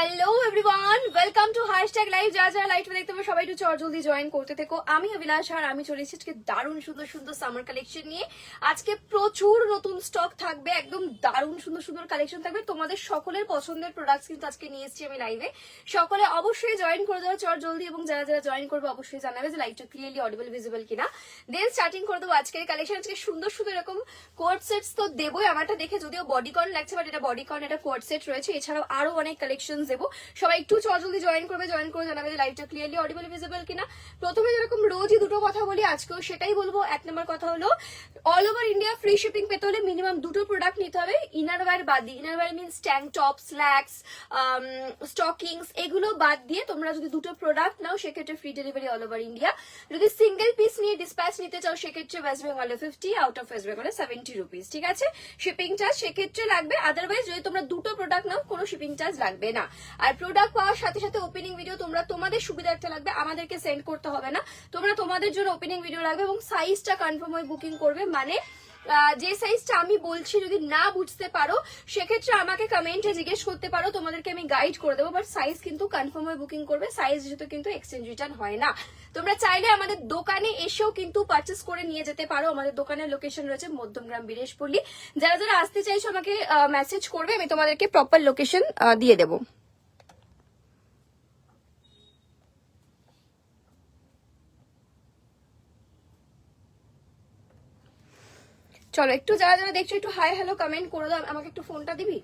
Hello everyone, welcome to hashtag live. যারা যারা live দেখতে পাবো সবাই একটু জলদি জয়েন করতে থেকো। আমি অভিলাষ আর আমি চলে এসেছি আজকে দারুণ সুন্দর সুন্দর সামার কালেকশন নিয়ে। আজকে প্রচুর নতুন স্টক থাকবে, একদম দারুণ সুন্দর সুন্দর কালেকশন থাকবে। তোমাদের সকলের পছন্দের প্রোডাক্টস কিন্তু আজকে নিয়ে এসেছি আমি লাইভে। সকলে অবশ্যই জয়েন করে দেওয়া জলদি, এবং যারা যারা জয়েন করবে অবশ্যই জানাবে যে লাইভটা ক্লিয়ারলি অডিবল ভিজিবল কিনা। দেন স্টার্টিং করে দেবো আজকের কালেকশন। আজকে সুন্দর সুন্দর এরকম কোট সেটস তো দেবোই। আমারটা দেখে যদিও বডিকন লাগছে, বাট এটা বডিকন, এটা কোট সেট রয়েছে। এছাড়াও আরো অনেক কালেকশন দেবো। সবাই একটু জলদি জয়েন করবে, জয়েন করে জানাবে যে লাইভটা ক্লিয়ারলি অডিবল ভিজিবল কিনা। প্রথমে যেরকম রোজই দুটো কথা বলি, আজকেও সেটাই বলবো। এক নম্বর কথা হলো all over India free shipping পেতে হলে মিনিমাম দুটো প্রোডাক্ট নিতে হবে ইনারওয়্যার বাদ দিয়ে। Innerwear means tank top, slacks, stockings, এগুলো বাদ দিয়ে তোমরা যদি দুটো প্রোডাক্ট নাও সেক্ষেত্রে free delivery all over India. যদি সিঙ্গেল পিস নিয়ে ডিসপ্যাচ নিতে চাও সেক্ষেত্রে ওয়েস্ট বেঙ্গলে 50, আউট অফ ওয়েস্ট বেঙ্গলে 70 রুপিস। ঠিক আছে, শিপিং চার্জ সেক্ষেত্রে লাগবে। আদারওয়াইজ যদি তোমরা দুটো প্রোডাক্ট নাও কোনো শিপিং চার্জ লাগবে না। আর প্রোডাক্ট পাওয়ার সাথে সাথে ওপেনিং ভিডিও তোমরা তোমাদের সুবিধার্থে লাগবে, আমাদেরকে সেন্ড করতে হবে না। তোমরা তোমাদের জন্য ওপেনিং ভিডিও লাগবে এবং সাইজটা কনফার্ম হয়ে বুকিং করবে। মানে যে সাইজটা আমি বলছি যদি না বুঝতে পারো সেক্ষেত্রে আমাকে কমেন্টে জিজ্ঞেস করতে পারো, তোমাদেরকে আমি গাইড করে দেবো। বাট সাইজ কিন্তু কনফার্ম হয়ে বুকিং করবে। সাইজ যেহেতু কিন্তু এক্সচেঞ্জ রিটার্ন হয় না। তোমরা চাইলে আমাদের দোকানে এসেও কিন্তু পারচেস করে নিয়ে যেতে পারো। আমাদের দোকানের লোকেশন রয়েছে মধ্যমগ্রাম, বীরেশপল্লী। যারা যারা আসতে চাইছো আমাকে মেসেজ করবে, আমি তোমাদেরকে প্রপার লোকেশন দিয়ে দেবো। চলো একটু যারা যারা দেখছো একটু হাই হ্যালো কমেন্ট করে দাও। আমাকে একটু ফোনটা দিবি,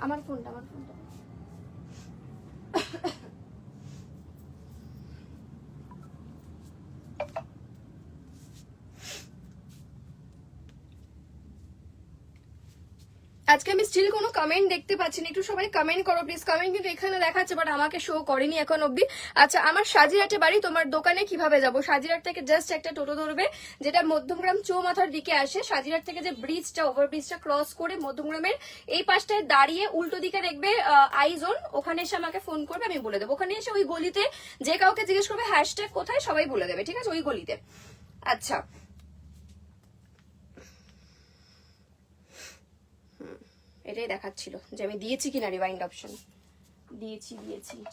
আমার ফোনটা। আজকে আমি স্টিল কোনো কমেন্ট দেখতে পাচ্ছি না, একটু সবাই কমেন্ট করো প্লিজ। কমেন্ট কিন্তু এখানে দেখাচ্ছে বাট আমাকে শো করেনি এখন অব্দি। আচ্ছা, আমার সাজিরহাটে বাড়ি, তোমার দোকানে কিভাবে যাব? সাজিরহাট থেকে জাস্ট একটা টোটো ধরবে যেটা মধ্যমগ্রাম চৌমাথার দিকে আসে। সাজিরহাট থেকে যে ব্রিজটা, ওভারব্রিজটা ক্রস করে মধ্যমগ্রামের এই পাশটায় দাঁড়িয়ে উল্টো দিকে দেখবে আইজোন, ওখানে এসে আমাকে ফোন করবে, আমি বলে দেবো। ওখানে এসে ওই গলিতে যে কাউকে জিজ্ঞেস করবে হ্যাশট্যাগ কোথায়, সবাই বলে দেবে। ঠিক আছে, ওই গলিতে। আচ্ছা, এটাই দেখাচ্ছিল যে আমি দিয়েছি কিনা রিওয়াইন্ড অপশন। দিয়েছি।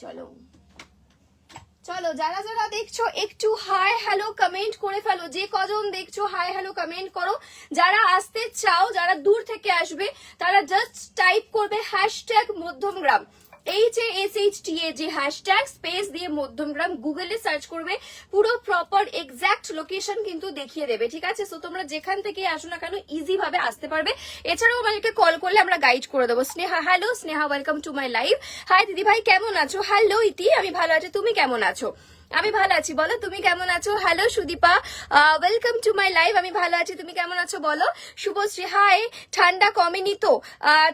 চলো চলো যারা যারা দেখছো একটু হাই হ্যালো কমেন্ট করে ফেলো। যে কজন দেখছো হাই হ্যালো কমেন্ট করো। যারা আসতে চাও, যারা দূর থেকে আসবে, তারা জাস্ট টাইপ করবে হ্যাশট্যাগ মধ্যমগ্রাম, HASHTA, যে হ্যাশট্যাগ স্পেস দিয়ে মধ্যমগ্রাম গুগলে সার্চ করবে। পুরো প্রপার এক্সাক্ট লোকেশন কিন্তু দেখিয়ে দেবে। ঠিক আছে, সো তোমরা যেখান থেকে আসো না কেন ইজি ভাবে আসতে পারবে। এছাড়াও আমাদেরকে কল করলে আমরা গাইড করে দেবো। Sneha, hello Sneha, welcome to my live. Hi দিদি ভাই, কেমন আছো? হ্যালো ইতি, আমি ভালো আছি, তুমি কেমন আছো? আমি ভালো আছি, বলো তুমি কেমন আছো? Hello Sudipa, welcome to my live. আমি ভালো আছি, তুমি কেমন আছো বলো? শুভশ্রী, হাই। ঠান্ডা কমেনি তো?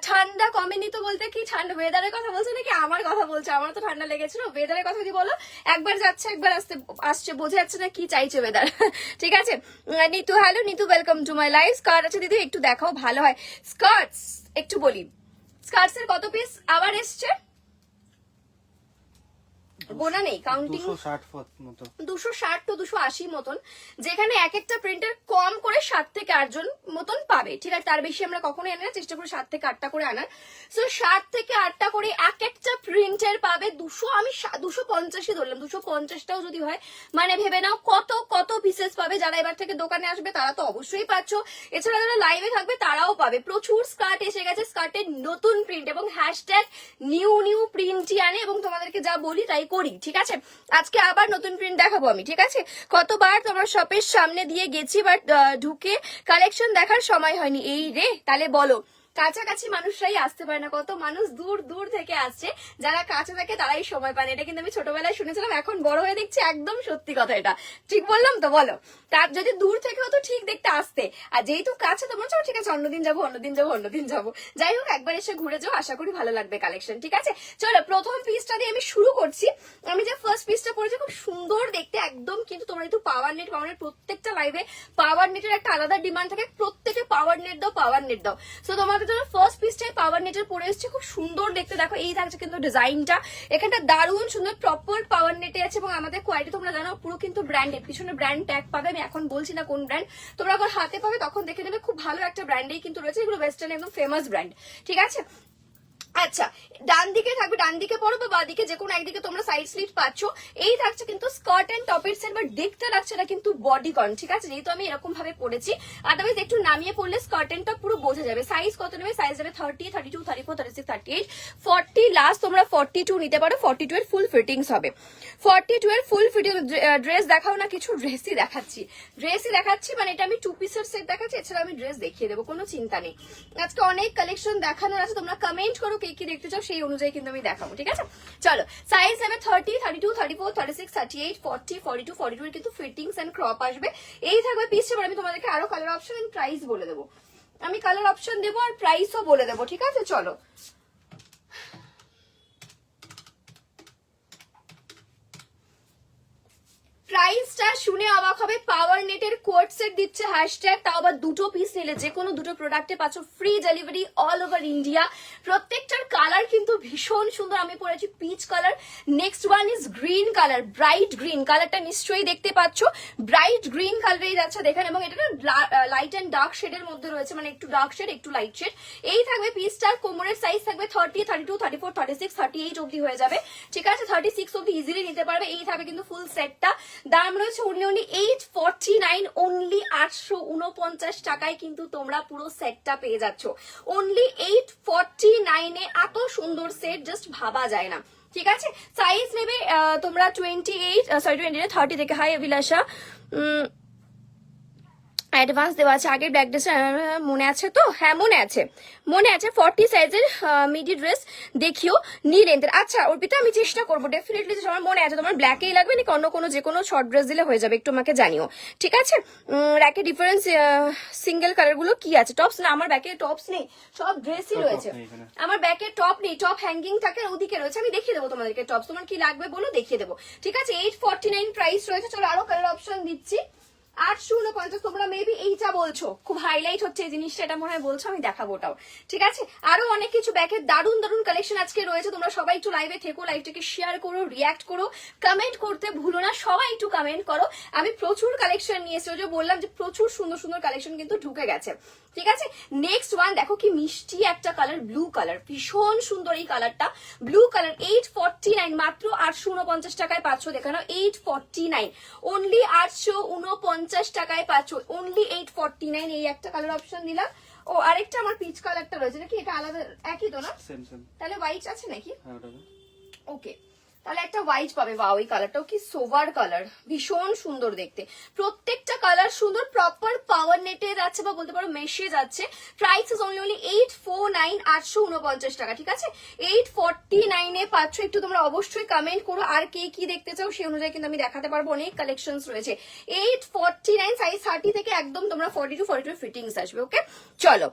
ঠান্ডা কমেনি তো বলতে কি ঠান্ডা ওয়েদারের কথা বলছো নাকি আমার কথা বলছো? আমার তো ঠান্ডা লেগেছিল। ওয়েদারের কথা যদি বলো, একবার যাচ্ছে একবার আসছে, বোঝা যাচ্ছে না কি চাইছে ওয়েদার। ঠিক আছে, Nitu, hello Nitu, welcome to my live. Skirt আছে দিদি, একটু দেখাও, ভালো হয়। স্কার্টস একটু বলি, স্কার্টস এর কত পিস আবার এসছে গোনা নেই, কাউন্টিং 260 তো 280 মতন, যেখানে এক একটা প্রিন্টার কম করে 7 থেকে 8 জন মতন পাবে। ঠিক আছে, তার বেশি আমরা কখনোই আনি না, চেষ্টা করি 7 থেকে 8টা করে আনার। সো 7 থেকে 8টা করে এক একটা প্রিন্টার পাবে। 200, আমি 250ই ধরলাম, 250টাও যদি হয় মানে ভেবে নাও কত কত পিসেস পাবে। যারা এবার থেকে দোকানে আসবে তারা তো অবশ্যই পাচ্ছ, এছাড়া যারা লাইভে থাকবে তারাও পাবে। প্রচুর স্কার্ট এসে গেছে, স্কার্টের নতুন প্রিন্ট এবং হ্যাশট্যাগ নিউ প্রিন্টই আনে এবং তোমাদেরকে যা বলি তাই করি। ঠিক আছে, আজকে আবার নতুন প্রিন্ট দেখাবো আমি। ঠিক আছে, কতবার তোমার শপের সামনে দিয়ে গেছি বাট ঢুকে কালেকশন দেখার সময় হয়নি। এই রে, তাহলে বলো কাছাকাছি মানুষরাই আসতে পারে না, কত মানুষ দূর দূর থেকে আসছে। যারা কাছে থাকে তারাই সময় পায় না। এটা কিন্তু আমি ছোটবেলায় শুনেছিলাম, এখন বড় হয়ে দেখছি একদম সত্যি কথা। এটা ঠিক বললাম তো বলো? তার যদি দূর থেকে হতো ঠিক দেখতে আসতে, আর যেহেতু কাছে তোমরা চাও ঠিক আছে অন্যদিন যাবো। যাই হোক, একবার এসে ঘুরে যাও, আশা করি ভালো লাগবে কালেকশন। ঠিক আছে, চলো প্রথম পিসটা দিয়ে আমি শুরু করছি। আমি যে ফার্স্ট পিসটা পরেছি খুব সুন্দর দেখতে একদম, কিন্তু তোমরা একটু পাওয়ার নেট প্রত্যেকটা লাইভে পাওয়ার নেটের একটা আলাদা ডিমান্ড থাকে, প্রত্যেকে পাওয়ার নেট দাও। সো তোমাদের জন্য ফার্স্ট পিসটাই পাওয়ার নেটের পরে এসছে, খুব সুন্দর দেখতে। দেখো এই থাকছে কিন্তু ডিজাইনটা, এখানটা দারুণ সুন্দর প্রপার পাওয়ার নেটে আছে এবং আমাদের কোয়ালিটি তোমরা জানো পুরো কিন্তু ব্র্যান্ডেড, পিছনে ব্র্যান্ড ট্যাগ পাবে। আমি এখন বলছি না কোন ব্র্যান্ড, তোমরা যখন হাতে পাবে তখন দেখে নেবে, খুব ভালো একটা ব্র্যান্ডেই কিন্তু রয়েছে। এগুলো ওয়েস্টার্ন একদম ফেমাস ব্র্যান্ড। ঠিক আছে, আচ্ছা, ডান দিকে থাকবে, ডান দিকে পরো বা বাঁ দিকে যে কোনো একদিকে তোমরা সাইড স্লিট পাচ্ছ। এই থাকছে কিন্তু স্কার্ট এন্ড টপের সেট, বাট দেখতে লাগছে না কিন্তু বডি কন, ঠিক আছে, যেহেতু আমি এরকম ভাবে পরেছি। আদারওয়াইজ একটু নামিয়ে পড়লে স্কার্ট এন্ড টপ পুরো বোঝা যাবে। সাইজ কত নেবে? সাইজ যাবে 30, 32, 34, 36, 38, 40, লাস্ট তোমরা 42 নিতে পারো। 42 এর ফুল ফিটিংস হবে। 42 এর ফুল ফিটিং ড্রেস দেখাও না, কিছু ড্রেসই দেখাচ্ছি, মানে এটা আমি 2 পিসের সেট দেখাচ্ছি, এছাড়া আমি ড্রেস দেখিয়ে দেবো, কোনো চিন্তা নেই। আজকে অনেক কালেকশন দেখানোর আছে, তোমরা কমেন্ট করো কে কি দেখতে চাও, সেই অনুযায়ী কিন্তু আমি দেখাবো, ঠিক আছে। চলো, সাইজ নেবে 30, 32, 34, 36, 38, 40, 42, 42 এর কিন্তু ফিটিংস এন্ড ক্রপ আসবে। এই থাকবে পিসটা। আমি তোমাদেরকে আরো কালার অপশন এন্ড প্রাইস বলে দেবো, আমি কালার অপশন দেবো আর প্রাইসও বলে দেবো, ঠিক আছে। চলো, প্রাইসটা শুনে অবাক হবে। পাওয়ার নেটের কোট সেট দিচ্ছে হ্যাশট্যাগ, তাও আবার 2 পিস নিলে যে কোনো 2 প্রোডাক্টে পাচ্ছ free delivery all over India. প্রত্যেকটার কালার কিন্তু ভীষণ সুন্দর। আমি পরেছি peach colour, next one is green colour, bright green কালারটা নিশ্চয়ই দেখতে পাচ্ছ, ব্রাইট গ্রিন কালারেই যাচ্ছে দেখেন, এবং এটা লাইট এন্ড ডার্ক শেডের মধ্যে রয়েছে, মানে একটু ডার্ক শেড একটু লাইট শেড। এই থাকবে পিসটার কোমরের সাইজ থাকবে 30, 32, 34, 36, 38 অব্দি হয়ে যাবে, ঠিক আছে। 36 অব্দি ইজিলি নিতে পারবে। এই থাকবে কিন্তু ফুল সেটটা। দাম রয়েছে অনলি 849, অনলি 849 টাকায় কিন্তু তোমরা পুরো সেটটা পেয়ে যাচ্ছ। অনলি 849 এ এত সুন্দর সেট জাস্ট ভাবা যায় না, ঠিক আছে। সাইজ নেবে তোমরা 30 থেকে। হাই অভিলাষা, অ্যাডভান্স দেওয়া আছে। আগের ব্যাক ড্রেস মনে আছে তো? হ্যাঁ মনে আছে। 40 সাইজের মিডি ড্রেস দেখিও, নি লেন্থের। আচ্ছা অর্পিতা, আমি চেষ্টা করবো ডেফিনেটলি। আমার মনে আছে তোমার ব্ল্যাকেই লাগবে নাকি অন্য কোনো যে কোনো শর্ট ড্রেস দিলে হয়ে যাবে, একটু আমাকে জানিও, ঠিক আছে। র্যাকের ডিফারেন্স সিঙ্গেল কালার গুলো কি আছে? টপস না, আমার ব্যাকে টপস নেই, সব ড্রেসই রয়েছে। আমার ব্যাকে টপ নেই, টপ হ্যাঙ্গিং থাকে ওদিকে রয়েছে। আমি দেখিয়ে দেবো তোমাদেরকে টপস, তোমার কি লাগবে বলো দেখিয়ে দেবো, ঠিক আছে। 849 প্রাইস রয়েছে। চলো আরো কালার অপশন দিচ্ছি। 849, তোমরা মেবি এইটা বলছো, খুব হাইলাইট হচ্ছে এই জিনিসটা, এটা মনে হয় বলছো, আমি দেখাবো ওটাও, ঠিক আছে। আরো অনেক কিছু ব্যাকের দারুণ দারুণ কালেকশন আজকে রয়েছে। তোমরা সবাই একটু লাইভে থেকো, লাইভটাকে শেয়ার করো, রিয়াক্ট করো, কমেন্ট করতে ভুলো না, সবাই একটু কমেন্ট করো। আমি প্রচুর কালেকশন নিয়ে এসেছি, ওই যে বললাম যে প্রচুর সুন্দর সুন্দর কালেকশন কিন্তু ঢুকে গেছে, ঠিক আছে। নেক্সট ওয়ান দেখো কি মিষ্টি একটা কালার, ব্লু কালার, ভীষণ সুন্দর এই কালারটা, ব্লু কালার। 849, মাত্র 849 টাকায় পাচ্ছ। দেখানো 849, অনলি 849 টাকায় পাচ্ছ, অনলি 849। এই একটা কালার অপশন দিলাম। ও আরেকটা আমার পিচ কালারটা রয়েছে নাকি, এটা আলাদা একই তো না? তাহলে হোয়াইট আছে নাকি? ওকে, তাহলে একটা হোয়াইট পাবে। বা ওই কালারটাও কি সোভার কালার, ভীষণ সুন্দর দেখতে। প্রত্যেকটা কালার সুন্দর, প্রপার পাওয়ার নেটে যাচ্ছে বা বলতে পারো মেশে যাচ্ছে। প্রাইস ইজ অনলি 849, 849 টাকা, ঠিক আছে। 849 এ পাচ্ছ। একটু তোমরা অবশ্যই কমেন্ট করো আর কে কি দেখতে চাও, সেই অনুযায়ী কিন্তু আমি দেখাতে পারবো। অনেক কালেকশনস রয়েছে। 849, সাইজ 30 থেকে একদম তোমরা 42 ফিটিংস আসবে, ওকে। চলো,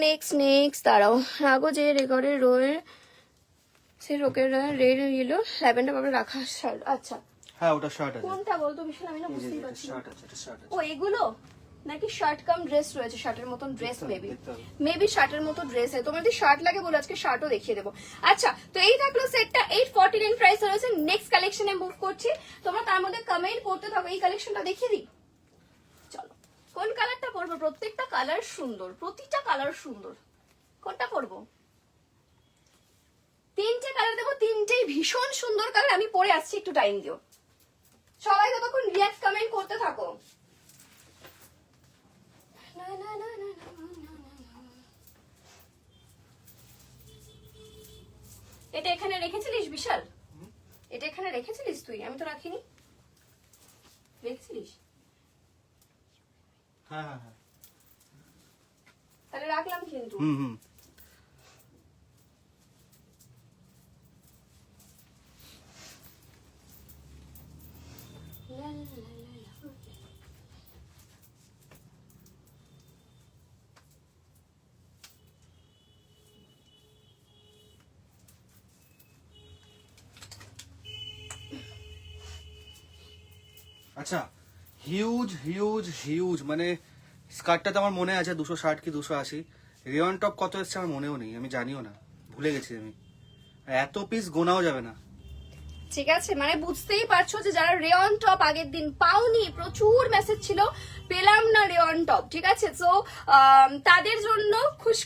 নেক্সট দাঁড়াও, আগো যে রেকর্ডের রোয়ে সে রোকের রেড ইয়েলো ল্যাভেন্ডার ভাবে রাখা শার্ট। আচ্ছা হ্যাঁ ওটা শার্ট আছে। কোনটা বলতো বিশাল, আমি না বুঝতেই পারছি না। শার্ট আছে, এটা শার্ট আছে। ও এগুলো নাকি শার্ট কাম ড্রেস রয়েছে, শার্টের মতন ড্রেস, মেবি শার্টের মতো ড্রেস। তোমার যদি শার্ট লাগে বলো, আজকে শার্টও দেখিয়ে দেবো। আচ্ছা, তো এই থাকলো সেটটা। 849 প্রাইস রয়েছে। নেক্সট কালেকশনে মুভ করছি, তোমরা তার মধ্যে কমেন্ট করতে থাকো। এই কালেকশনটা দেখিয়ে দিই। চলো, কোন কালারটা পরবো? প্রত্যেকটা কালার সুন্দর, প্রতিটা কালার সুন্দর। কোনটা পরবো? 3টে কালার দেবো, 3টেই ভীষণ সুন্দর কালার। আমি পরে আসছি, একটু টাইম দিও। সবাই ততক্ষণ রিয়াক্ট কমেন্ট করতে থাকো। এটা এখানে রেখেছিলিস বিশাল? এটা এখানে রেখেছিলিস তুই? আমি তো রাখিনি। রেখেছিলিস? হ্যাঁ, তাহলে রাখলাম কিন্তু। আচ্ছা, হিউজ মানে স্কার্টটা তো আমার মনে আছে 260 কি 280। রেয়ন টপ কত এসছে আমার মনেও নেই, আমি জানিও না, ভুলে গেছি আমি। এত পিস গোনাও যাবে না। ঠিক আছে, মানে বুঝতেই পারছো যে যারা রেয়ন টপ আগের দিন পাওনি, প্রচুর মেসেজ ছিল পেলাম না রেয়ন টপ, ঠিক আছে। তো তাদের জন্য খুশ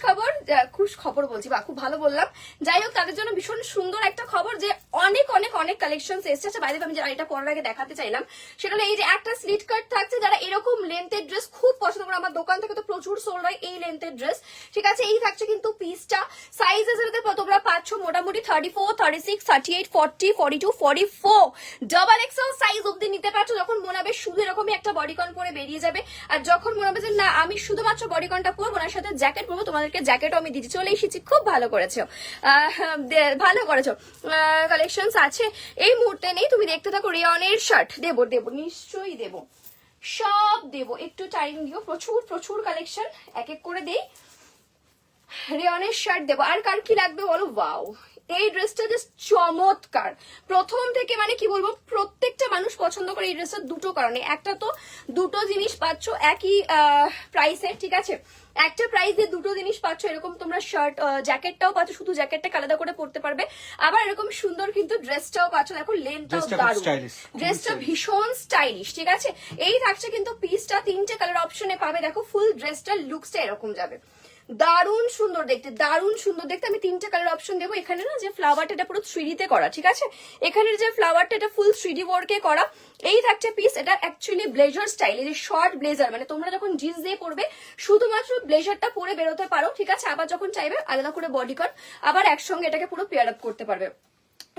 খবর বলছি, বা খুব ভালো বললাম, যাই হোক তাদের জন্য ভীষণ সুন্দর একটা খবর যে অনেক অনেক অনেক কালেকশন এসেছে। আচ্ছা বাইরে আমি যারা এটা পরার আগে দেখাতে চাইলাম সেটা হলো এই যে একটা স্লিট কাট থাকছে, যারা এরকম লেন্থের ড্রেস খুব পছন্দ করে, আমার দোকান থেকে তো প্রচুর সোল্ড হয় এই লেন্থের ড্রেস, ঠিক আছে। এই থাকছে কিন্তু পিসটা, সাইজেস তোমরা পাচ্ছ মোটামুটি 34, 36, 38, 40, 42, 44 ডাবল এক্সেল সাইজ অব্দি নিতে পারছো। যখন মনে হবে শুধু এরকমই একটা বডিকন পরে বেরিয়ে যাবে, আর যখন মনে হবে যে না আমি শুধুমাত্র বডিকনটা পরবো না, সাথে জ্যাকেট পরবো, তোমাদেরকে জ্যাকেটও আমি দিচ্ছি। চলে এসেছি, খুব ভালো করেছো, ভালো করেছো। কালেকশনস আছে এই মুহূর্তে নেই, তুমি দেখতে থাকো। রেয়নের শার্ট দেবো নিশ্চয়ই দেবো, সব দেবো, একটু টাইম দিও। প্রচুর প্রচুর কালেকশন এক এক করে দেই। রেয়নের শার্ট দেবো। আর কার কি লাগবে বলো? ওয়াও, এই ড্রেসটা জাস্ট চমৎকার। প্রথম থেকে মানে কি বলবো, প্রত্যেকটা মানুষ পছন্দ করে এই ড্রেসটা দুটো কারণে। একটা তো দুটো জিনিস পাচ্ছ একই প্রাইসে, ঠিক আছে, একটা প্রাইস দিয়ে দুটো জিনিস পাচ্ছ। এরকম তোমরা শার্ট জ্যাকেটটাও পাচ্ছ, শুধু জ্যাকেটটাকে আলাদা করে পরতে পারবে, আবার এরকম সুন্দর কিন্তু ড্রেসটাও পাচ্ছ। দেখো লেন্থটাও দারুণ, ড্রেসটা ভীষণ স্টাইলিশ, ঠিক আছে। এই থাকছে কিন্তু পিসটা, তিনটে কালার অপশনে পাবে। দেখো ফুল ড্রেসটার লুকসটা এরকম যাবে, দারুণ সুন্দর দেখতে, দারুণ সুন্দর দেখতে। আমি তিনটে কালার অপশন দেবো। এখানে না যে ফ্লাওয়ারটা এটা পুরো 3D তে করা, ঠিক আছে, এখানের যে ফ্লাওয়ারটা এটা ফুল 3D ওয়ার্কে করা। এই থাকছে পিস, এটা অ্যাকচুয়ালি ব্লেজার স্টাইল, এই যে শর্ট ব্লেজার, মানে তোমরা যখন জিন্স দিয়ে পরবে শুধুমাত্র ব্লেজারটা পরে বেরোতে পারো, ঠিক আছে। আবার যখন চাইবে আলাদা করে বডিকন, আবার একসঙ্গে এটাকে পুরো পেয়ার আপ করতে পারবে।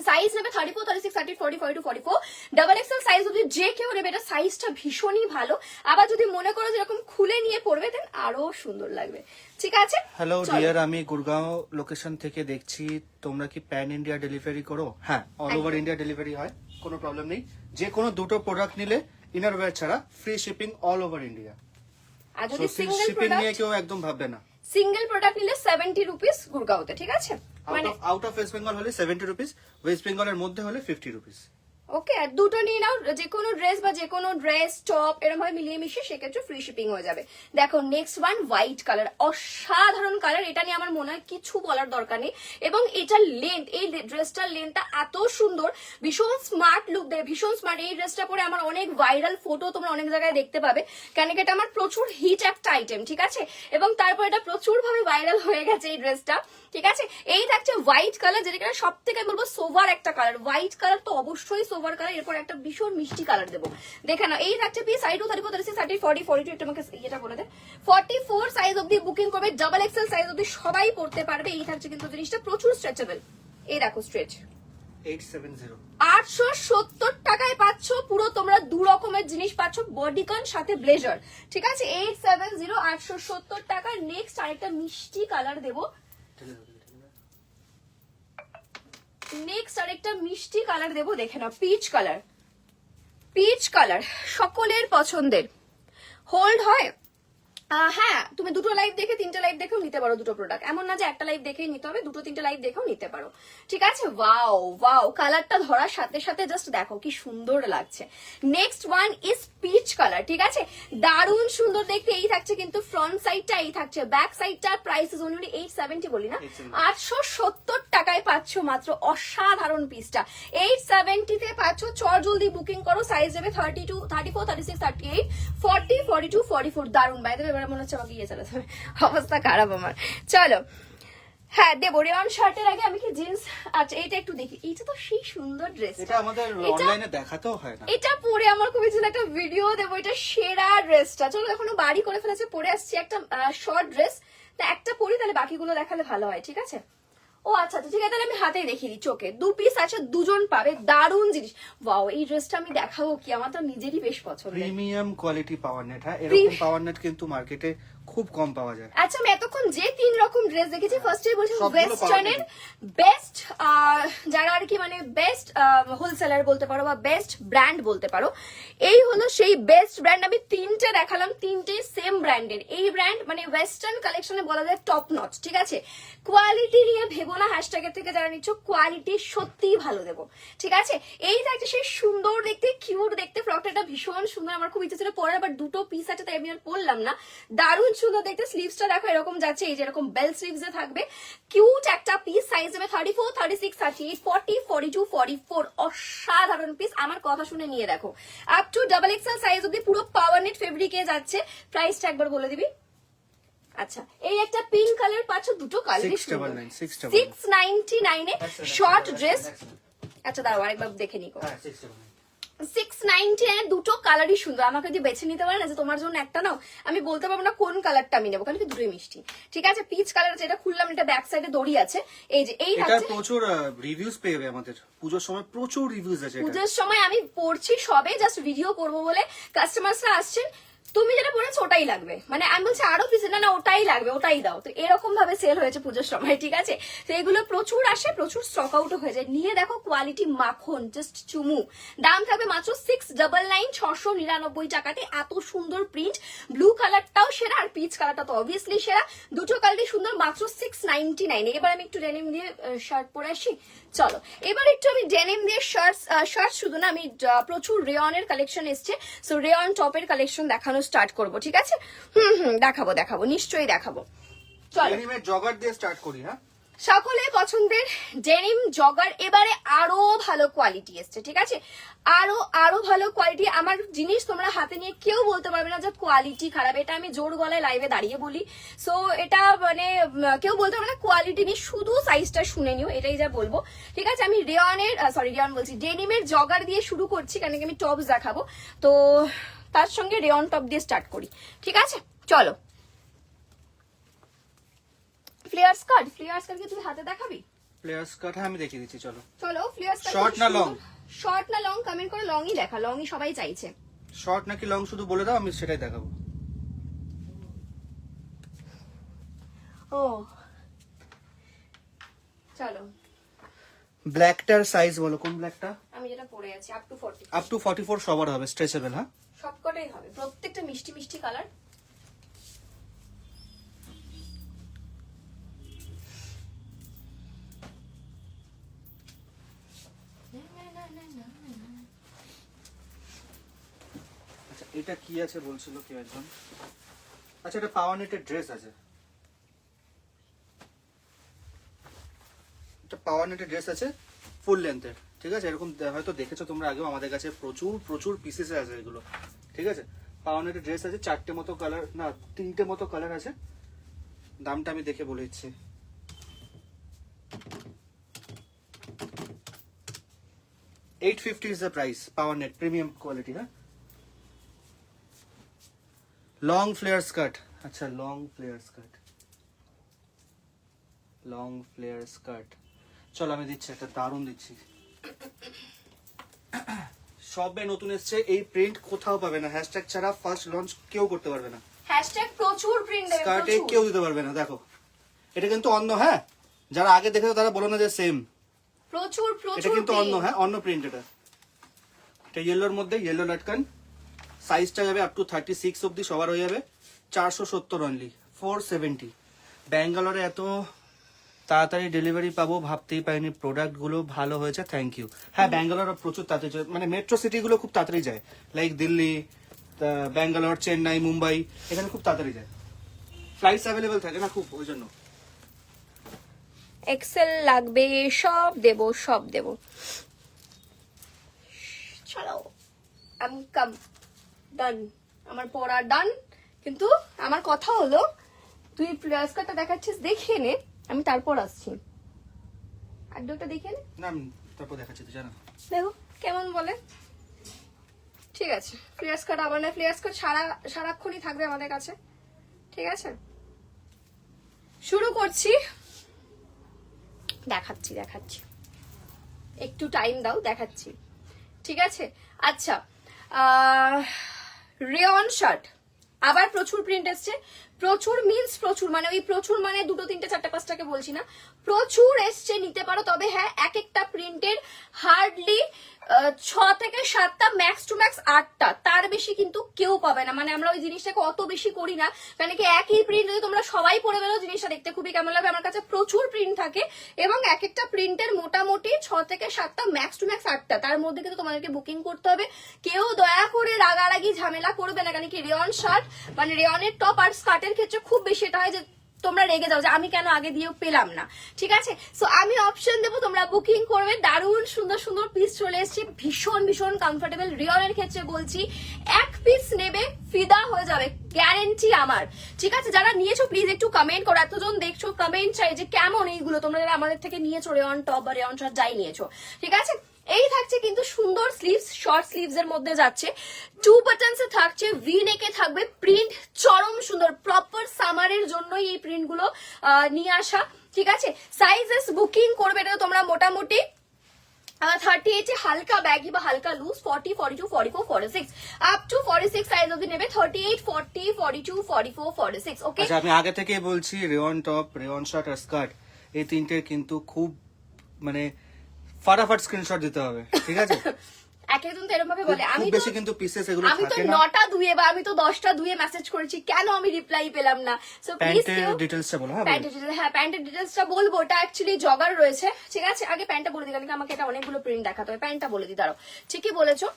সাইজ নেবে 34, 36, 38, 40, 42, 44 ডাবল এক্সেল সাইজ যদি যে কেউ নেবে। এটা সাইজটা ভীষণই ভালো। আবার যদি মনে করো যেরকম খুলে নিয়ে পড়বে দেন আরো সুন্দর লাগবে, ঠিক আছে। হ্যালো ডিয়ার, আমি গুরগাঁও লোকেশন থেকে দেখছি। তোমরা কি প্যান ইন্ডিয়া ডেলিভারি করো? হ্যাঁ, অল ওভার ইন্ডিয়া ডেলিভারি হয়, কোনো প্রবলেম নেই। যে কোনো দুটো প্রোডাক্ট নিলে ইনারওয়্যার ছাড়া free shipping all over India. আর যদি সিঙ্গেল শিপিং নিয়ে কেউ একদম ভাববে না। সিঙ্গেল প্রোডাক্ট নিলে 70 রুপিস গুরগাঁওতে, ঠিক আছে। মানে আউট অফ ওয়েস্ট বেঙ্গল হলে 70 রুপিস, ওয়েস্ট বেঙ্গলের মধ্যে হলে 50 রুপিস। ওকে, আর দুটো নিয়ে নাও, যে কোনো ড্রেস বা যে কোনো ড্রেস টপ এরকম ভাবে মিলিয়ে মিশিয়ে সেক্ষেত্রে ফ্রি শিপিং হয়ে যাবে। দেখো নেক্সট ওয়ান হোয়াইট কালার, অসাধারণ কালার। এটা নিয়ে আমার মনে হয় কিছু বলার দরকার নেই। এবং এটার লেন্থ, এই ড্রেসটার লেন্থটা এত সুন্দর, ভীষণ স্মার্ট লুক দেয়, ভীষণ স্মার্ট। এই ড্রেসটা পরে আমার অনেক ভাইরাল ফটো তোমরা অনেক জায়গায় দেখতে পাবে, কেন কি এটা আমার প্রচুর হিট একটা আইটেম, ঠিক আছে। এবং তারপর এটা প্রচুর ভাবে ভাইরাল হয়ে গেছে এই ড্রেসটা, ঠিক আছে। এই থাকছে হোয়াইট কালার, যেটা কিনা সব থেকে বলবো সোভার একটা কালার। হোয়াইট কালার তো অবশ্যই সোভার কালার, এরপর একটা ভীষণ মিষ্টি কালার দেবো, দেখে না। এই থাকছে পিস 32, 34, 36, 30, 40, 42, একটু আমাকে এটা বলে দে। 44 সাইজ অব্দি বুকিং করবে, ডাবল এক্সেল সাইজ অব্দি সবাই পড়তে পারবে। এই থাকছে কিন্তু জিনিসটা প্রচুর স্ট্রেচেবল। এই দেখো স্ট্রেচ 870 870 টাকায় পাচ্ছ পুরো তোমরা দু রকমের জিনিস পাচ্ছ, বডিকন সাথে ব্লেজার, ঠিক আছে। 870 870 টাকা। নেক্সট আরেকটা মিষ্টি কালার দেবো, দেখে না, পিচ কালার। পিচ কালার সকলের পছন্দের, হোল্ড হয়। হ্যাঁ, তুমি দুটো লাইভ দেখে তিনটে লাইভ দেখেও নিতে পারো দুটো প্রোডাক্ট, এমন না যে একটা লাইভ দেখেই নিতে হবে, দুটো তিনটে লাইভ দেখেও নিতে পারো, ঠিক আছে। ওয়াও ওয়াও, কালারটা ধরার সাথে সাথে জাস্ট দেখো কি সুন্দর লাগছে। Next one is peach colour, ঠিক আছে, দারুণ সুন্দর দেখতে। এই থাকছে কিন্তু ফ্রন্ট সাইডটা, এই থাকছে ব্যাক সাইডটা। প্রাইস ইজ অনলি 870, বলি না, 870 টাকায় পাচ্ছ মাত্র অসাধারণ পিসটা। 870 তে পাচ্ছ। চট জলদি বুকিং করো। সাইজ দেবে 32, 34, 36, 38, 40, 42, 44। দারুণ। বাইরে এবার মনে হচ্ছে আমাকে ইয়ে চালাতে হবে, অবস্থা খারাপ আমার। চলো, হ্যাঁ দেবো। রেয়ন শার্টের আগে আমি কি জিন্স, আচ্ছা এটা একটু দেখি। এটা তো সেই সুন্দর ড্রেস, এটা আমাদের অনলাইনে দেখাতেও হয় না। এটা পরে আমার খুব ইচ্ছে একটা ভিডিও দেবো। এটা সেরা ড্রেসটা। চলো, এখনো বাড়ি করে ফেলেছে, পরে আসছি একটা শর্ট ড্রেস, তা একটা পরি, তাহলে বাকিগুলো দেখালে ভালো হয়, ঠিক আছে। ও আচ্ছা আচ্ছা, ঠিক আছে, তাহলে আমি হাতেই দেখিয়ে দিই। চোখে 2 পিস আছে, দুজন পাবে, দারুণ জিনিস। ওয়াও, এই ড্রেসটা আমি দেখাবো কি, আমার তো নিজেরই বেশ পছন্দ। প্রিমিয়াম কোয়ালিটি পাওয়ার নেট। হ্যাঁ, এরকম পাওয়ার নেট কিন্তু মার্কেটে খুব কম পাওয়া যায়। আচ্ছা, আমি এতক্ষণ যে 3 রকম ড্রেস দেখেছি, ফার্স্টে বলছি ওয়েস্টার্নের বেস্ট, যারা আর কি মানে বেস্ট হোলসেলার বলতে পারো বা বেস্ট ব্র্যান্ড বলতে পারো, এই হলো সেই বেস্ট ব্র্যান্ড। আমি 3টে দেখালাম, 3টে সেম ব্র্যান্ডের। এই ব্র্যান্ড মানে ওয়েস্টার্ন কালেকশনে বলা যায় টপ নচ, ঠিক আছে। কোয়ালিটি নিয়ে ভেবো না, হ্যাশট্যাগের থেকে যারা নিচ্ছ, কোয়ালিটি সত্যিই ভালো দেবো, ঠিক আছে। এই থাকছে সেই সুন্দর দেখতে, কিউট দেখতে ফ্রকটা, ভীষণ সুন্দর। আমার খুব ইচ্ছে ছিল পরার, আবার দুটো পিস আছে তাই আমি আর পরলাম না। দারুণ সুন্দর দেখতে। স্লিভসটা দেখো এরকম যাচ্ছে, এই যে এরকম বেল স্লিভস এ থাকবে। কিউট একটা পিস, সাইজ হবে 34, 36, 38, 40, 42, 44। অসাধারণ পিস, আমার কথা শুনে নিয়ে দেখো। Up to double XL size অব্দি পুরো পাওয়ার নেট ফেব্রিকে যাচ্ছে। প্রাইসটা একবার বলে দিবি। আচ্ছা, এই একটা পিঙ্ক কালার পাচ্ছ, দুটো কালারই 699 এ শর্ট ড্রেস। আচ্ছা দাঁড়াও আরেকবার দেখে নিকো। 690 এর দুটো কালারই সুন্দর। আমাকে যদি বেছে নিতে পারে না যে তোমার জন্য একটা নাও, আমি বলতে পারবো না কোন কালারটা আমি নেবো, কারণ কি দুটোই মিষ্টি। ঠিক আছে, পিচ কালার যেটা খুললাম, এটা ব্যাক সাইডে দড়ি আছে। এই যে এই এটা প্রচুর রিভিউজ পেয়ে যাবে আমাদের পুজোর সময়, প্রচুর রিভিউজ আছে। পুজোর সময় আমি পড়ছি সবে, জাস্ট ভিডিও করব বলে কাস্টমার্সরা আসছেন। তুমি যেটা পড়েছো ওটাই লাগবে, মানে আমি বলছি আরো পিস না, ওটাই লাগবে, ওটাই দাও। তো এরকম ভাবে সেল হয়েছে পুজোর সময়। ঠিক আছে, তো এগুলো প্রচুর আসে, প্রচুর স্টক আউটও হয়ে যায়। নিয়ে দেখো কোয়ালিটি মাখন, জাস্ট চুমু। দাম থাকবে মাত্র 699, 699 টাকাতে। এত সুন্দর প্রিন্ট, ব্লু কালারটাও সেরা আর পিচ কালারটা তো অবভিয়াসলি সেরা। দুটো কালারই সুন্দর, মাত্র 699। এবার আমি একটু ডেনিম দিয়ে শার্ট পরে আসি, চলো। এবার একটু আমি ডেনিম দিয়ে শার্ট শুধু না, আমি প্রচুর রেয়নের কালেকশন এসছে, সো রেয়ন টপের কালেকশন দেখানো স্টার্ট করব। ঠিক আছে, দেখাবো নিশ্চয়ই দেখাবো। চলো ডেনিমের জগার দিয়ে স্টার্ট করি। হ্যাঁ, সকলে পছন্দের ডেনিম জগার। এবারে আরো ভালো কোয়ালিটি এসছে। ঠিক আছে, আরো ভালো কোয়ালিটি। আমার জিনিস তোমরা হাতে নিয়ে কেউ বলতে পারবে না যে কোয়ালিটি খারাপ। এটা আমি জোর গলায় লাইভে দাঁড়িয়ে বলি, সো এটা মানে কেউ বলতে পারবে না কোয়ালিটি নিয়ে, শুধু সাইজটা শুনে নিও, এটাই যা বলবো। ঠিক আছে, আমি রেয়ন বলছি, ডেনিমের জগার দিয়ে শুরু করছি, কারণ কি আমি টপস দেখাবো, তো তার সঙ্গে রেয়ন টপ দিয়ে স্টার্ট করি। ঠিক আছে, চলো। ফ্লেয়ার স্কার্ট কি তুই হাতে দেখাবি? ফ্লেয়ার স্কার্ট, হ্যাঁ আমি দেখিয়ে দিচ্ছি। চলো ফ্লেয়ার স্কার্ট। শর্ট না লং? শর্ট না লং কমেন্ট করে লংই দেখা, লংই সবাই চাইছে। শর্ট নাকি লং শুধু বলে দাও, আমি সেটাই দেখাবো। ও চলো, ব্ল্যাকটার সাইজ বলো, কোন ব্ল্যাকটা? আমি যেটা পরে আছি আপ টু 40। আপ টু 44 সবার হবে, স্ট্রেচেবল। হ্যাঁ, সবকটাই হবে, প্রত্যেকটা মিষ্টি মিষ্টি কালার। আচ্ছা এটা কি আছে বলছিল কেউ একজন। আচ্ছা এটা পাওয়ার নেটের ড্রেস আছে, এটা পাওয়ার নেটের ড্রেস আছে ফুল লেন্থের। ঠিক আছে, এরকম হয়তো দেখেছো তোমরা আগেও, আমাদের কাছে প্রচুর পিসেস আছে এগুলো। ঠিক আছে, পাওয়ার নেটের ড্রেস আছে, 4টে মতো কালার, না 3টে মতো কালার আছে। দামটা আমি দেখে বলে দিচ্ছি। $850 is the price, power net premium quality। হ্যাঁ, লং ফ্লেয়ার স্কার্ট। আচ্ছা লং ফ্লেয়ার স্কার্ট, চলো আমি দিচ্ছি একটা, দারুণ দিচ্ছি। সবে নতুন এসছে, এই প্রিন্ট কোথাও পাবে না, হ্যাশট্যাগ ছাড়া ফার্স্ট লঞ্চ কেউ করতে পারবে না। হ্যাশট্যাগ প্রচুর প্রিন্ট দেবে, স্কার্টে কেউ দিতে পারবে না। দেখো এটা কিন্তু অন্য, হ্যাঁ যারা আগে দেখেছো তারা বলো না যে সেম, প্রচুর এটা কিন্তু অন্য। হ্যাঁ, অন্য প্রিন্ট। এটা ইয়েলোর মধ্যে, ইয়েলো লাটকান। সাইজটা যাবে আপ টু 36 অব্দি, সবার হয়ে যাবে 470 অনলি, 470। ব্যাঙ্গালোরে এত তাড়াতাড়ি ডেলিভারি পাবো ভাবতেই পারিনি, প্রোডাক্ট গুলো ভালো হয়েছে, থ্যাংক ইউ। হ্যাঁ, ব্যাঙ্গালোর প্রচুর তাড়াতাড়ি যায়, মানে মেট্রো সিটি গুলো খুব তাড়াতাড়ি যায়, লাইক দিল্লি, ব্যাঙ্গালোর, চেন্নাই, মুম্বাই, এখানে খুব তাড়াতাড়ি যায়, ফ্লাইটস অ্যাভেলেবেল থাকে না খুব, ওই জন্য। এক্সেল লাগবে, সব দেব। চলো আমি কাম ডান, আমার পড়া ডান। কিন্তু আমার কথা হলো, তুই ফ্লেয়ার স্কার্টটা দেখাচ্ছিস, দেখিয়ে নে, আমি তারপর আসছি। আড্ডাটা দেখিয়ে নে না আমি তারপর দেখাচ্ছি, তো জানো দেখো কেমন বলে। ঠিক আছে, ফ্লেয়ার স্কার্ট আবার না, ফ্লেয়ার স্কার্ট সারাক্ষণই থাকবে আমাদের কাছে। ঠিক আছে, শুরু করছি। দেখাচ্ছি একটু টাইম দাও, দেখাচ্ছি। ঠিক আছে, আচ্ছা রেয়ন শার্ট, আবার প্রচুর প্রিন্ট এসছে। প্রচুর মিন্স প্রচুর, মানে ওই প্রচুর মানে 2, 3, 4, 5টাকে বলছি না, প্রচুর এসছে, নিতে পারো। তবে হ্যাঁ, এক একটা প্রিন্টের হার্ডলি 6 থেকে 7টা, ম্যাক্স টু ম্যাক্স 8টা, তার বেশি কিন্তু কেউ পাবে না। মানে আমরা ওই জিনিসটাকে অত বেশি করি না, কারণ কি একই প্রিন্ট যদি তোমরা সবাই পরে বেরো, জিনিসটা দেখতে খুবই কেমন লাগবে। আমার কাছে প্রচুর প্রিন্ট থাকে এবং এক একটা প্রিন্টের মোটামুটি 6 থেকে 7টা, ম্যাক্স টু ম্যাক্স 8টা, তার মধ্যে কিন্তু তোমাদেরকে বুকিং করতে হবে। কেউ দয়া করে রাগারাগি ঝামেলা করবে না, কারণ কি রেয়ন শার্ট মানে রেয়নের টপ আর স্কার্টের ক্ষেত্রে খুব বেশি এটা হয় যে তোমরা রেগে যাও যে আমি কেন আগে দিয়েও পেলাম না, ঠিক আছে। সো আমি অপশন দেবো, তোমরা বুকিং করবে। দারুণ সুন্দর সুন্দর পিস চলে এসেছে, ভীষণ ভীষণ কমফোর্টেবল। রিয়নের ক্ষেত্রে বলছি, এক পিস নেবে ফিদা হয়ে যাবে, গ্যারেন্টি আমার, ঠিক আছে। যারা নিয়েছো প্লিজ একটু কমেন্ট করো, এতজন দেখছো, কমেন্ট চাই যে কেমন এইগুলো তোমরা যারা আমাদের থেকে নিয়েছো, রেয়ন টপ বা রেয়ন শার্ট যাই নিয়েছো, ঠিক আছে। এই থাকছে কিন্তু সুন্দর স্লিভস, শর্ট স্লিভস এর মধ্যে যাচ্ছে, 2 বাটনস এ থাকছে, ভি নেকে থাকবে, প্রিন্ট চরম সুন্দর, প্রপার সামারের জন্যই এই প্রিন্ট গুলো নিয়ে আসা, ঠিক আছে। সাইজেস বুকিং করবে, এটা তোমরা মোটামুটি 38 এ হালকা ব্যাগি বা হালকা লুজ, 40, 42, 44, 46 আপ টু 46 সাইজ অবধি নেবে, 38, 40, 42, 44, 46, ওকে। আচ্ছা, আমি আগে থেকে বলছি, রেয়ন টপ, রেয়ন শার্ট আর স্কার্ট এই তিনটের কিন্তু খুব মানে ফাটাফাট স্ক্রিনশট দিতে হবে, ঠিক আছে। এক একজন তো এরকম ভাবে বলে, খুব আমি বেশি কিন্তু পিসেস এগুলো আমি তো থাকে না। 9টা ধুয়ে বা আমি তো 10টা ধুয়ে মেসেজ করেছি, কেন আমি রিপ্লাই পেলাম না? সো প্লিজ প্যান্টের ডিটেইলসটা বলো। হ্যাঁ, প্যান্টের ডিটেলসটা বলবো, ওটা অ্যাকচুয়ালি জগার রয়েছে, ঠিক আছে। আগে প্যান্টটা বলে দিই, কারণ আমাকে এটা অনেকগুলো প্রিন্ট দেখাতে হবে। প্যান্টটা বলে দিই, দাঁড়াও, ঠিকই বলেছো।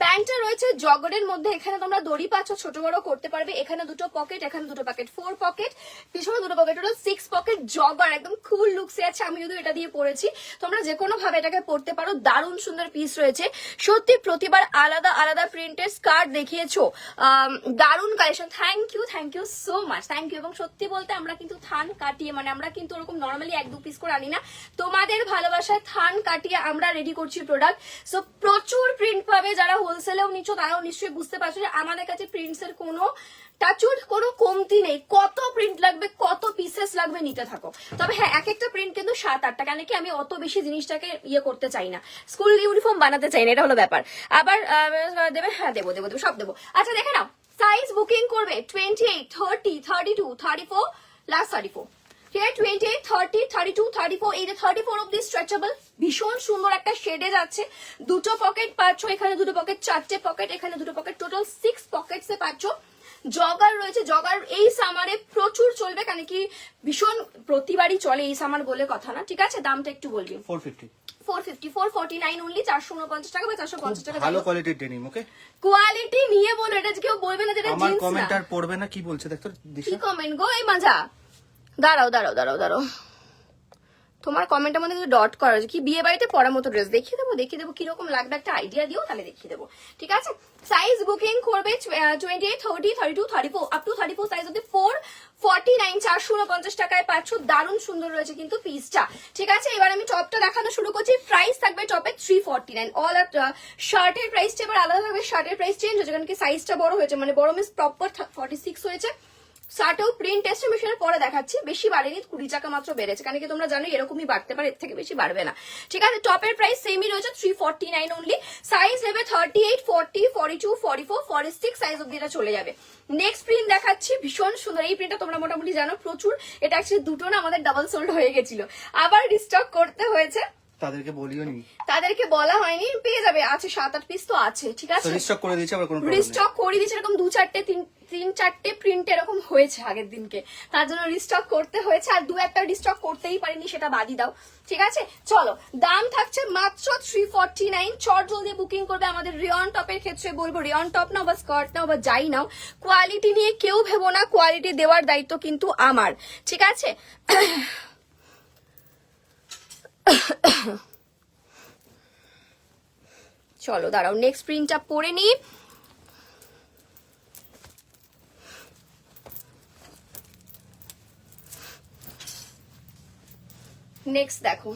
প্যান্টটা রয়েছে জগরের মধ্যে, এখানে তোমরা দড়ি পাচ্ছ, ছোট বড় করতে পারবে। এখানে দুটো পকেট, এখানে দুটো পকেট, 4 পকেট, পিছনে দুটো পকেট, টোটাল 6 পকেট। জগার একদম কুল লুকসে আছে, আমি যদি এটা দিয়ে পরেছি, তোমরা যে কোনো ভাবে এটাকে পরতে পারো। দারুণ সুন্দর পিস রয়েছে, সত্যি প্রতিবার আলাদা আলাদা প্রিন্টের স্কার্ট দেখিয়েছো, দারুণ collection. Thank you so much, thank you. এবং সত্যি বলতে আমরা কিন্তু থান কাটিয়ে, মানে আমরা কিন্তু ওরকম নর্মালি 1-2 পিস করে আনি না, তোমাদের ভালোবাসায় থান কাটিয়ে আমরা রেডি করছি প্রোডাক্ট। সো প্রচুর প্রিন্ট পাবে, যারা হোলসেলেও নিচ্ছ তারাও নিশ্চয়ই বুঝতে পারছো যে আমাদের কাছে প্রিন্টস এর কোনো টাচুড, কোনো কমতি নেই। কত প্রিন্ট লাগবে, কত পিসেস লাগবে, নিতে থাকো। তবে হ্যাঁ, এক একটা প্রিন্ট কিন্তু 7-8টা, কেন কি আমি অত বেশি জিনিসটাকে ইয়ে করতে চাই না, স্কুল ইউনিফর্ম বানাতে চাই না, এটা হলো ব্যাপার। আবার দেবে, হ্যাঁ দেবো, সব দেবো। আচ্ছা দেখে নাও, সাইজ বুকিং করবে 28, 30, 32, 34, লাস্ট 34, ঠিক আছে। 28, 30, 32, 34, এই যে 34 অব্দি স্ট্রেচেবল, ভীষণ সুন্দর একটা শেডে যাচ্ছে। দুটো পকেট পাচ্ছ, এখানে দুটো পকেট, 4টে পকেট, এখানে দুটো পকেট, টোটাল 6 পকেটস এ পাচ্ছ। জগার রয়েছে, জগার এই সামারে প্রচুর চলবে, কারণ কি ভীষণ প্রতিবারই চলে এই সামার বলে কথা না, ঠিক আছে। দামটা একটু বলবি। 450, 449 অনলি, 449 টাকা বা 450 টাকা। ভালো কোয়ালিটির ডেনিম, ওকে। কোয়ালিটি নিয়ে বলো, এটা কেউ বলবে না যেটা আমার জিন্স কমেন্ট না। আর পড়বে না, কি বলছে দেখ তো কি দিশা। কমেন্ট গো, এই মাজা, দাঁড়াও, তোমার কমেন্টের মধ্যে কিন্তু ডট করা আছে, কি বিয়ে বাড়িতে পরার মতো ড্রেস। দেখিয়ে দেবো কিরকম লাগবে, একটা আইডিয়া দিও, তাহলে দেখিয়ে দেবো, ঠিক আছে। সাইজ বুকিং করবে 28, 30, 32, 34 আপ টু 34 সাইজ অব্দি, 449, 449 টাকায় পাচ্ছ। দারুণ সুন্দর রয়েছে কিন্তু পিসটা, ঠিক আছে। এবার আমি টপটা দেখানো শুরু করছি। প্রাইস থাকবে টপে 349 অল। শার্টের প্রাইসটা এবার আলাদা থাকবে, শার্টের প্রাইস চেঞ্জ হয়েছে, কারণ কি সাইজটা বড় হয়েছে, মানে বড় মিস প্রপার 46 হয়েছে। শার্টেও প্রিন্ট এস্টিমেশনের পরে দেখাচ্ছি, বেশি বাড়েনি, 20 টাকা মাত্র বেড়েছে, কারণ কি তোমরা জানো এরকমই বাড়তে পারে, এর থেকে বেশি বাড়বে না, ঠিক আছে। টপের প্রাইস সেমই রয়েছে, 349 অনলি। সাইজ নেবে 38, 40, 42, 44, 46 সাইজ অব্দি এটা চলে যাবে। নেক্সট প্রিন্ট দেখাচ্ছি, ভীষণ সুন্দর এই প্রিন্টটা, তোমরা মোটামুটি জানো প্রচুর, এটা অ্যাকচুয়ালি দুটো না আমাদের ডাবল সোল্ড হয়ে গেছিল, আবার রিস্টক করতে হয়েছে। তাদেরকে বলিও নি, তাদেরকে বলা হয়নি, পেয়ে যাবে, আছে 7-8 পিস তো আছে, ঠিক আছে। রিস্টক করে দিয়েছে, আবার কোনো প্রবলেম নেই। রিস্টক করে দিয়েছে, এরকম 2-4টে প্রিন্ট এরকম হয়েছে আগের দিনকে, তার জন্য রিস্টক করতে হয়েছে। আর 2-1টা রিস্টক করতেই পারিনি, সেটা বাদই দাও, ঠিক আছে। চলো, দাম থাকছে মাত্র 349। চট জলদি বুকিং করবে। আমাদের রেয়ন টপের ক্ষেত্রে বলবো, রেয়ন টপ নাও বা স্কার্ট নাও বা যাই নাও, কোয়ালিটি নিয়ে কেউ ভেবো না, কোয়ালিটি দেওয়ার দায়িত্ব কিন্তু আমার, ঠিক আছে। চলো দাঁড়াও, নেক্সট প্রিন্টটা পরে নি। নেক্সট দেখো,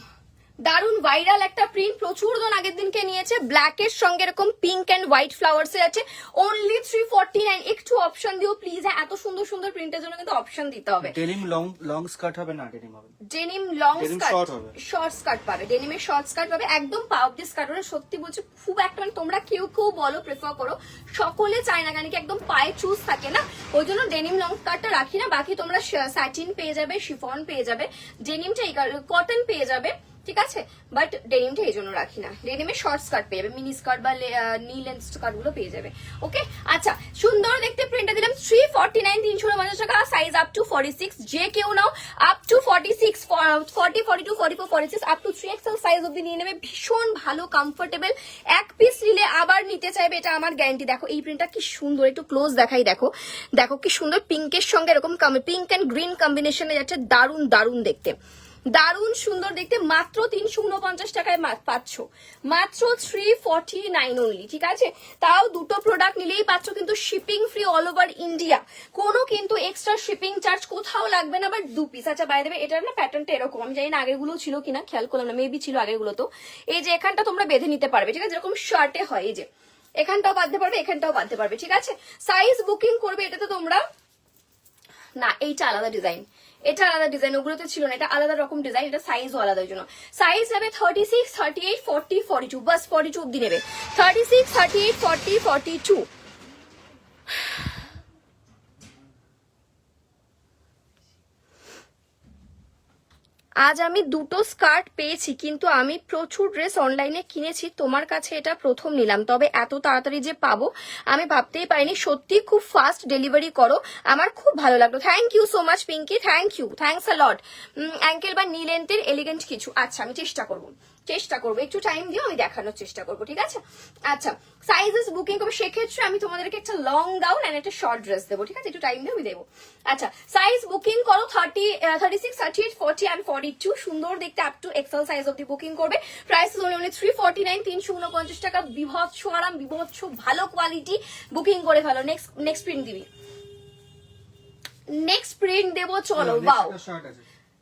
দারুন ভাইরাল একটা প্রিন্ট, প্রচুর জন আগের দিনকে নিয়েছে। ব্ল্যাক এর সঙ্গে এরকম পিঙ্ক এন্ড হোয়াইট ফ্লাওয়ার্স এর আছে, অনলি 349। একটু অপশন দিও প্লিজ। হ্যাঁ, এত সুন্দর সুন্দর প্রিন্টের জন্য কিন্তু অপশন দিতে হবে। ডেনিম লং স্কার্ট হবে না, ডেনিম হবে, denim long Denim skirt, short হবে। শর্ট স্কার্ট পাবে, ডেনিমের শর্ট স্কার্ট পাবে, একদম পা অব্দি স্কার্ট হবে। সত্যি বলছি খুব একটা, মানে তোমরা কেউ কেউ বলো প্রেফার করো, সকলে চায় না, কারণ কি একদম পায়ে চুজ থাকে না, ওই জন্য ডেনিম লং স্কার্টটা রাখি না। বাকি তোমরা স্যাটিন পেয়ে যাবে, শিফন পেয়ে যাবে, ডেনিমটা কটন পেয়ে যাবে, ঠিক আছে, বাট ডেনিমটা এই জন্য রাখি না। ডেনিমের শর্ট স্কার্ট পেয়ে যাবে, মিনি স্কার্ট বা নি লেন্থ স্কার্ট গুলো পেয়ে যাবে। ওকে, আচ্ছা, সুন্দর দেখতে প্রিন্টটা দিলাম 349, 349 টাকা, সাইজ আপ টু 46। যে কেউ নাও up to 46, 40, 42, 44, 46 up to 3XL size অব্দি নিয়ে নেবে। ভীষণ ভালো, কমফোর্টেবল, এক পিস নিলে আবার নিতে চাইবে, এটা আমার গ্যারান্টি। দেখো এই প্রিন্টটা কি সুন্দর, একটু ক্লোজ দেখাই, দেখো দেখো কি সুন্দর, পিঙ্কের সঙ্গে এরকম পিঙ্ক এন্ড গ্রিন কম্বিনেশনে যাচ্ছে, দারুন দারুন দেখতে, দারুণ সুন্দর দেখতে। মাত্র 349 টাকায় পাচ্ছ, মাত্র 349 অনলি, ঠিক আছে। তাও দুটো প্রোডাক্ট নিলেই পাচ্ছ কিন্তু shipping free all over India, কোনো কিন্তু এক্সট্রা শিপিং চার্জ কোথাও লাগবে না। আবার 2 পিস, আচ্ছা বাইরে দেবে, এটার না প্যাটার্নটা এরকম, আমি জানি না আগের গুলো ছিল কিনা, খেয়াল করলাম না, মেবি ছিল আগের গুলো। তো এই যে এখানটা তোমরা বেঁধে নিতে পারবে, ঠিক আছে, যেরকম শার্টে হয়, এই যে এখানটাও বাঁধতে পারবে, এখানটাও বাঁধতে পারবে, ঠিক আছে। সাইজ বুকিং করবে, এটাতে তোমরা না, এইটা আলাদা ডিজাইন, এটা আলাদা ডিজাইন, ওগুলোতে ছিল না, এটা আলাদা রকম ডিজাইন, এটা সাইজও আলাদা, ওই জন্য সাইজ নেবে 36, 38, 40, 42, বাস 42 অব্দি নেবে, 36, 38, 40, 42। আজ আমি দুটো স্কার্ট পেয়েছি, কিন্তু আমি প্রচুর ড্রেস অনলাইনে কিনেছি, তোমার কাছে এটা প্রথম নিলাম, তবে এত তাড়াতাড়ি যে পাবো আমি ভাবতেই পারিনি। সত্যি খুব ফাস্ট ডেলিভারি করো, আমার খুব ভালো লাগলো। Thank you so much Pinky, thank you, thanks a lot. Ankle বা নি লেন্থের এলিগেন্ট কিছু, আচ্ছা আমি চেষ্টা করবো, একটু টাইম দিও, আমি দেখানোর চেষ্টা করবো, ঠিক আছে। আচ্ছা, সাইজেস বুকিং করবো, সেক্ষেত্রে আমি তোমাদেরকে একটা লং গাউন এন্ড একটা শর্ট ড্রেস দেবো, ঠিক আছে, একটু টাইম দিও, আমি দেবো। আচ্ছা, সাইজ বুকিং করো 36, 38, 40 and 42, সুন্দর দেখতে, আপ টু এক্সেল সাইজ অব্দি বুকিং করবে। প্রাইস অনলি 349, 349 টাকা, বিভৎস আরাম, বিভৎস ভালো কোয়ালিটি, বুকিং করে ফেলো। নেক্সট প্রিন্ট দিবি, নেক্সট প্রিন্ট দেবো, চলো। বাও,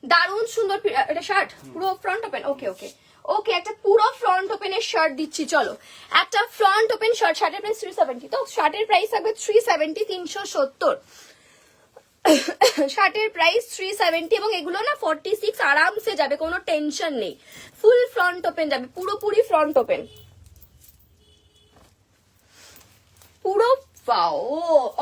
দারুণ সুন্দর, এটা শার্ট পুরো ফ্রন্ট ওপেন, ওকে ওকে ওকে, একটা পুরো ফ্রন্ট ওপেনের শার্ট দিচ্ছি, চলো একটা ফ্রন্ট ওপেন শার্ট। শার্টের প্রাইস 370, তো শার্টের প্রাইস থাকবে 370, 370, শার্টের প্রাইস 370, এবং এগুলো না 46 আরামসে যাবে, কোনো টেনশন নেই, ফুল ফ্রন্ট ওপেন যাবে, পুরোপুরি ফ্রন্ট ওপেন, পুরো ও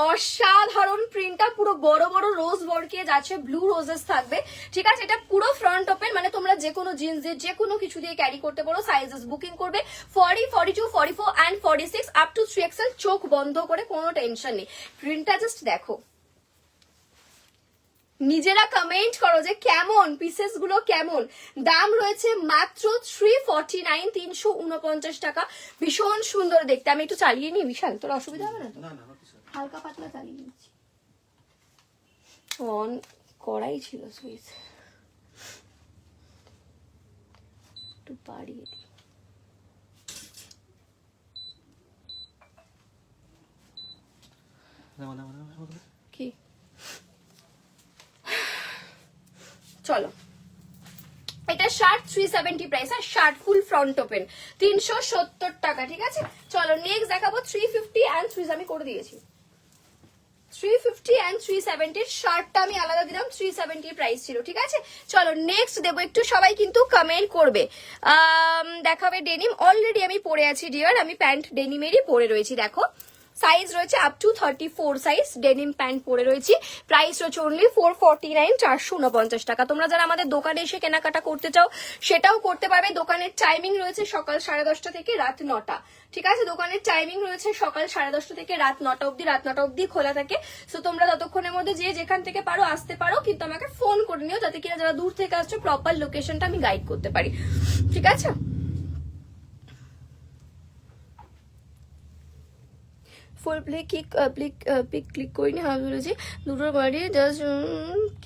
অসাধারণ প্রিন্টটা, পুরো বড় বড় রোজ বর্কে যাচ্ছে, ব্লু রোজেস থাকবে, ঠিক আছে। এটা পুরো ফ্রন্ট ওপেন, মানে তোমরা যে কোনো জিন্স দিয়ে যে কোনো কিছু দিয়ে ক্যারি করতে পারো। সাইজেস বুকিং করবে 40, 42, 44 and 46 আপ টু 3XL, চোখ বন্ধ করে, কোনো টেনশন নেই। প্রিন্টটা জাস্ট দেখো, নিজেরা কমেন্ট করো যে কেমন, পিসেস গুলো কেমন। দাম রয়েছে মাত্র 349, 349 টাকা, ভীষণ সুন্দর দেখতে। আমি একটু চালিয়ে নিই, বিশাল তোর অসুবিধা হবে না তো? হালকা পাতলা চালিয়ে নিচ্ছি, অন করাই ছিল সুইচ, একটু বাড়িয়ে দিই। কি চলো, এটা শার্ট 370 প্রাইস, আর শার্ট ফুল ফ্রন্ট ওপেন 370 টাকা, ঠিক আছে। চলো নেক্সট দেখাবো 350 and 3, আমি করে দিয়েছি 350 and 370, শার্টটা আমি আলাদা দিলাম, 370 প্রাইস ছিল, ঠিক আছে। চলো নেক্সট দেবো, একটু সবাই কিন্তু কমেন্ট করবে। দেখাবে ডেনিম, অলরেডি আমি পরে আছি ডিয়ার, আমি প্যান্ট ডেনিমেরই পরে রয়েছি, দেখো সাইজ রয়েছে up to 34 size, denim pant পরে রয়েছি, প্রাইস রয়েছে অনলি 449, 449 টাকা। তোমরা যারা আমাদের দোকানে এসে কেনাকাটা করতে চাও সেটাও করতে পারবে। দোকানের টাইমিং রয়েছে সকাল 10:30 থেকে রাত 9টা, ঠিক আছে। দোকানের টাইমিং রয়েছে সকাল 10:30 থেকে রাত 9টা অব্দি, রাত 9টা অব্দি খোলা থাকে। সো তোমরা ততক্ষণের মধ্যে যে যেখান থেকে পারো আসতে পারো, কিন্তু আমাকে ফোন করে নিও, যাতে কিনা যারা দূর থেকে আসছো প্রপার লোকেশনটা আমি গাইড করতে পারি, ঠিক আছে। ফুল পিক ক্লিক করিনি, আমি বলেছি দুটোর বাড়ি জাস্ট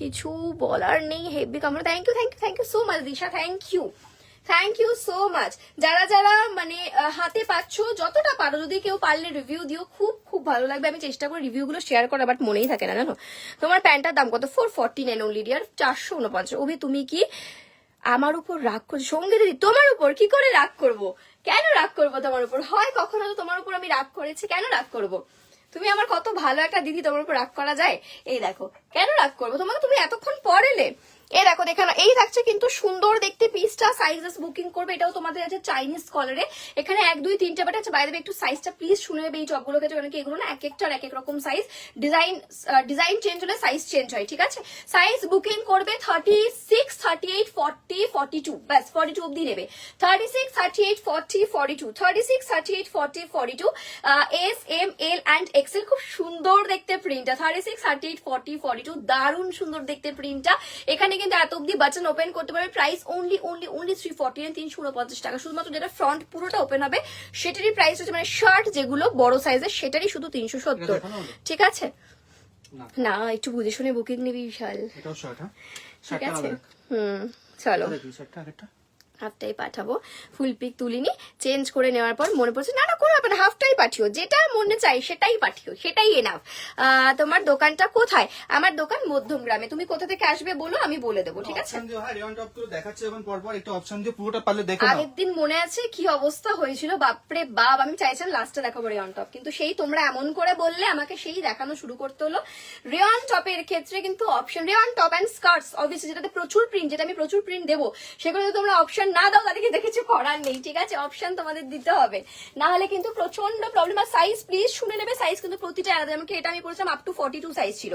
কিছু বলার নেই, হেভি কামড়। Thank you so much Disha, thank you so much. যারা যারা মানে হাতে পাচ্ছ, যতটা পারো, যদি কেউ পারলে রিভিউ দিও, খুব খুব ভালো লাগবে। আমি চেষ্টা করি রিভিউগুলো শেয়ার করা, বাট মনেই থাকে না, জানো। তোমার প্যান্টটার দাম কত? 449 অনলি ডিয়ার, 449। অভি তুমি কি আমার উপর রাগ করছে সঙ্গে দিদি, তোমার উপর কি করে রাগ করব? কেন রাগ করবো তোমার উপর? হয় কখনো তো তোমার উপর আমি রাগ করেছি, কেন রাগ করব? তুমি আমার কত ভালো একটা দিদি, তোমার উপর রাগ করা যায়? এই দেখো, কেন রাগ করবো তোমাকে? তুমি এতক্ষণ পর এলে। এই দেখো দেখানো, এই থাকছে কিন্তু সুন্দর দেখতে পিসটা। সাইজেস বুকিং করবে, এটাও তোমাদের আছে চাইনিজ কলারে। এখানে 1 2 3টে বাট আছে। বাইরে একটু সাইজটা প্লিজ শুনে নেবে এই টপগুলো ক্ষেত্রে, কারণ কি এগুলো না এক একটার এক এক রকম সাইজ। ডিজাইন চেঞ্জ হলে সাইজ চেঞ্জ হয়, ঠিক আছে? সাইজ বুকিং করবে 36 38 40 42, ব্যাস 42 অব্দি নেবে। 36 38 40 42, 36 38 40 42, S M L and XL. খুব সুন্দর দেখতে প্রিন্টটা। 36 38 40 42, দারুণ সুন্দর দেখতে প্রিন্টটা। এখানে কিন্তু এত অব্দি বাটন ওপেন করতে পারবে। প্রাইস অনলি 349, 349 টাকা। শুধুমাত্র যেটা ফ্রন্ট পুরোটা ওপেন হবে সেটারই প্রাইস হচ্ছে, মানে শার্ট যেগুলো বড় সাইজের সেটারই শুধু 370, ঠিক আছে? না, একটু বুঝে শুনে বুকিং নিবি বিশাল, ঠিক আছে? চলো হাফটাই পাঠাবো। ফুল পিক তুলিনি, চেঞ্জ করে নেওয়ার পর মনে পড়ছে না কোনো ব্যাপার না, হাফটাই পাঠিও, যেটা মনে চাই সেটাই পাঠিও, সেটাই এনাফ। তোমার দোকানটা কোথায়? আমার দোকান মধ্যমগ্রামে। তুমি কোথা থেকে আসবে বলো, আমি বলে দেবো, ঠিক আছে? আগের দিন মনে আছে কি অবস্থা হয়েছিল, বাপরে বাপ, আমি চাইছিলাম লাস্টে দেখাবো রেয়ন টপ, কিন্তু সেই তোমরা এমন করে বললে আমাকে সেই দেখানো শুরু করতে হলো। রেয়ন টপের ক্ষেত্রে কিন্তু option rayon top and skirts, obviously যেটাতে প্রচুর প্রিন্ট, যেটা আমি প্রচুর প্রিন্ট দেবো, সেগুলো তোমরা অপশন না দাও তাদেরকে দেখেছি করার নেই, ঠিক আছে? অপশন তোমাদের দিতে হবে, না হলে কিন্তু প্রচন্ড প্রবলেম। আর সাইজ প্লিজ শুনে নেবে, সাইজ কিন্তু প্রতিটা আলাদা। এমনকি এটা আমি পড়েছিলাম আপ টু 42 সাইজ ছিল,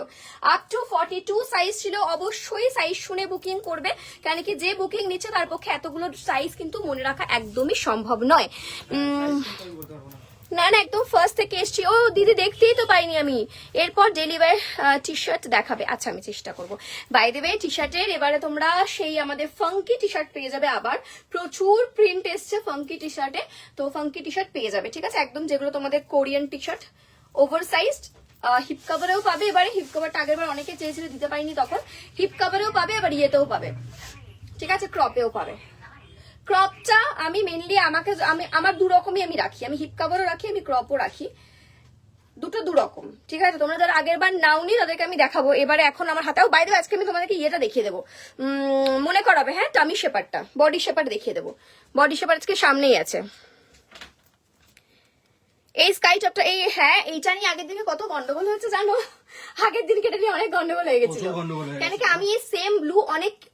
আপ টু 42 সাইজ ছিল। অবশ্যই সাইজ শুনে বুকিং করবে, কারণ কি যে বুকিং নিচ্ছে তার পক্ষে এতগুলো সাইজ কিন্তু মনে রাখা একদমই সম্ভব নয়। না না, একদম ফার্স্ট থেকে এসছি। ও দিদি দেখতেই তো পাইনি আমি। এরপর ডেলিভার টি শার্ট দেখাবে, আচ্ছা আমি চেষ্টা করবো। বাই দ্য ওয়ে টি শার্টের এবারে তোমরা সেই আমাদের ফাঙ্কি টি শার্ট পেয়ে যাবে। আবার প্রচুর প্রিন্ট এসছে ফাঙ্কি টি শার্টে, তো ফাঙ্কি টি শার্ট পেয়ে যাবে, ঠিক আছে? একদম যেগুলো তোমাদের Korean T shirt, over sized. Hip কাভারেও পাবে, এবারে হিপ কাভারটা আগের বার অনেকে চেয়েছিল, দিতে পারিনি তখন। হিপ কাভারেও পাবে, এবার ইয়েতেও পাবে, ঠিক আছে? ক্রপেও পাবে। ক্রপটা আমি মেনলি আমার দু রকমই আমি রাখি, আমি হিপ কাভারও রাখি, আমি ক্রপও রাখি, দুটো দু রকম, ঠিক আছে? তোমরা যারা আগের বার নাওনি তাদেরকে আমি দেখাবো এবারে। এখন আমার হাতেও বাইরে আজকে আমি তোমাদেরকে ইয়েটা দেখিয়ে দেবো, মনে করাবে, হ্যাঁ, টামি শেপারটা, বডি শেপার দেখিয়ে দেবো। বডি শেপার আজকে সামনেই আছে। এই স্কাই টপটা, এই হ্যাঁ, এইটা নিয়ে আগের দিনে কত গন্ডগোল হয়েছে জানো? আগের দিন কেটে নিয়ে অনেক গন্ডগোল হয়ে গেছিল, কেন কি আমি এই সেম ব্লু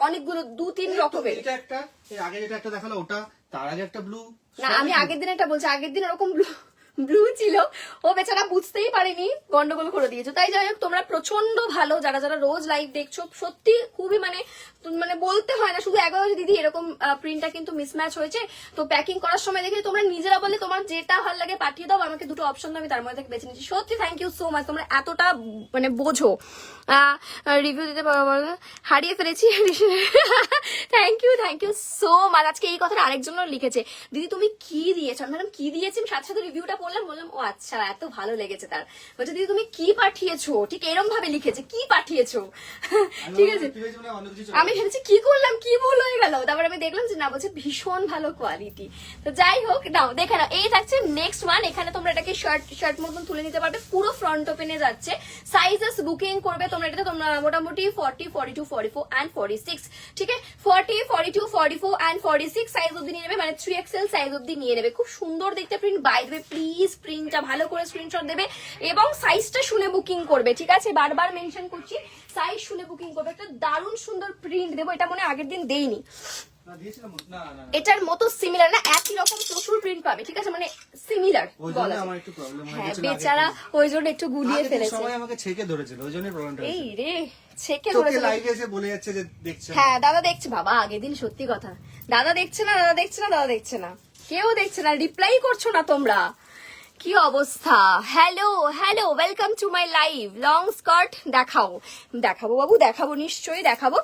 অনেকগুলো 2-3 রকমের, আগে যেটা একটা দেখালো ওটা, তার আগে একটা ব্লু, না আমি আগের দিন একটা বলছি, আগের দিন ওরকম ব্লু ছিল, ও বেচারা বুঝতেই পারেনি, গন্ডগোল করে দিয়েছো। তাই যাই হোক, তোমরা প্রচন্ড ভালো, যারা যারা রোজ লাইভ দেখছো, সত্যি খুবই মানে বলতে হয় না, শুধু 11 দিদি এরকম প্রিন্টটা কিন্তু মিসম্যাচ হয়েছে। তো প্যাকিং করার সময় দেখে তোমরা নিজেরা বলে তোমার যেটা ভালো লাগে পাঠিয়ে দাও, আমাকে দুটো অপশন আমি তার মধ্যে থেকে বেছে নিচ্ছি। সত্যি থ্যাংক ইউ সো মাচ, তোমরা এতটা মানে বোঝো। রিভিউ দিতে পারবো, হারিয়ে ফেলেছি। Thank you so much. আজকে এই কথাটা আরেকজনও লিখেছে, দিদি তুমি কি দিয়েছো? আমি ম্যাডাম কি দিয়েছি, সাথে সাথে রিভিউটা বললাম, ও আচ্ছা এত ভালো লেগেছে তার। বলছে দিদি তুমি কি পাঠিয়েছো, ঠিক এরকম ভাবে লিখেছে, কি পাঠিয়েছো, ঠিক আছে? আমি ভেবেছি কি করলাম, কি ভুল হয়ে গেল, তারপর আমি দেখলাম যে না, বলছে ভীষণ ভালো কোয়ালিটি। তো যাই হোক, নাও দেখে নাও, এই থাকছে নেক্সট ওয়ান। এখানে তোমরা এটাকে শার্ট মতন তুলে নিতে পারবে, পুরো ফ্রন্ট ওপেনে যাচ্ছে। সাইজেস বুকিং করবে তোমরা এটাতে, তোমরা মোটামুটি 40 42 44 and 46, ঠিক আছে? 40 42 44 and 46 সাইজ অব্দি নিয়ে নেবে, মানে 3XL সাইজ অব্দি নিয়ে নেবে। খুব সুন্দর দেখতে print. By the way please প্রিন্টটা ভালো করে স্ক্রিনশট দেবে এবং সাইজটা শুনে বুকিং করবে, ঠিক আছে? বারবার মেনশন করছি, সাইজ শুনে বুকিং করবে। একটা দারুণ সুন্দর প্রিন্ট দেবো, এটা মনে আগের দিন দেইনি, এটার মতো সিমিলার না, একই রকম প্রচুর প্রিন্ট পাবে, ঠিক আছে? মানে সিমিলার, হ্যাঁ বেচারা ওই জন্য একটু গুলিয়ে ফেলেছে, সবাই আমাকে ছেকে ধরেছিল, ওই জন্যই প্রবলেমটা হয়েছে। এই রে ছেকে ধরেছে, লাইভে এসে বলে যাচ্ছে যে দেখছে, হ্যাঁ দাদা দেখছে, বাবা আগের দিন সত্যি কথা, দাদা দেখছে না, দাদা দেখছে না, দাদা দেখছে না, কেউ দেখছে না, রিপ্লাই করছো না তোমরা, কি অবস্থা? Hello hello, welcome to my live. Long skirt দেখাবো বাবু, দেখাবো, নিশ্চয়ই দেখাবো।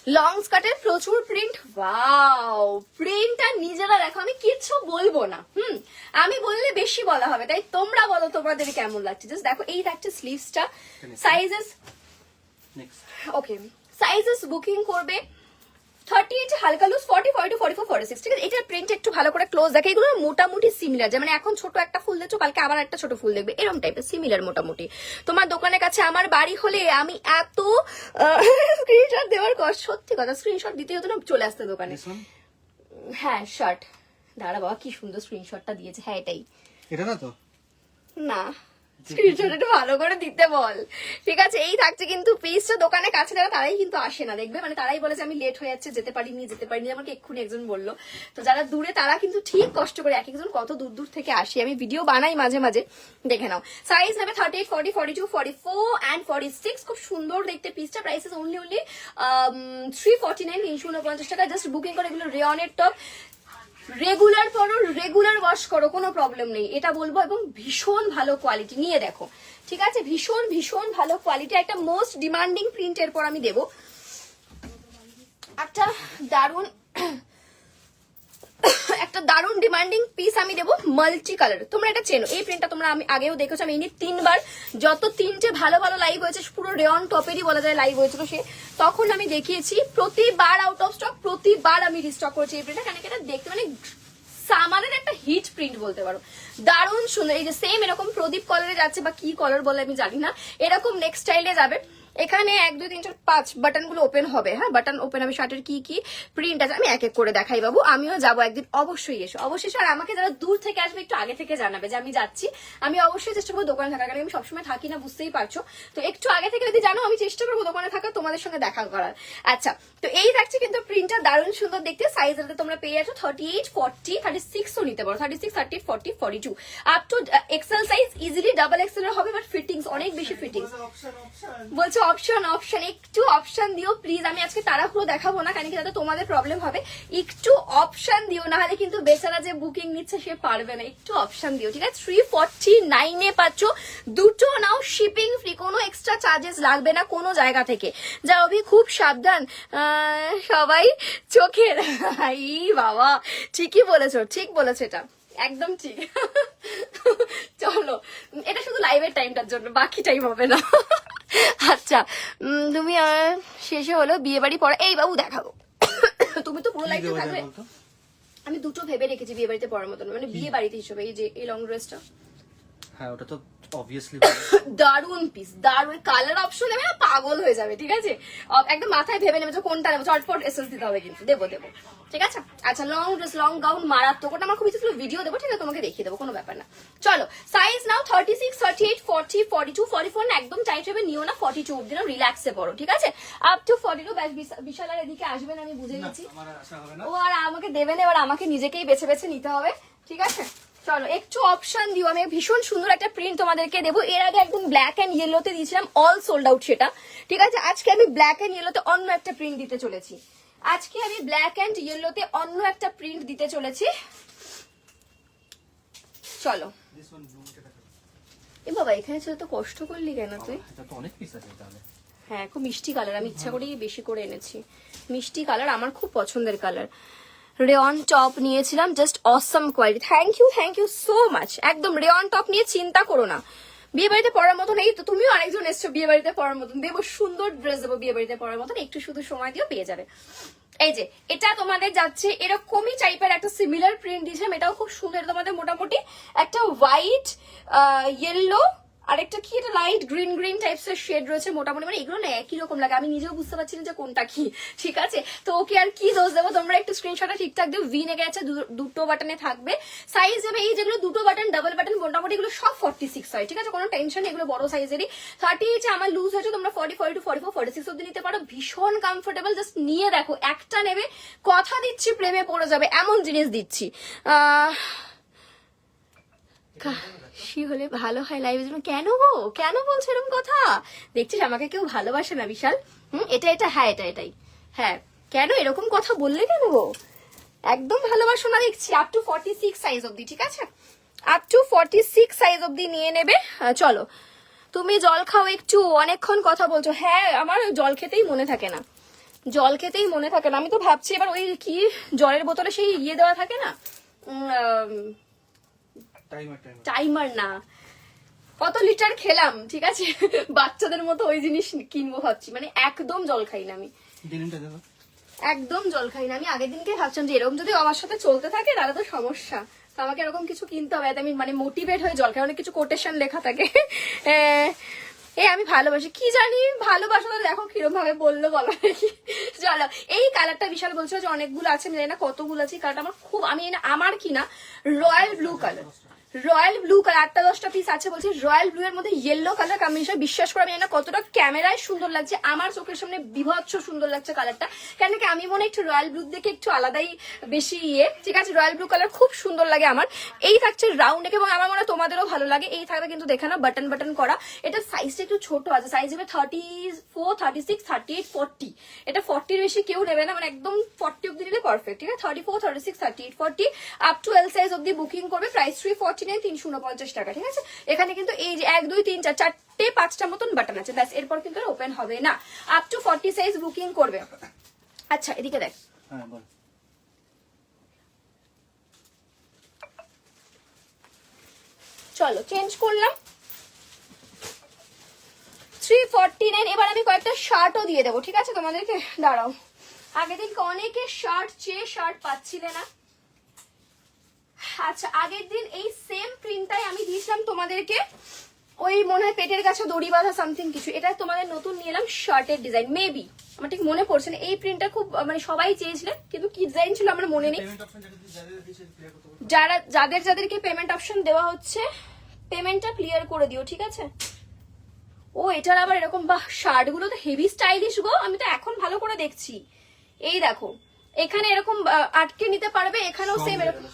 লং স্কার্টের প্রচুর প্রিন্ট, ওয়াও, প্রিন্টটা নিজেরা দেখো, আমি কিচ্ছু বলবো না, আমি বললে বেশি বলা হবে, তাই তোমরা বলো তোমাদের কেমন লাগছে। জাস্ট দেখো, এই থাকছে স্লিভসটা, সাইজেস ওকে, সাইজেস বুকিং করবে 38 হালকা লুজ, 40, 42, 44, 46, ঠিক আছে। এটার প্রিন্ট একটু ভালো করে ক্লোজ দেখে, এগুলো মোটামুটি সিমিলার, যেমন এখন ছোট একটা ফুল দেখছো, কালকে আবার একটা ছোট ফুল দেখবে, এরকম টাইপের সিমিলার মোটামুটি। তোমার দোকানের কাছে আমার বাড়ি হলে আমি এত স্ক্রিনশট দেওয়ার কষ্ট, সত্যি কথা, স্ক্রিনশট দিতে হতো না, চলে আসতে দোকানে। This one? হ্যাঁ শার্ট, দাঁড়া বাবা কি সুন্দর স্ক্রিনশটটা দিয়েছে, হ্যাঁ এটাই এটা না তো? না, স্ক্রিনশট একটু ভালো করে দিতে বল, ঠিক আছে। এই থাকছে কিন্তু পিসটা, দোকানে কাছে যারা তারাই কিন্তু আসে না, দেখবে, মানে তারাই বলে যে আমি লেট হয়ে যাচ্ছে, যেতে পারিনি, আমাকে এক্ষুনি একজন বললো। তো যারা দূরে তারা কিন্তু ঠিক কষ্ট করে, এক একজন কত দূর দূর থেকে আসে, আমি ভিডিও বানাই মাঝে মাঝে, দেখে নাও। সাইজ নেবে 38, 40, 42, 44 and 46, খুব সুন্দর দেখতে পিসটা। প্রাইসেস অনলি 349, 349 টাকা। জাস্ট বুকিং করে, এগুলো রেয়নের টপ, রেগুলার পরো, রেগুলার ওয়াশ করো, কোনো প্রবলেম নেই, এটা বলবো। এবং ভীষণ ভালো কোয়ালিটি, নিয়ে দেখো, ঠিক আছে, ভীষণ ভীষণ ভালো কোয়ালিটি। একটা মোস্ট ডিমান্ডিং প্রিন্টের পর আমি দেবো একটা দারুণ একটা দারুণ ডিমান্ডিং পিস আমি দেবো, মাল্টি কালার। তোমরা এটা চেনো, এই প্রিন্টটা তোমরা আমি আগেও দেখেছো, আমি ইনি 3 বার, যত 3টে ভালো ভালো লাইভ হয়েছে, পুরো রেয়ন টপেরই বলা যায় লাইভ হয়েছিল সে, তখন আমি দেখিয়েছি, প্রতিবার আউট অফ স্টক, প্রতিবার আমি রিস্টক করেছি এই প্রিন্টটা, কারণ এটা দেখতে মানে সামারের একটা হিট প্রিন্ট বলতে পারো, দারুণ সুন্দর। এই যে সেম এরকম প্রদীপ কালারে যাচ্ছে, বা কি কালার বলে আমি জানি না, এরকম নেক্সট স্টাইলে যাবে। এখানে 1, 2, 3, 4, 5 বাটন গুলো ওপেন হবে, হ্যাঁ বাটন ওপেন হবে। শার্টের কি কি প্রিন্ট আছে আমি এক এক করে দেখাই বাবু, আমিও যাবো একদিন, অবশ্যই এসো, অবশ্যই। আর আমাকে যারা দূর থেকে আসবে একটু আগে থেকে জানাবে যে আমি যাচ্ছি, আমি অবশ্যই চেষ্টা করবো দোকানে থাকার, কারণ আমি সবসময় থাকি না, বুঝতেই পারছো। তো একটু আগে থেকে যদি জানো, আমি চেষ্টা করবো দোকানে থাকা, তোমাদের সঙ্গে দেখা করার। আচ্ছা, তো এই থাকছে কিন্তু প্রিন্টটা দারুণ সুন্দর দেখতে। সাইজ তোমরা পেয়ে যাচ্ছ 38, 40, 36ও নিতে পারো, 36, 30, 40, 42 up to XL size, easily double XL এর হবে, বাট ফিটিংস অনেক বেশি ফিটিংস বলছো। অপশন একটু অপশন দিও প্লিজ, আমি আজকে তাড়াহুড়ো দেখাবো না, কারণ কি যাতে তোমাদের প্রবলেম হবে, একটু অপশন দিও, না হলে কিন্তু বেচারা যে বুকিং নিচ্ছে সে পারবে না, একটু অপশন দিও, ঠিক আছে। 349 এ পাচ্ছ, দুটো নাও, শিপিং ফ্রি, কোনো এক্সট্রা চার্জেস লাগবে না কোনো জায়গা থেকে। যা অভি খুব সাবধান, সবাই চোখের ই বাবা, ঠিকই বলেছো, ঠিক বলেছো, এটা একদম ঠিক। চলো, এটা শুধু লাইভের টাইমটার জন্য, বাকি টাইম হবে না। আচ্ছা, তুমি শেষে হলো বিয়ে বাড়ি পড়া, এই বাবু দেখাবো। তুমি তো পুরো লাইফে থাকবে। আমি দুটো ভেবে রেখেছি বিয়ে বাড়িতে পড়ার মতন, মানে বিয়ে বাড়িতে হিসেবে, এই যে এই লং ড্রেসটা, হ্যাঁ ওটা তো অবভিয়াসলি দারুন পিস, দারুন কালার অপশন দেবে না, পাগল হয়ে যাবে, ঠিক আছে। একদম মাথায় ভেবে নেবে যে কোনটা নেবো, চটপট এসএস দিতে হবে, কিন্তু দেবো, ঠিক আছে। আচ্ছা, লং ড্রেস, লং গাউন মারাত্মক, ওটা আমার খুব ইচ্ছে ছিল ভিডিও দেবো, ঠিক আছে, তোমাকে দেখিয়ে দেবো, কোনো ব্যাপার না। চলো, সাইজ নাও 36, 38, 40, 42, 44 না, একদম টাইট হবে, নিও না, 42 অব্দি নাও, রিল্যাক্সে পড়ো, ঠিক আছে। আপ টু 42, বিশাল আর এদিকে আসবেন, আমি বুঝে নিচ্ছি, ও আর আমাকে দেবে না, এবার আমাকে নিজেকেই বেছে বেছে নিতে হবে, ঠিক আছে। চলো, একটু অপশন দিও, আমি ভীষণ সুন্দর একটা প্রিন্ট তোমাদেরকে দেবো। এর আগে একদম ব্ল্যাক এন্ড ইয়েলোতে দিয়েছিলাম, অল সোল্ড আউট সেটা, ঠিক আছে। আজকে আমি ব্ল্যাক এন্ড ইয়েলোতে অন্য একটা প্রিন্ট দিতে চলেছি, আজকে আমি ব্ল্যাক এন্ড ইয়েলোতে অন্য একটা প্রিন্ট দিতে চলেছি। চলো, এ বাবা, এখানে ছিল তো, কষ্ট করলি কেন তুই? অনেক পিস আছে তাহলে। হ্যাঁ, খুব মিষ্টি কালার, আমি ইচ্ছা করেই বেশি করে এনেছি, মিষ্টি কালার, আমার খুব পছন্দের কালার। রেয়ন টপ নিয়েছিলাম, just awesome quality, thank you so much. একদম রেয়ন টপ নিয়ে চিন্তা করো না, বিয়ে বাড়িতে পড়ার মতন, এই তো তুমিও আরেকজন এসছো বিয়ে বাড়িতে পড়ার মতন, দেবো সুন্দর ড্রেস, দেবো বিয়ে বাড়িতে পড়ার মতন, একটু শুধু সময় দিও, পেয়ে যাবে। এই যে এটা তোমাদের যাচ্ছে এরকমই টাইপের একটা সিমিলার প্রিন্ট দিয়েছিলাম, এটাও খুব সুন্দর, তোমাদের মোটামুটি একটা হোয়াইট, ইয়েলো, আরেকটা কি, এটা লাইট গ্রিন গ্রিন টাইপস এর শেড রয়েছে মোটামুটি, মানে এগুলো না একই রকম লাগে, আমি নিজেও বুঝতে পারছি না যে কোনটা কি, ঠিক আছে। তো ওকে আর কি দোষ দেবো, তোমরা একটু স্ক্রিনশটটা ঠিকঠাক দিও। ভি নেকে আছে, দুটো বাটনে থাকবে, সাইজ যাবে এই যেগুলো দুটো বাটন, ডাবল বাটন, মোটামুটি এগুলো সব 46 হয়, ঠিক আছে, কোনো টেনশন নেই, এগুলো বড় সাইজেরই। 30 আমার লুজ হয়েছে, তোমরা 40, 42, 44, 46 অব্দি নিতে পারো, ভীষণ কমফোর্টেবল, জাস্ট নিয়ে দেখো, একটা নেবে, কথা দিচ্ছি প্রেমে পড়ে যাবে, এমন জিনিস দিচ্ছি। সি হলে ভালো হয় লাইভের জন্য, কেন গো, কেন বলছো এরকম কথা? দেখছিস আমাকে কেউ ভালোবাসে না বিশাল, এটা হ্যাঁ, এটাই, হ্যাঁ, কেন এরকম কথা বললে কেন গো? একদম ভালোবাসো না দেখছি। আপ টু 46 সাইজ অব্দি, ঠিক আছে, আপ টু 46 সাইজ অব্দি নিয়ে নেবে। চলো, তুমি জল খাও, একটু অনেকক্ষণ কথা বলছো। হ্যাঁ, আমার জল খেতেই মনে থাকে না, আমি তো ভাবছি এবার ওই কি জলের বোতলে সেই ইয়ে দেওয়া থাকে না, টাইমার না, কত লিটার খেলাম, ঠিক আছে, বাচ্চাদের মতো ওই জিনিস কিনবো ভাবছি, মানে একদম জল খাই না আমি। একদম জল খাই না। আমি আগের দিনকে ভাবছিলাম যে এরকম যদি আমার সাথে চলতে থাকে তাহলে তো সমস্যা, তো আমাকে এরকম কিছু কিনতে হবে, আমি মানে মোটিভেট হয়ে জল খাই। অনেক কিছু কোটেশন লেখা থাকে আমি ভালোবাসি, কি জানি ভালোবাসা তো দেখো কিরকম ভাবে বললো বলো দেখি। চলো, এই কালারটা বিশাল বলছিল যে অনেকগুলো আছে, আমি জানি না কতগুলো আছে। কালারটা আমার খুব, আমি আমার কিনা royal blue colour, royal blue colour 8-10টা পিস আছে বলছি। রয়্যাল ব্লু এর মধ্যে ইয়েলো কালার কম্বিনেশন, বিশ্বাস করে আমি জানি না কতটা ক্যামেরায় সুন্দর লাগছে, আমার চোখের সামনে বিভৎস সুন্দর লাগছে কালারটা। কেন কি আমি মনে একটু রয়্যাল ব্লু দেখে একটু আলাদাই বেশি ঠিক আছে। রয়্যাল ব্লু কালার খুব সুন্দর লাগে আমার। এই থাকছে রাউন্ড নেক এবং আমার মনে হয় তোমাদেরও ভালো লাগে। এই থাকবে কিন্তু দেখে না বাটন বাটন করা, এটা সাইজটা একটু ছোট আছে, সাইজ হবে 34, 36, 38, 40। এটা 40-র বেশি কেউ নেবে না, মানে একদম 40 অব্দি নিলে পারফেক্ট, ঠিক আছে। 34, 36, 38, 40 আপ টু এল সাইজ অব্দি বুকিং করবে। প্রাইস 349, 349 টাকা, ঠিক আছে। এখানে কিন্তু এই যে 1, 2, 3, 4, 4টে 5টা মতন বাটন আছে, ব্যাস, এরপর কিন্তু ওপেন হবে না। আপ টু 40 সাইজ বুকিং করবে। আচ্ছা এদিকে দেখ, হ্যাঁ বল। চলো চেঞ্জ করলাম 349। এবার আমি কয়েকটা শার্টও দিয়ে দেবো, ঠিক আছে তোমাদেরকে। দাঁড়াও, আগের দিন অনেকে শার্ট চেয়ে শার্ট পাচ্ছিলে না। আচ্ছা, আগের দিন এই সেম প্রিন্টটাই আমি দিয়েছিলাম তোমাদেরকে, ওই মনে হয় পেটের কাছে দড়ি বাঁধা সামথিং কিছু। এটা তোমাদের নতুন নিয়ে এলাম শার্টের ডিজাইন, মেবি আমার ঠিক মনে পড়ছে না। এই প্রিন্টটা খুব মানে সবাই চেয়েছিলেন, কিন্তু কি ডিজাইন ছিল আমার মনে নেই। যাদেরকে পেমেন্ট অপশন দেওয়া হচ্ছে, পেমেন্টটা ক্লিয়ার করে দিও, ঠিক আছে। ও এটার আবার এরকম, বাহ, শার্ট গুলো তো হেভি স্টাইলিশ গো, আমি তো এখন ভালো করে দেখছি। এই দেখো, এখানে এরকম আটকে নিতে পারবে, এখানেও সেম এরকম,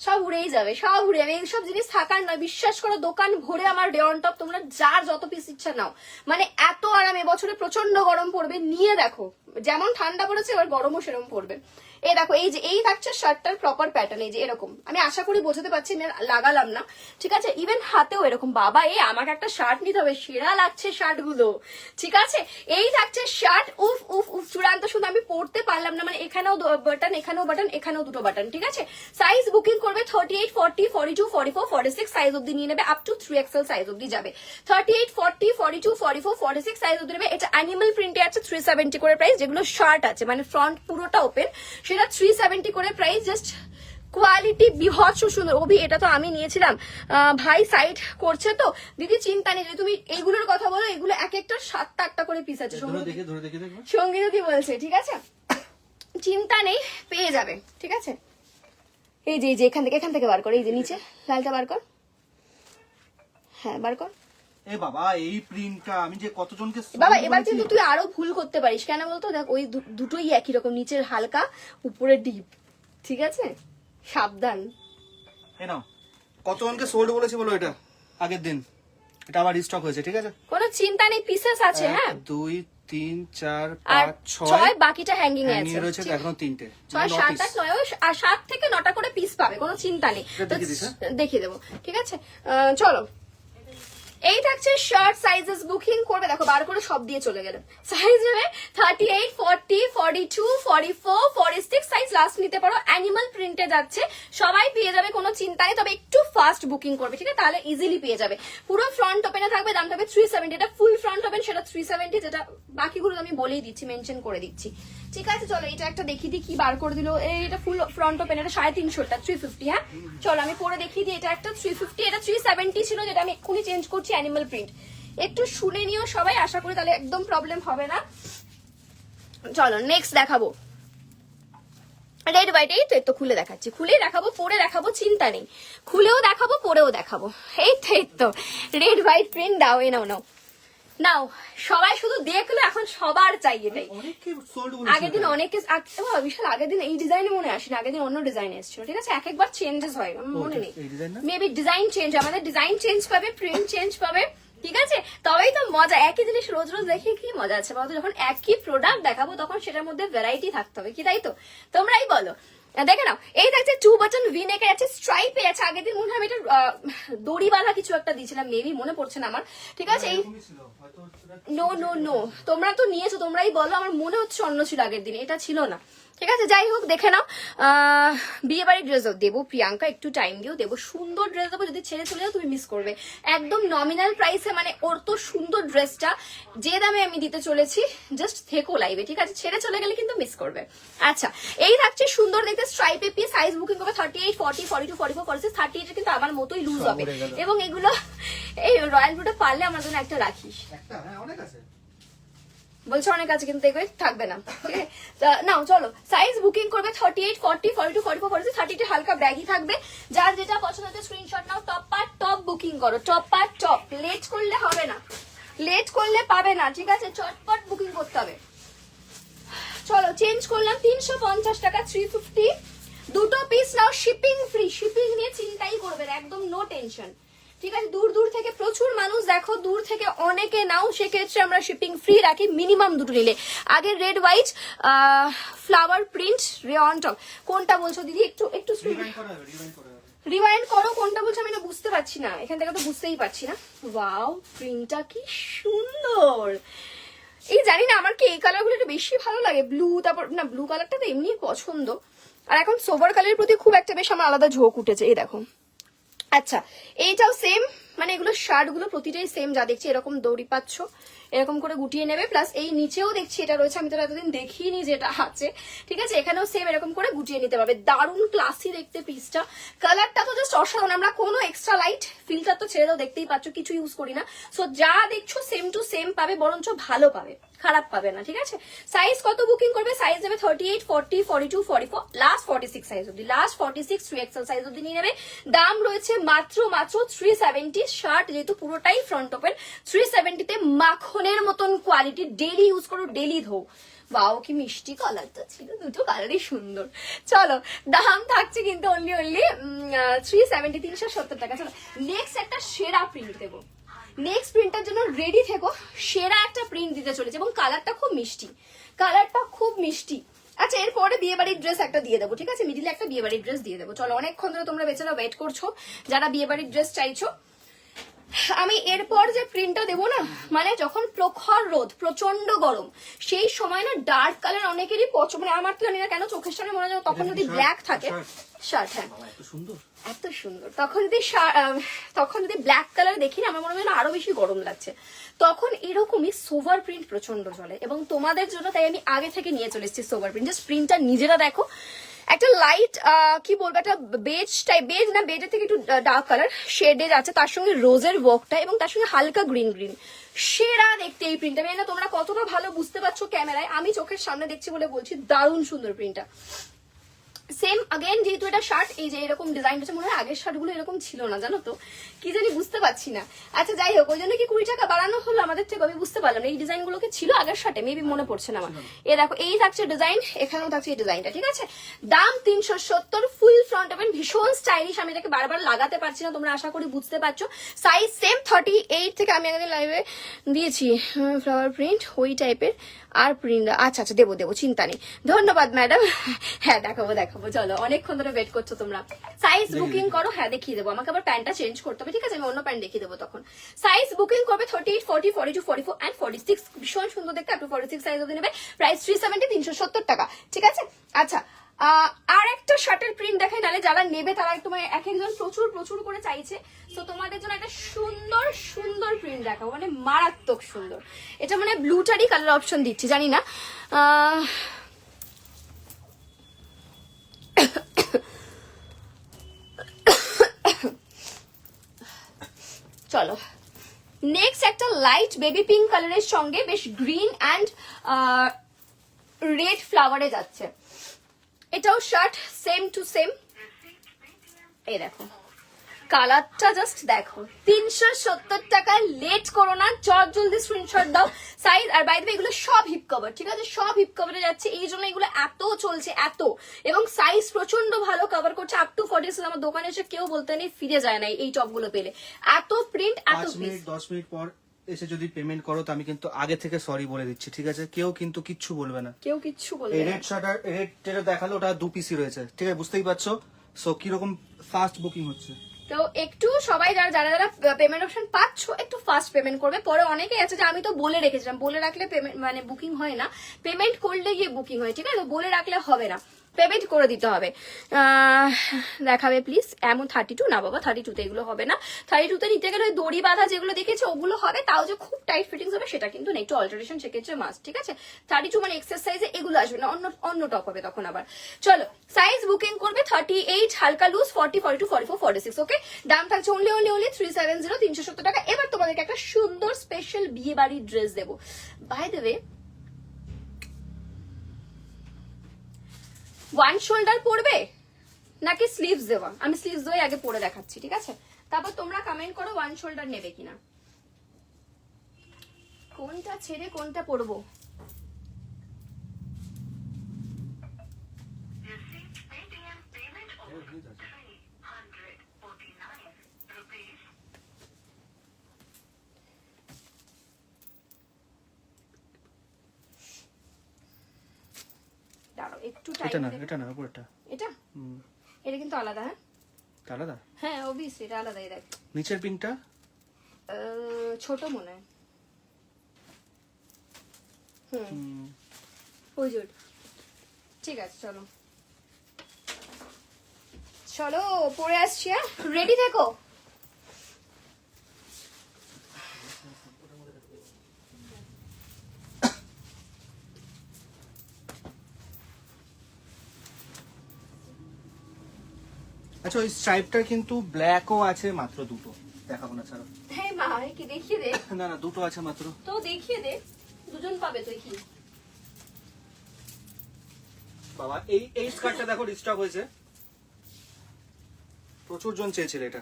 সব উড়েই যাবে, সব উড়ে যাবে। এইসব জিনিস থাকার নয়, বিশ্বাস করো দোকান ভরে আমার ডেওয়ান টপ, তোমরা যার যত পিস ইচ্ছা নাও, মানে এত আরাম। এবছরে প্রচন্ড গরম পড়বে, নিয়ে দেখো, যেমন ঠান্ডা পড়েছে এবার গরমও সেরকম পড়বে। এই দেখো, এই যে এই থাকছে শার্টটার প্রপার প্যাটার্ন, এই যে এরকম, আমি আশা করি বোঝাতে পারছি, আমি লাগালাম না, ঠিক আছে। ইভেন হাতেও এরকম, বাবা আমাকে একটা শার্ট নিতে হবে, সেরা লাগছে শার্ট গুলো, ঠিক আছে। এই থাকছে শার্ট, উফ উফ উফ, চূড়ান্ত শুধু আমি পড়তে পারলাম না, মানে এখানেও বাটন, এখানেও বাটন, এখানেও দুটো বাটন, ঠিক আছে। সাইজ বুকিং করবে 38, 40, 42, 44, 46 সাইজ অব্দি নিয়ে নেবে, আপ টু 3XL সাইজ অব্দি যাবে। 38, 40, 42, 44, 46 সাইজ অব্দি নেবে। এটা অ্যানিমাল প্রিন্টে আছে, 370 করে প্রাইস। যেগুলো শার্ট আছে মানে ফ্রন্ট পুরোটা ওপেন, সেটা 370 করে প্রাইস। জাস্ট কোয়ালিটি বিভৎস সুন্দর। অভি, এটা তো আমি নিয়েছিলাম, ভাই সাইড করছে তো দিদি, চিন্তা নেই, তুমি এইগুলোর কথা বলো, এগুলো এক একটা 7টা করে পিস আছে, সঙ্গীতি বলছে, ঠিক আছে, চিন্তা নেই, পেয়ে যাবে, ঠিক আছে। এই যে এখান থেকে বার কর, এই যে নিচে লালটা বার কর, হ্যাঁ বার কর। এ বাবা, এই প্রিন্টটা আমি যে কতজনকে বাবা, এবার কিন্তু তুই আরো ভুল করতে পারিস, কেন বলতো, দেখ ওই দুটোই একই রকম, নিচের হালকা উপরে ডিপ, ঠিক আছে, সাবধান। এ নাও, কতজনকে সোল্ড বলেছি বলো এটা আগের দিন, এটা আবার রিস্টক হয়েছে, ঠিক আছে। কোনো চিন্তা নেই, পিসেস আছে, হ্যাঁ 2, 3, 4, আর 5, 6, বাকিটা হ্যাঙ্গিং এ আছে, রয়েছে এখনো 3টে, 6, 7, 8, 9 আর 7 থেকে 9টা করে পিস পাবে, কোনো চিন্তা নেই, দেখিয়ে দেবো, ঠিক আছে। চলো, এই থাকছে শার্ট সাইজেস বুকিং করবে, দেখো বার করে সব দিয়ে চলে গেলেন। সাইজ হবে 38, 40, 42, 44, 46 সাইজ লাস্ট নিতে পারো। অ্যানিমাল প্রিন্টে যাচ্ছে, সবাই পেয়ে যাবে, কোনো চিন্তা নেই, তবে একটু ফাস্ট বুকিং করবে, ঠিক আছে, তাহলে ইজিলি পেয়ে যাবে। পুরো ফ্রন্ট ওপেনে থাকবে, দাম থাকবে 370। এটা ফুল ফ্রন্ট ওপেন, সেটা 370, যেটা বাকিগুলো আমি বলেই দিচ্ছি, মেনশন করে দিচ্ছি, ঠিক আছে। চলো, এটা একটা দেখিয়ে দিই কি বার করে দিল। এটা ফুল ফ্রন্ট ওপেন, এটা 350টা 350, হ্যাঁ চলো আমি পরে দেখিয়ে দিই। এটা একটা 350, এটা 370 ছিল, যেটা আমি এক্ষুনি চেঞ্জ করছি অ্যানিমাল প্রিন্ট। একটু শুনে নিও সবাই, আশা করি তাহলে একদম প্রবলেম হবে না। চলো নেক্সট দেখাবো রেড হোয়াইট। এই তো একটু খুলে দেখাচ্ছি, খুলে দেখাবো, পরে দেখাবো, চিন্তা নেই, খুলেও দেখাবো পরেও দেখাবো। এই তো রেড হোয়াইট প্রিন্ট, দাও এ নাও নাও, সবাই শুধু দেখলো, এখন সবার চাই এটাই। আগের দিন অনেকে বিশাল, আগের দিন এই ডিজাইনে মনে আসেনি, আগের দিন অন্য ডিজাইন এসেছিল, ঠিক আছে, এক একবার চেঞ্জেস হয়, মনে নেই, মেবি ডিজাইন চেঞ্জ, আমাদের ডিজাইন চেঞ্জ পাবে, প্রিন্ট চেঞ্জ পাবে, ঠিক আছে। তবেই তো মজা, একই জিনিস রোজ রোজ দেখে কি মজা আছে বলতো, যখন একই প্রোডাক্ট দেখাবো তখন সেটার মধ্যে ভ্যারাইটি থাকতে হবে, কি তাই তো, তোমরাই বলো। দেখে নাও, এই থাকছে 2 বাটন ভি নেক আছে, স্ট্রাইপে আছে। আগের দিন মনে হয় এটা দড়ি বাঁধা কিছু একটা দিয়েছিলাম, মেবি মনে পড়ছে না আমার, ঠিক আছে। এই নো তোমরা তো নিয়েছো, তোমরাই বলো, আমার মনে হচ্ছে অন্য ছিল আগের দিন, এটা ছিল না, ঠিক আছে, যাই হোক দেখে নাও। বিয়ে বাড়ির ড্রেস দেবো প্রিয়াঙ্কা, একটু টাইম দিও, দেবো সুন্দর ড্রেস দেবো। যদি ছেড়ে চলে যাও তুমি মিস করবে। একদম নমিনাল প্রাইসে, মানে ওর তো সুন্দর ড্রেসটা যে দামে আমি দিতে চলেছি, জাস্ট থেকো লাইভে, ঠিক আছে? ছেড়ে চলে গেলে কিন্তু মিস করবে। আচ্ছা, এই থাকছে সুন্দর দেখতে স্ট্রাইপে পিস, সাইজ বুকিং করবে 38, 40, 42, 44, 46, 38 কিন্তু আমার মতোই লুজ হবে। এবং এগুলো এই রয়্যাল ব্লুটা পারলে আমার জন্য একটা রাখিস। অনেক আছে বলছে অনেক আছে, কিন্তু এগুলো থাকবে না, ঠিক আছে? নাও চলো, সাইজ বুকিং করবে 38, 40, 42, 44, 46, 30 হালকা ব্যাগই থাকবে। যার যেটা পছন্দ হচ্ছে স্ক্রিনশট নাও, টপ পার টপ বুকিং করো, টপ পার টপ। লেট করলে হবে না, লেট করলে পাবে না, ঠিক আছে? চটপট বুকিং করতে হবে। চলো চেঞ্জ করলাম, 350 টাকা, 350। দুটো পিস নাও, শিপিং ফ্রি, শিপিং নিয়ে চিন্তাই করবে না, একদম নো টেনশন, ঠিক আছে? দূর দূর থেকে প্রচুর মানুষ দেখো, দূর থেকে অনেকে নাও, সেক্ষেত্রে আমরা শিপিং ফ্রি রাখি মিনিমাম দুটো নিলে। আগে red white flower print rayon top, কোনটা বলছো দিদি? একটু একটু রিমাইন্ড করো কোনটা বলছো, আমি না বুঝতে পারছি না, এখান থেকে তো বুঝতেই পারছি না। ওয়াও, প্রিন্টটা কি সুন্দর! এই জানি না আমার কি এই কালার গুলো একটু বেশি ভালো লাগে, ব্লু, তারপর না ব্লু কালারটা তো এমনি পছন্দ, আর এখন সোবার কালারের প্রতি খুব একটা বেশ আমার আলাদা ঝোঁক উঠেছে, এই দেখো। আচ্ছা, এইটাও সেম, মানে এগুলো শার্ট গুলো প্রতিটাই সেম, যা দেখছি এরকম দড়ি পাচ্ছ, এরকম করে গুটিয়ে নেবে। প্লাস এই নিচেও দেখছি এটা রয়েছে, আমি তো এতদিন দেখিনি যেটা আছে, ঠিক আছে? এখানেও সেম এরকম করে গুটিয়ে নিতে পারবে। দারুণ ক্লাসি দেখতে পিসটা, কালারটা তো জাস্ট অসাধারণ। আমরা কোনো এক্সট্রা লাইট ফিল্টার তো ছেড়ে দাও, দেখতেই পাচ্ছ কিছু ইউজ করি না। সো যা দেখছো সেম টু সেম পাবে, বরঞ্চ ভালো পাবে, খারাপ পাবে না, ঠিক আছে? সাইজ কত বুকিং করবে? সাইজ দেবে 38, 40, 42, 44, লাস্ট 46 সাইজ অব্দি, লাস্ট 46 3XL সাইজ অব্দি নিয়ে নেবে। দাম রয়েছে মাত্র 370। শার্ট যেহেতু পুরোটাই ফ্রন্ট ওপেন, 370 তে মাখনের মতন কোয়ালিটি, ডেলি ইউজ করো, ডেলি ধো। বাও, কি মিষ্টি কালারটা ছিল, দুটো কালারই সুন্দর। চলো, দাম থাকছে কিন্তু অনলি 370, 370 টাকা। চলো নেক্সট একটা সেরা প্রিন্ট দেবো, নেক্সট প্রিন্টার জন্য রেডি থেকো। সেরা একটা প্রিন্ট দিতে চলেছে এবং কালারটা খুব মিষ্টি, কালারটা খুব মিষ্টি। আচ্ছা, এরপরে বিয়ে বাড়ির ড্রেস একটা দিয়ে দেবো, ঠিক আছে? মিডিলে একটা বিয়ে বাড়ির ড্রেস দিয়ে দেবো। চলো, অনেকক্ষণ ধরে তোমরা বেচারা ওয়েট করছো যারা বিয়ে বাড়ির ড্রেস চাইছো। আমি এরপর যে প্রিন্টটা দেবো না, মানে যখন প্রখর রোদ, প্রচন্ড গরম, সেই সময় না ডার্ক কালার অনেকেরই পছন্দ, মানে আমার তো জানি না কেন চোখের সামনে মনে হয় তখন যদি ব্ল্যাক থাকে শার্ট, হ্যাঁ এত সুন্দর, তখন যদি ব্ল্যাক কালার দেখি না, আমার মনে হয় না আরো বেশি গরম লাগছে। তখন এরকমই সোভার প্রিন্ট প্রচন্ড চলে, এবং তোমাদের জন্য তাই আমি আগে থেকে নিয়ে চলে এসেছি সোভার প্রিন্ট। জাস্ট প্রিন্টটা নিজেরা দেখো, একটা লাইট কি বলবো, একটা বেজ টাইপ, বেজ না বেজের থেকে একটু ডার্ক কালার শেডেড আছে, তার সঙ্গে রোজের ওয়ার্কটা, এবং তার সঙ্গে হালকা গ্রিন গ্রিন, সেরা দেখতে এই প্রিন্টটা। আমি না তোমরা কতটা ভালো বুঝতে পারছো ক্যামেরায়, আমি চোখের সামনে দেখছি বলে বলছি, দারুণ সুন্দর প্রিন্টটা। সেম আগেন, যেহেতু এটা শার্ট, এই যে এরকম ডিজাইন আছে, মনে হয় আগের শার্ট গুলো এরকম ছিল না, জানো তো, কি জানি বুঝতে পারছি না। আচ্ছা যাই হোক, ওই জন্য কি 20 টাকা বাড়ানো হলো আমাদের থেকে, আমি বুঝতে পারলাম না। এই ডিজাইন গুলোকে ছিল আগের শার্টে, মেবি মনে পড়ছে না আমার। এ দেখো, এই থাকছে ডিজাইন, এখানেও থাকছে এই ডিজাইনটা, ঠিক আছে? দাম 370, ফুল ফ্রন্ট ওপেন, ভীষণ স্টাইলিশ। আমি এটাকে বারবার লাগাতে পারছি না, তোমরা আশা করি বুঝতে পারছো। সাইজ সেম 38 থেকে, আমি আগে লাইভে দিয়েছি ফ্লাওয়ার প্রিন্ট ওই টাইপের, আর প্রিন্ট আচ্ছা আচ্ছা দেবো দেবো, চিন্তা নেই, ধন্যবাদ ম্যাডাম। হ্যাঁ দেখাবো দেখাবো, চলো অনেকক্ষণ ধরে ওয়েট করছো তোমরা। সাইজ বুকিং করো, হ্যাঁ দেখিয়ে দেবো, আমাকে আবার প্যান্টটা চেঞ্জ করতে হবে, ঠিক আছে? আমি অন্য প্যান্ট দেখিয়ে দেবো তখন। সাইজ বুকিং করবে 38, 40, 42, 44 and 46, ভীষণ সুন্দর দেখতে, আপনি 46 সাইজ অবধি নেবে। প্রাইস 370, 370 টাকা, ঠিক আছে? আচ্ছা, আর একটা শার্টের প্রিন্ট দেখাই, নাহলে যারা নেবে তারা তোমার এক একজন প্রচুর প্রচুর করে চাইছে। তো তোমাদের জন্য একটা সুন্দর সুন্দর প্রিন্ট দেখাবো, মানে মারাত্মক সুন্দর। এটা মানে ব্লুটারই কালার অপশন দিচ্ছি, জানি না। চলো নেক্সট একটা লাইট বেবি পিঙ্ক কালারের সঙ্গে বেশ গ্রিন অ্যান্ড রেড ফ্লাওয়ারে যাচ্ছে। এটাও শার্ট সেম টু সেম, এই দেখো কালারটা জাস্ট দেখো। 370 টাকা, লেট করো না, চট জলদি স্ক্রিনশট দাও। সাইজ, আর বাই দ্য ওয়ে এগুলো সব হিপ কভার, ঠিক আছে? সব হিপ কভারে যাচ্ছে, এই জন্য এগুলো এত চলছে এত, এবং সাইজ প্রচন্ড ভালো কভার করছে, আপ টু 46। আমার দোকানে এসে কেউ বলতে নেই ফিরে যায় না এই টপ গুলো পেলে, এত প্রিন্ট, এত 10 মিনিট পর এসে যদি পেমেন্ট করো তো আমি কিন্তু আগে থেকে সরি বলে দিচ্ছি, ঠিক আছে? কেউ কিন্তু কিচ্ছু বলবে না, কেউ কিচ্ছু বলবে এই না। রেড শার্ট আর রেড যেটা দেখালো ওটা 2 পিসই রয়েছে, ঠিক আছে? বুঝতেই পারছো। সো কিরকম ফাস্ট বুকিং হচ্ছে। তো একটু সবাই যারা যারা যারা পেমেন্ট অপশন পাচ্ছ একটু ফাস্ট পেমেন্ট করবে। পরে অনেকেই আছে যে আমি তো বলে রেখেছিলাম, বলে রাখলে পেমেন্ট মানে বুকিং হয় না, পেমেন্ট করলে গিয়ে বুকিং হয়, ঠিক আছে? বলে রাখলে হবে না, পেমেন্ট করে দিতে হবে। দেখাবে প্লিজ। এমন 32 না বাবা, 32তে এগুলো হবে না। 32তে নিতে গেলে ওই দড়ি বাঁধা যেগুলো দেখেছে ওগুলো হবে, তাও যে খুব টাইট ফিটিংস হবে সেটা কিন্তু না, একটু অল্টারেশন সেক্ষেত্রে মাস্ট, ঠিক আছে? 32 মানে এক্সারসাইজে এগুলো আসবে না, অন্য অন্য টপ হবে তখন আবার। চলো সাইজ বুকিং করবে 38 হালকা লুজ, 40, 42, 44, 46, ওকে? দাম থাকছে অনলি 370, 370 টাকা। এবার তোমাদেরকে একটা সুন্দর স্পেশাল বিয়ে বাড়ির ড্রেস দেবো। By the way, one shoulder পড়বে নাকি স্লিভস দেওয়া? আমি স্লিভস দিয়ে আগে পরে দেখাচ্ছি, ঠিক আছে? তারপর তোমরা কমেন্ট করো ওয়ান শোল্ডার নেবে কিনা, কোনটা ছেড়ে কোনটা পরবো। দাঁড়াও একটু টাইম। এটা না উপরটা, এটা এটা কিন্তু আলাদা। হ্যাঁ আলাদা, হ্যাঁ অবভিয়াসলি এটা আলাদাই। দেখ নিচের পিনটা ছোট মনে হয়। ওই জোর। ঠিক আছে চলো চলো পরে আসছি। হ্যাঁ রেডি থেকো। আচ্ছা ওই স্ট্রাইপটার কিন্তু ব্ল্যাকও আছে, মাত্র দুটো, দেখাবো না ছাড়ো। হ্যাঁ মা কি দেখিয়ে দে। না না দুটো আছে মাত্র। তো দেখিয়ে দে, দুজন পাবে তুই কি। বাবা এই এই স্কার্টটা দেখো রিস্টক হয়েছে, প্রচুর জন চেয়েছিল এটা।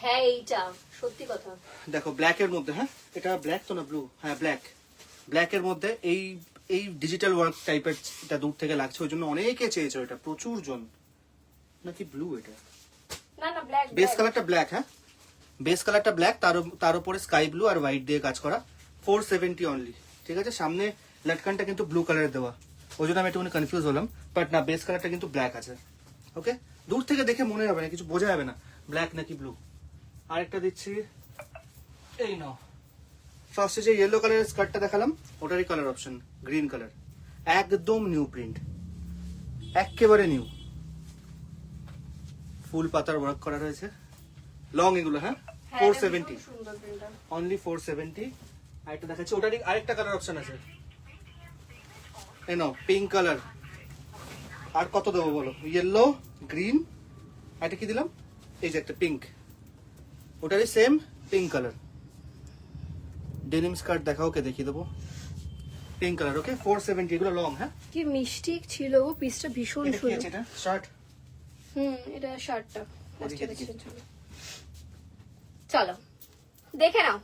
হ্যাঁ এইটা সত্যি কথা। দেখো ব্ল্যাক এর মধ্যে, হ্যাঁ এটা ব্ল্যাক তো না ব্লু, হ্যাঁ ব্ল্যাক, ব্ল্যাক এর মধ্যে এই এই ডিজিটাল ওয়ার্ক টাইপের, এটা দূর থেকে লাগছে ওই জন্য অনেকে চেয়েছে এটা, প্রচুর জন। নাকি ব্লু এটা? না না ব্ল্যাক। বেস কালারটা ব্ল্যাক, হ্যাঁ বেস কালারটা ব্ল্যাক, তার উপরে স্কাই ব্লু আর হোয়াইট দিয়ে কাজ করা, 470 অনলি, ঠিক আছে? সামনে লটকানটা কিন্তু ব্লু কালারের দেওয়া, ওই জন্য আমি একটু কনফিউজ হলাম, বাট না বেস কালারটা কিন্তু ব্ল্যাক আছে, ওকে? দূর থেকে দেখে মনে হবে না, কিছু বোঝা যাবে না ব্ল্যাক নাকি ব্লু। আরেকটা দিচ্ছি, এই নাও। ফার্স্টে যে ইয়েলো কালারের স্কার্টটা দেখালাম ওটারই কালার অপশন গ্রিন কালার, একদম নিউ প্রিন্ট, একেবারে নিউ, ফুল পাতার ওয়ার্ক করা রয়েছে, লং এগুলো, হ্যাঁ 470 অনলি 470। আরেকটা দেখাচ্ছি, ওটারই আরেকটা কালার অপশন আছে, এই নাও পিঙ্ক কালার। আর কত দেবো বলো? ইয়েলো, গ্রিন, এটা কি দিলাম, এই যে একটা পিঙ্ক, ওটারই same pink colour. Denim skirt দেখাও, ওকে দেখিয়ে দেবো, পিঙ্ক কালার, ওকে 470, এগুলো লং। হ্যাঁ কি মিষ্টি ছিল গো, পিসটা ভীষণ এটা কি সুন্দর। আছে? এটা শার্ট, এটা শার্টটা। ওদিকে দেখি। চলো দেখে নাও,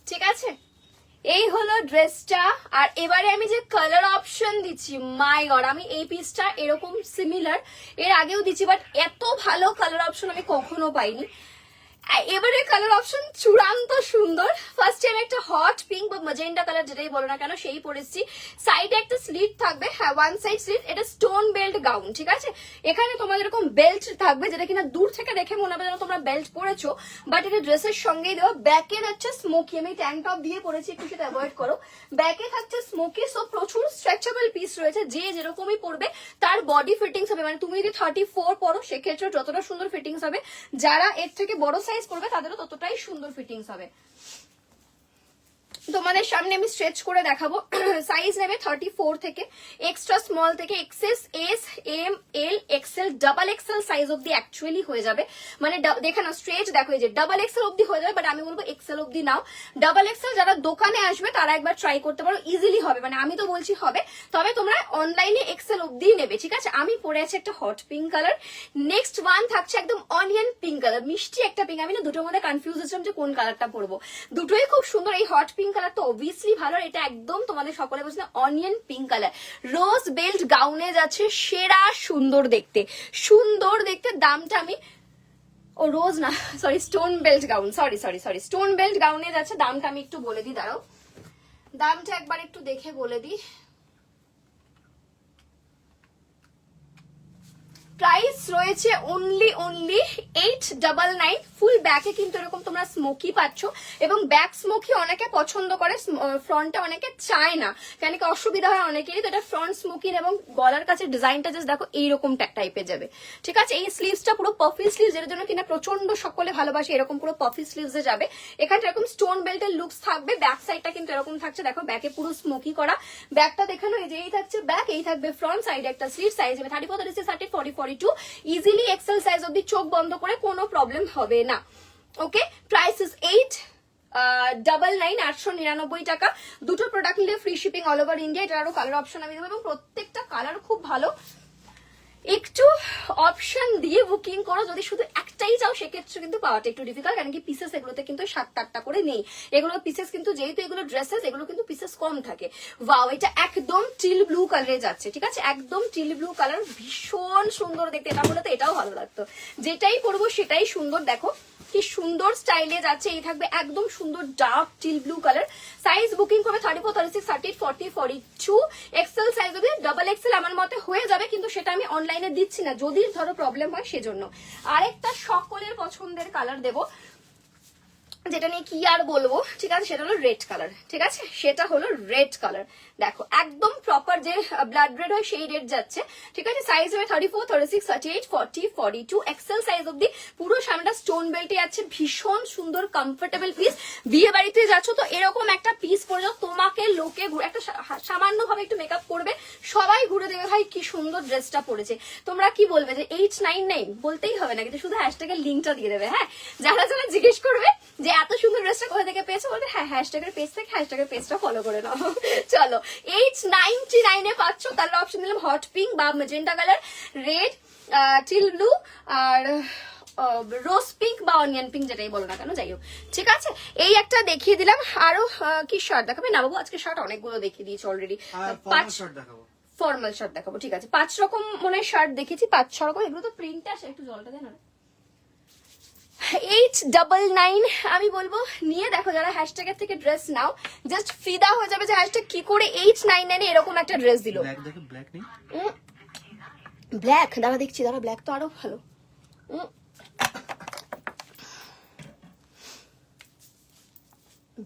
ঠিক আছে? এই হলো ড্রেসটা। আর এবারে আমি যে কালার অপশন দিচ্ছি, মাই গড, আমি এই পিসটা এরকম সিমিলার এর আগেও দিচ্ছি, বাট এত ভালো কালার অপশন আমি কখনো পাইনি। এবারে কালার অপশন চূড়ান্ত সুন্দর। ফার্স্টে আমি একটা হট পিঙ্ক বা ম্যাজেন্টা কালার যেটাই বলো না কেন সেই পরেছি। সাইডে একটা স্লিট থাকবে, হ্যাঁ ওয়ান সাইড স্লিট। এটা স্টোন বেল্ট গাউন, ঠিক আছে? এখানে তোমাদের এরকম বেল্ট থাকবে যেটা কিনা দূর থেকে দেখে মনে হবে যেন তোমরা বেল্ট পরেছো, বাট এটা ড্রেসের সঙ্গেই দেওয়া। ব্যাকে যাচ্ছে স্মোকি, আমি ট্যাঙ্ক টপ দিয়ে পরেছি, একটু সেটা অ্যাভয়েড করো। ব্যাকে থাকছে স্মোকি, সো প্রচুর স্ট্রেচেবল পিস রয়েছে, যে যেরকমই পরবে তার বডি ফিটিংস হবে। মানে তুমি যদি 34 পরো সেক্ষেত্রে যতটা সুন্দর ফিটিংস হবে, যারা এর থেকে বড় সাইজ করবে তাদেরও ততটাই সুন্দর ফিটিংস হবে। তোমাদের সামনে আমি স্ট্রেচ করে দেখাবো। সাইজ নেবে 34 থেকে, এক্সট্রা স্মল থেকে এক্সেস, এস, এম, এল, এক্সেল, ডাবল এক্সেল সাইজ অব্দি অ্যাকচুয়ালি হয়ে যাবে। মানে দেখে না স্ট্রেচ দেখো, এই যে ডাবল এক্সেল অব্দি হয়ে যাবে, বাট আমি বলবো এক্সেল অব্দি নাও। ডাবল এক্সেল যারা দোকানে আসবে তারা একবার ট্রাই করতে পারো, ইজিলি হবে, মানে আমি তো বলছি হবে, তবে তোমরা অনলাইনে এক্সেল অব্দি নেবে, ঠিক আছে? আমি পরে আছি একটা hot pink colour. Next one থাকছে একদম অনিয়ন পিঙ্ক কালার, মিষ্টি একটা পিঙ্ক। আমি না দুটোর মধ্যে কনফিউজ হচ্ছিলাম যে কোন কালারটা পরবো, দুটোই খুব সুন্দর। এই হট পিঙ্ক কালার তো অবভিয়াসলি ভালো, এটা একদম তোমাদের সকলে বলছে অনিয়ন পিঙ্ক কালার। রোজ বেল্ট গাউনে যাচ্ছে, সেরা সুন্দর দেখতে, সুন্দর দেখতে। দামটা আমি রোজ না, sorry stone belt gown, sorry sorry sorry stone belt গাউনে যাচ্ছে। দামটা আমি একটু বলে দিই, দাঁড়াও দামটা একবার একটু দেখে বলে দিই। প্রাইস রয়েছে অনলি 899। ফুল ব্যাকে কিন্তু এরকম তোমরা স্মোকি পাচ্ছ, এবং ব্যাক স্মোকি অনেকে পছন্দ করে, ফ্রন্টে অনেকে চায় না, কেন কি অসুবিধা হয় অনেকেরই। তো এটা ফ্রন্ট স্মোকির, এবং গলার কাছে ডিজাইনটা জাস্ট দেখো এইরকম টাইপের যাবে, ঠিক আছে। এই স্লিভসটা পুরো পাফি স্লিভস, এর জন্য কিনা প্রচন্ড সকলে ভালোবাসে, এরকম পুরো পাফি স্লিভস এ যাবে। এখানে এরকম স্টোন বেল্টের লুকস থাকবে, ব্যাক সাইডটা কিন্তু এরকম থাকছে, দেখো ব্যাকে পুরো স্মোকি করা। ব্যাকটা দেখানো, এই যে এই থাকছে ব্যাক, এই থাকবে ফ্রন্ট সাইডে একটা স্লিভ, সাইজ হবে 34, 36, 30, 40, 42, ইজিলি এক্সেল সাইজ অব্দি চোখ বন্ধ করে কোনো প্রবলেম হবে না। ওকে, প্রাইস ইজ 899 টাকা। দুটো প্রোডাক্ট নিলে free shipping all over India. এটার আরো কালার অপশন আমি দেবো, এবং প্রত্যেকটা কালার খুব ভালো। একটু অপশন দিয়ে বুকিং করো, যদি শুধু একটাই চাও সেক্ষেত্রে কিন্তু পাওয়াটা একটু ডিফিকাল্ট, কারণ কি পিসেস এগুলোতে কিন্তু 7-8টা করে নেই। এগুলো পিসেস কিন্তু, যেহেতু এগুলো ড্রেসেস, এগুলো কিন্তু পিসেস কম থাকে। ওয়াও, এটা একদম টিল ব্লু কালারে যাচ্ছে, ঠিক আছে, একদম টিল ব্লু কালার, ভীষণ সুন্দর দেখতে। এটা বলে তো এটাও ভালো লাগতো, যেটাই পরবো সেটাই সুন্দর। দেখো কি সুন্দর স্টাইলে যাচ্ছে। এই থাকবে একদম সুন্দর dark teal blue colour. Size booking করবে 34, 36, 38, 40, 42, এক্সেল সাইজ হবে। ডাবল এক্সেল আমার মতে হয়ে যাবে, কিন্তু সেটা আমি অনলাইনে দিচ্ছি না, যদি ধরো প্রবলেম হয় সেজন্য। আরেকটা সকলের পছন্দের কালার দেবো, যেটা নিয়ে কি আর বলবো, ঠিক আছে, সেটা হলো রেড কালার, ঠিক আছে, সেটা হলো রেড কালার। দেখো একদম প্রপার যে ব্লাড রেড হয় সেই রেড যাচ্ছে, ঠিক আছে। সাইজ হবে 34, 36, 38, 40, 42, এক্সেল সাইজ অব্দি। পুরো সামনেটা স্টোন বেল্টে যাচ্ছে, ভীষণ সুন্দর কমফোর্টেবল পিস। বিয়ে বাড়িতে যাচ্ছ তো এরকম একটা পিস পরে যাও, তোমাকে লোকে একটা সামান্য ভাবে একটু মেকআপ করবে, সবাই ঘুরে দেখে ভাই কি সুন্দর ড্রেসটা পরেছে। তোমরা কি বলবে যে 899 বলতেই হবে না, কিন্তু শুধু হ্যাশট্যাগের লিঙ্কটা দিয়ে দেবে। হ্যাঁ, যারা যারা জিজ্ঞেস করবে যে এত সুন্দর ড্রেসটা কোথা থেকে পেয়েছো, বলবে হ্যাঁ হ্যাশট্যাগের পেজ থেকে, হ্যাশট্যাগের পেজটা ফলো করে নাও। চলো, 899 এ পাচ্ছ। কালার অপশন দিলাম হট পিঙ্ক বা magenta colour, red, teal blue, আর রোজ পিঙ্ক বা অনিয়ন পিঙ্ক, যেটাই বলো না কেন, যাই হোক, ঠিক আছে। এই একটা দেখিয়ে দিলাম। আরো কি শার্ট দেখাবে না বাবু? আজকে শার্ট অনেকগুলো দেখিয়ে দিয়েছি অলরেডি। 5 শার্ট দেখাবো, ফর্মাল শার্ট দেখাবো, ঠিক আছে। 5 রকম মনে হয় শার্ট দেখেছি, 5-6 রকম। এগুলো তো প্রিন্ট আসে, একটু জলটা দেন না। 899 আমি বলবো নিয়ে দেখো, যারা হ্যাশট্যাগের থেকে ড্রেস নাও, জাস্ট ফিদা হয়ে যাবে যে হ্যাশট্যাগ কি করে 899 এরকম একটা ড্রেস দিল। ব্ল্যাক দেখো, ব্ল্যাক নেই, ব্ল্যাক দাঁড়া দেখছি, দাঁড়া, ব্ল্যাক তো আরো ভালো।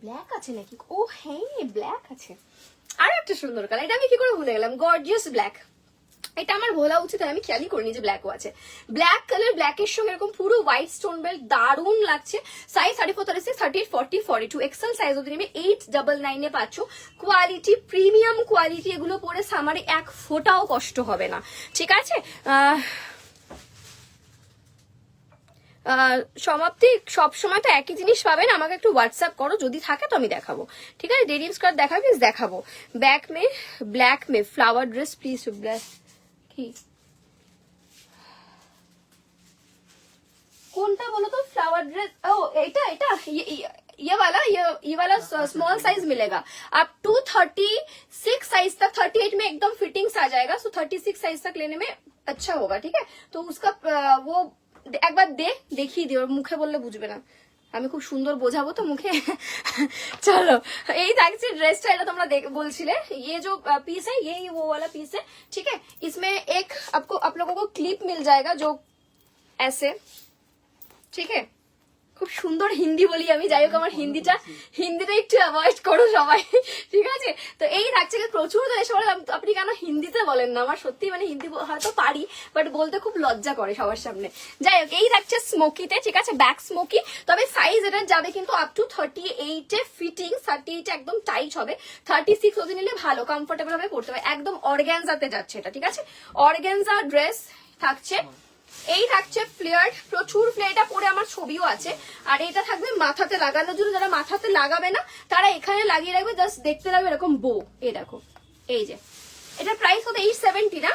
ব্ল্যাক আছে নাকি? ও হ্যাঁ, ব্ল্যাক আছে। আর একটা সুন্দর কালার, এটা আমি কি করে ভুলে গেলাম, গর্জিয়াস ব্ল্যাক। এটা আমার বলা উচিত, আমি খেয়ালই করিনি যে ব্ল্যাকও আছে। ব্ল্যাক কালার, ব্ল্যাকের সঙ্গে এরকম পুরো হোয়াইট স্টোন বেল্ট, দারুণ লাগছে। সাইজ 34, 36, 38, 40, 42, এক্সেল সাইজ অব্দি নেবে। 899 এ পাচ্ছ। কোয়ালিটি প্রিমিয়াম কোয়ালিটি, এগুলো পরে সামারে এক ফোঁটাও কষ্ট হবে না, ঠিক আছে। সমাপ্তি সবসময় তো একই জিনিস পাবে না, আমাকে একটু হোয়াটসঅ্যাপ করো, যদি থাকে তো আমি দেখাবো, ঠিক আছে। ডেনিম স্কার্ট দেখাবি, দেখাবো। Back May, black May flower dress, please. Black কি কোনটা বলো তো? फ्लावर ड्रेस, ओ এটা এটা ये वाला स्मॉल साइज मिलेगा। आप 236 साइज तक, 38 में एकदम फिटिंग्स आ जाएगा, सो 36 साइज तक लेने में अच्छा होगा, ठीक है। तो उसका वो একবার দেখিয়ে দিও, মুখে বললে বুঝবে না, আমি খুব সুন্দর বোঝাবো তো মুখে। চলো, এই থাকছে ড্রেসটা, এটা তোমরা বলছিলে। ये जो पीस है ये वो वाला पीस है, ठीक है। इसमें एक आपको आप लोगों को क्लिप मिल जाएगा जो ऐसे, ঠিক আছে। খুব সুন্দর হিন্দি বলি আমি, যাই হোক আমার হিন্দিটা একটু অ্যাভয়েড করো সবাই, ঠিক আছে। তো এই থাকছে প্রচুর দেশ বলে, আপনি কেন হিন্দিতে বলেন না? আমার সত্যি মানে হিন্দি হয়তো পারি, বাট বলতে খুব লজ্জা করে সবার সামনে। যাই হোক, এই থাকছে স্মোকিতে, ঠিক আছে, ব্যাক স্মোকি। তবে সাইজ এটা যাবে কিন্তু আপ টু 38 এ ফিটিং, 38 একদম টাইট হবে। 36 অবধি নিলে ভালো কমফোর্টেবল ভাবে পড়তে হবে। একদম অর্গানজাতে যাচ্ছে এটা, ঠিক আছে, অর্গানজা ড্রেস থাকছে। এই থাকছে ফ্লেয়ার, প্রচুর ফ্লেয়ারটা পরে আমার ছবিও আছে। আর এটা থাকবে মাথাতে লাগানোর জন্য, যারা মাথাতে লাগাবে না তারা এখানে লাগিয়ে রাখবে, জাস্ট দেখতে লাগবে এরকম বো। এই দেখো, এই যে এটা প্রাইস কত? 870 না,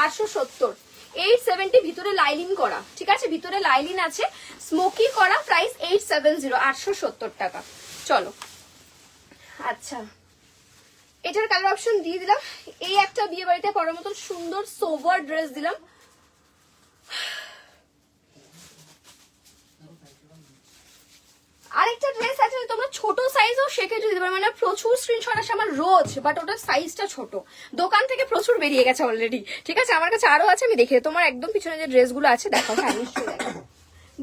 870। 870 ভিতরে লাইলিন করা, ঠিক আছে, ভিতরে লাইলিন আছে, স্মোকি করা। প্রাইস 870, 870 টাকা। চলো, আচ্ছা, এটার কালার অপশন দিয়ে দিলাম। এই একটা বিয়ে বাড়িতে পরার মতন সুন্দর সোভার ড্রেস দিলাম। আরেকটা ড্রেস আছে তোমরা ছোট সাইজও সেক্ষেত্রে দিতে পারো, মানে প্রচুর স্ক্রিনশট আসে আমার রোজ, বাট ওটার সাইজটা ছোট, দোকান থেকে প্রচুর বেরিয়ে গেছে অলরেডি। ঠিক আছে, আমার কাছে আরো আছে, আমি দেখে তোমার একদম পিছনে যে ড্রেসগুলো আছে দেখাও। হ্যাঁ নিশ্চয়ই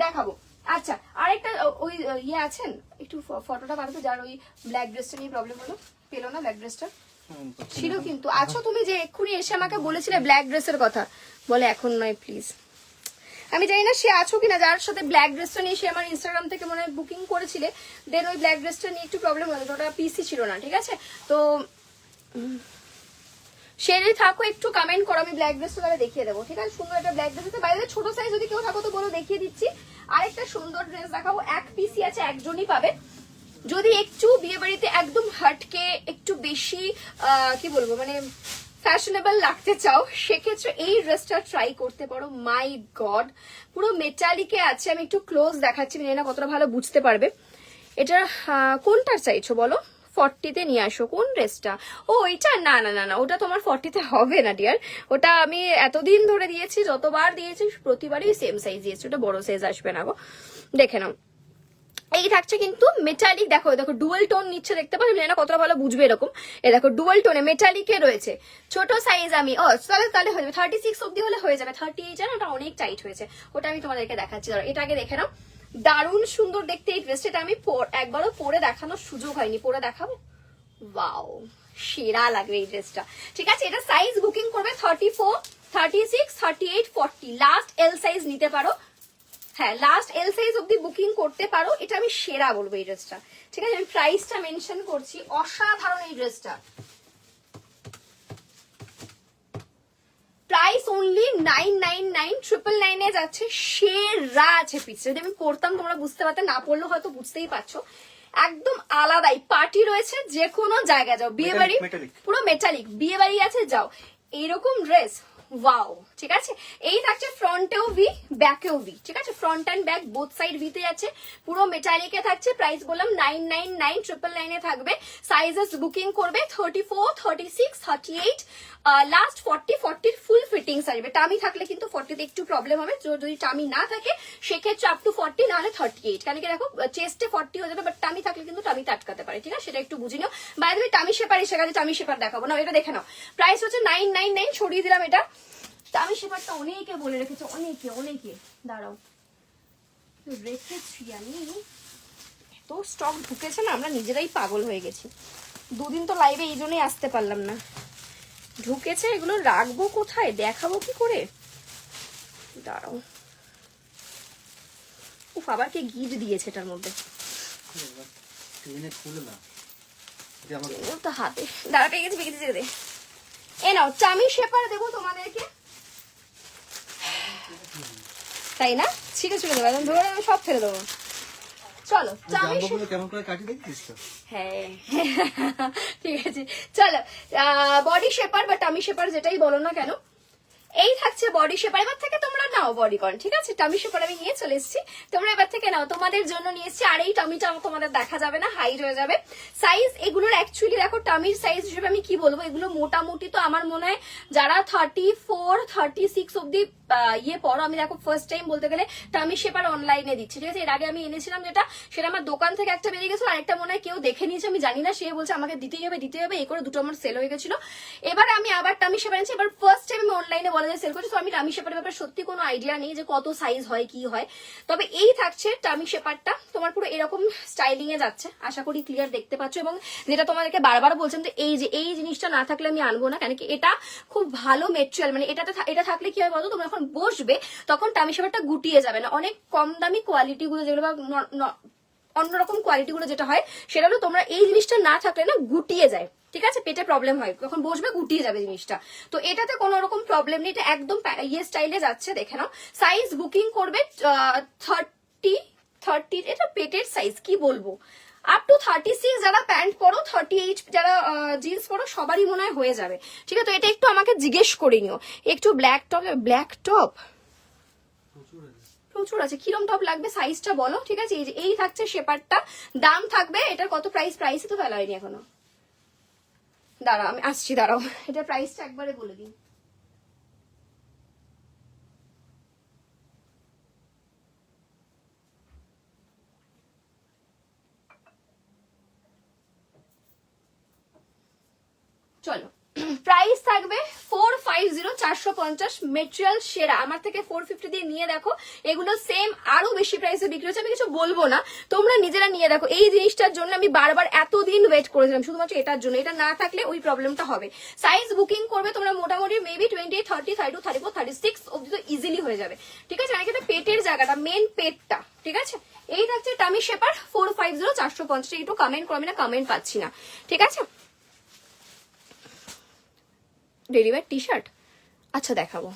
দেখাবো। আচ্ছা আরেকটা ওই ইয়ে আছেন, একটু ফটোটা পাঠাতো যার ওই ব্ল্যাক ড্রেসটা নিয়ে প্রবলেম হলো, পেলো না ব্ল্যাক ড্রেসটা ছিল কিন্তু আছো তুমি, যে এক্ষুনি এসে আমাকে বলেছিলে ব্ল্যাক ড্রেসের কথা, বলে এখন নয় প্লিজ। আমি জানি না সে আছো কিনা যার সাথে ব্ল্যাক ড্রেসটা নিয়ে সে আমার ইনস্টাগ্রাম থেকে মনে বুকিং করেছিলে, দেন ওই ব্ল্যাক ড্রেসটা নিয়ে একটু প্রবলেম হলো, ওটা পিসি ছিল না। ঠিক আছে, তো সে যদি থাকো একটু কমেন্ট করো, আমি ব্ল্যাক ড্রেসটা তাহলে দেখিয়ে দেবো। ঠিক আছে, সুন্দর একটা ব্ল্যাক ড্রেস আছে, বাইরে ছোট সাইজ যদি কেউ থাকো তো বলো দেখিয়ে দিচ্ছি। আরেকটা সুন্দর ড্রেস দেখাবো, এক পিসি আছে, একজনই পাবে। যদি একটু বিয়ে বাড়িতে একদম হাটকে একটু বেশি কি বলবো মানে ফ্যাশনেবল লাগতে চাও, সেক্ষেত্রে এই ড্রেসটা ট্রাই করতে পারো। মাই গড, পুরো মেটালিকে আছে, আমি একটু ক্লোজ দেখাচ্ছি, জানি না কতটা ভালো বুঝতে পারবে। এটা কোনটার চাইছো বলো, 40-তে নিয়ে আসো। কোন ড্রেসটা? ও এটা, না না না না, ওটা তোমার 40-তে হবে না ডিয়ার, ওটা আমি এতদিন ধরে দিয়েছি, যতবার দিয়েছি প্রতিবারই সেম সাইজ দিয়েছি, ওটা বড় সাইজ আসবে না গো, দেখে নাও। এই থাকছে কিন্তু মেটালিক, দেখো দেখো ডুয়াল টোন নিচ্ছে, দেখতে পাচ্ছি না কতটা ভালো বুঝবে এরকম। এই দেখো ডুয়াল টোনে মেটালিকে রয়েছে, ছোট সাইজ আমি তাহলে তাহলে হয়ে যাবে 36 অব্দি হলে হয়ে যাবে, 38 জানো ওটা অনেক টাইট হয়েছে, ওটা আমি তোমাদেরকে দেখাচ্ছি। ধরো এটা আগে দেখে নাও, দারুণ সুন্দর দেখতে এই ড্রেসটা। এটা আমি একবারও পরে দেখানোর সুযোগ হয়নি, পরে দেখাবো। ওয়াও, সেরা লাগবে এই ড্রেসটা। ঠিক আছে, এটা সাইজ বুকিং করবে 34, 36, 38, 40, লাস্ট এল সাইজ নিতে পারো। হ্যাঁ, লাস্ট এল সাইজ অব্দি বুকিং করতে পারো, এটা আমি সেরা বলবো এই ড্রেসটা। ঠিক আছে, আমি প্রাইসটা মেনশন করছি, অসাধারণ এই ড্রেসটা। প্রাইস অনলি 999, 999 এ যাচ্ছে, সেরা আছে পিস। যদি আমি পরতাম তোমরা বুঝতে পারতে, না পড়লেও হয়তো বুঝতেই পারছো, একদম আলাদাই। পার্টি রয়েছে, যে কোনো জায়গায় যাও, বিয়ে বাড়ি, পুরো মেটালিক, বিয়ে বাড়ি আছে যাও, এইরকম ড্রেস ওয়াও। ঠিক আছে, এই থাকছে ফ্রন্টেও ভি, ব্যাকেও ভি। ঠিক আছে, front and back both side ভিতে আছে, পুরো মেটালিকে থাকছে। প্রাইস বললাম 999, 999 এ থাকবে। সাইজেস বুকিং করবে 34, 36, 38, লাস্ট 40, 40 ফুল ফিটিংস আসবে। টামি থাকলে কিন্তু 40 তে একটু প্রবলেম হবে, যদি টামি না থাকে সেক্ষেত্রে আপ টু 40, নাহলে 38। কেন কি দেখো চেস্টে 40 হয়ে যাবে, বাট টামি থাকলে কিন্তু টামিতে আটকাতে পারে। ঠিক আছে, সেটা একটু বুঝে নিও। বাইরে তুমি টামি শেপার এসে গেছে, টামি শেপার দেখাবো না, এটা দেখে নাও। প্রাইস হচ্ছে 999, ছড়িয়ে দিলাম এটা। টামি শেপারটা অনেকে বলে রেখেছে, অনেকে অনেকে, দাঁড়াও রেখেছি আমি, এত স্টক ঢুকেছে না, আমরা নিজেরাই পাগল হয়ে গেছি। দুদিন তো লাইভে এই জন্যই আসতে পারলাম না, ঢুকেছে, এগুলো রাখবো কোথায়, দেখাবো কি করে, দাঁড়াও। উফ, আবার কে গিফট দিয়েছে এটার মধ্যে, তো হাতে দাঁড়া, পেয়ে গেছি পেয়ে গেছি, দে এ নাও। টামি শেপার দেবো তোমাদেরকে, তাই না, ছিঁড়ে ছুড়ে দেবো, একদম ধরে আমি সব ফেলে দেবো। চলো টামি, কেমন করে কাটি দেখিস তো? হ্যাঁ ঠিক আছে, চলো বডি শেপার বা টামি শেপার যেটাই বলো না কেন, এই থাকছে বডি শেপার। এবার থেকে তোমরা নাও বডি কন। ঠিক আছে, টামি শেপার আমি নিয়ে চলে এসেছি, তোমরা এবার থেকে নাও, তোমাদের জন্য নিয়ে এসেছি। আর এই টামিটা তোমাদের দেখা যাবে না, হাইট হয়ে যাবে। সাইজ এগুলোর অ্যাকচুয়ালি দেখো, টামির সাইজ হিসেবে আমি কি বলবো, এগুলো মোটামুটি তো আমার মনে হয় যারা 34, 36 অব্দি ইয়ে পড়ো, আমি দেখো ফার্স্ট টাইম বলতে গেলে টামি শেপার অনলাইনে দিচ্ছি। ঠিক আছে, এর আগে আমি এনেছিলাম যেটা, সেটা আমার দোকান থেকে একটা বেরিয়ে গেছিল, আরেকটা মনে হয় কেউ দেখে নিয়েছে, আমি জানি না, সে বলছে আমাকে দিতেই হবে দিতে হবে, এই করে দুটো আমার সেল হয়ে গেছিল। এবার আমি আবার টামি শেপার এনেছি, এবার ফার্স্ট টাইম আমি অনলাইনে বলা যায় সেল করছি, তো আমি টামি শেপারের ব্যাপারে সত্যি কোনো আইডিয়া নেই যে কত সাইজ হয় কি হয়। তবে এই থাকছে টামি শেপারটা, তোমার পুরো এরকম স্টাইলিং এ যাচ্ছে, আশা করি ক্লিয়ার দেখতে পাচ্ছ। এবং যেটা তোমাদেরকে বারবার বলছেন, তো এই যে এই জিনিসটা না থাকলে আমি আনবো না, কেন কি এটা খুব ভালো মেটেরিয়াল, মানে এটা থাকলে কি হয় বলতো, তোমরা যখন বসবে তখন টামি শেপারটা গুটিয়ে যাবে না। অনেক কম দামি কোয়ালিটি গুলো যেগুলো বা অন্যরকম কোয়ালিটি গুলো যেটা হয়, সেটা হলো তোমরা এই জিনিসটা না থাকলে না গুটিয়ে যায়। ঠিক আছে, পেটে প্রবলেম হয়, যখন বসবে গুটিয়ে যাবে জিনিসটা। তো এটাতে কোনো রকম প্রবলেম নেই, এটা একদম ইয়ে স্টাইলে যাচ্ছে, দেখে নাও। সাইজ বুকিং করবে 30, এটা পেটের সাইজ কি বলবো, আপ টু 36 যারা প্যান্ট পরো, 38 যারা জিন্স পরো, সবারই মনে হয় হয়ে যাবে। ঠিক আছে, তো এটা একটু আমাকে জিজ্ঞেস করে নিও। একটু ব্ল্যাক টপ প্রচুর আছে, কিরম টপ লাগবে সাইজটা বলো। ঠিক আছে, এই থাকছে শেপারটা, দাম থাকবে এটার কত, প্রাইসে তো ফেলা হয়নি এখনো, দাঁড়াও আমি আসছি, দাঁড়াও এটা প্রাইসটা একবারে বলে দিই। চলো প্রাইস থাকবে 450, 450, মেটেরিয়াল সেরা। আমার থেকে 450 দিয়ে নিয়ে দেখো, এগুলো সেম আরো বেশি প্রাইসে বিক্রি হচ্ছে, আমি কিছু বলবো না, তোমরা নিজেরা নিয়ে দেখো। এই জিনিসটার জন্য আমি বারবার এতদিন ওয়েট করেছিলাম শুধুমাত্র এটার জন্য, এটা না থাকলে ওই প্রবলেমটা হবে। সাইজ বুকিং করবে তোমরা মোটামুটি মেবি 28, 30, 32, 34, 36 অব্দি তো ইজিলি হয়ে যাবে, ঠিক আছে। অনেকে পেটের জায়গাটা, মেন পেটটা, ঠিক আছে। এই থাকছে টামি শেপার 450, 450, একটু কমেন্ট করবে না, কমেন্ট পাচ্ছি না, ঠিক আছে। ডেলিভার টি শার্ট, আচ্ছা দেখাবো,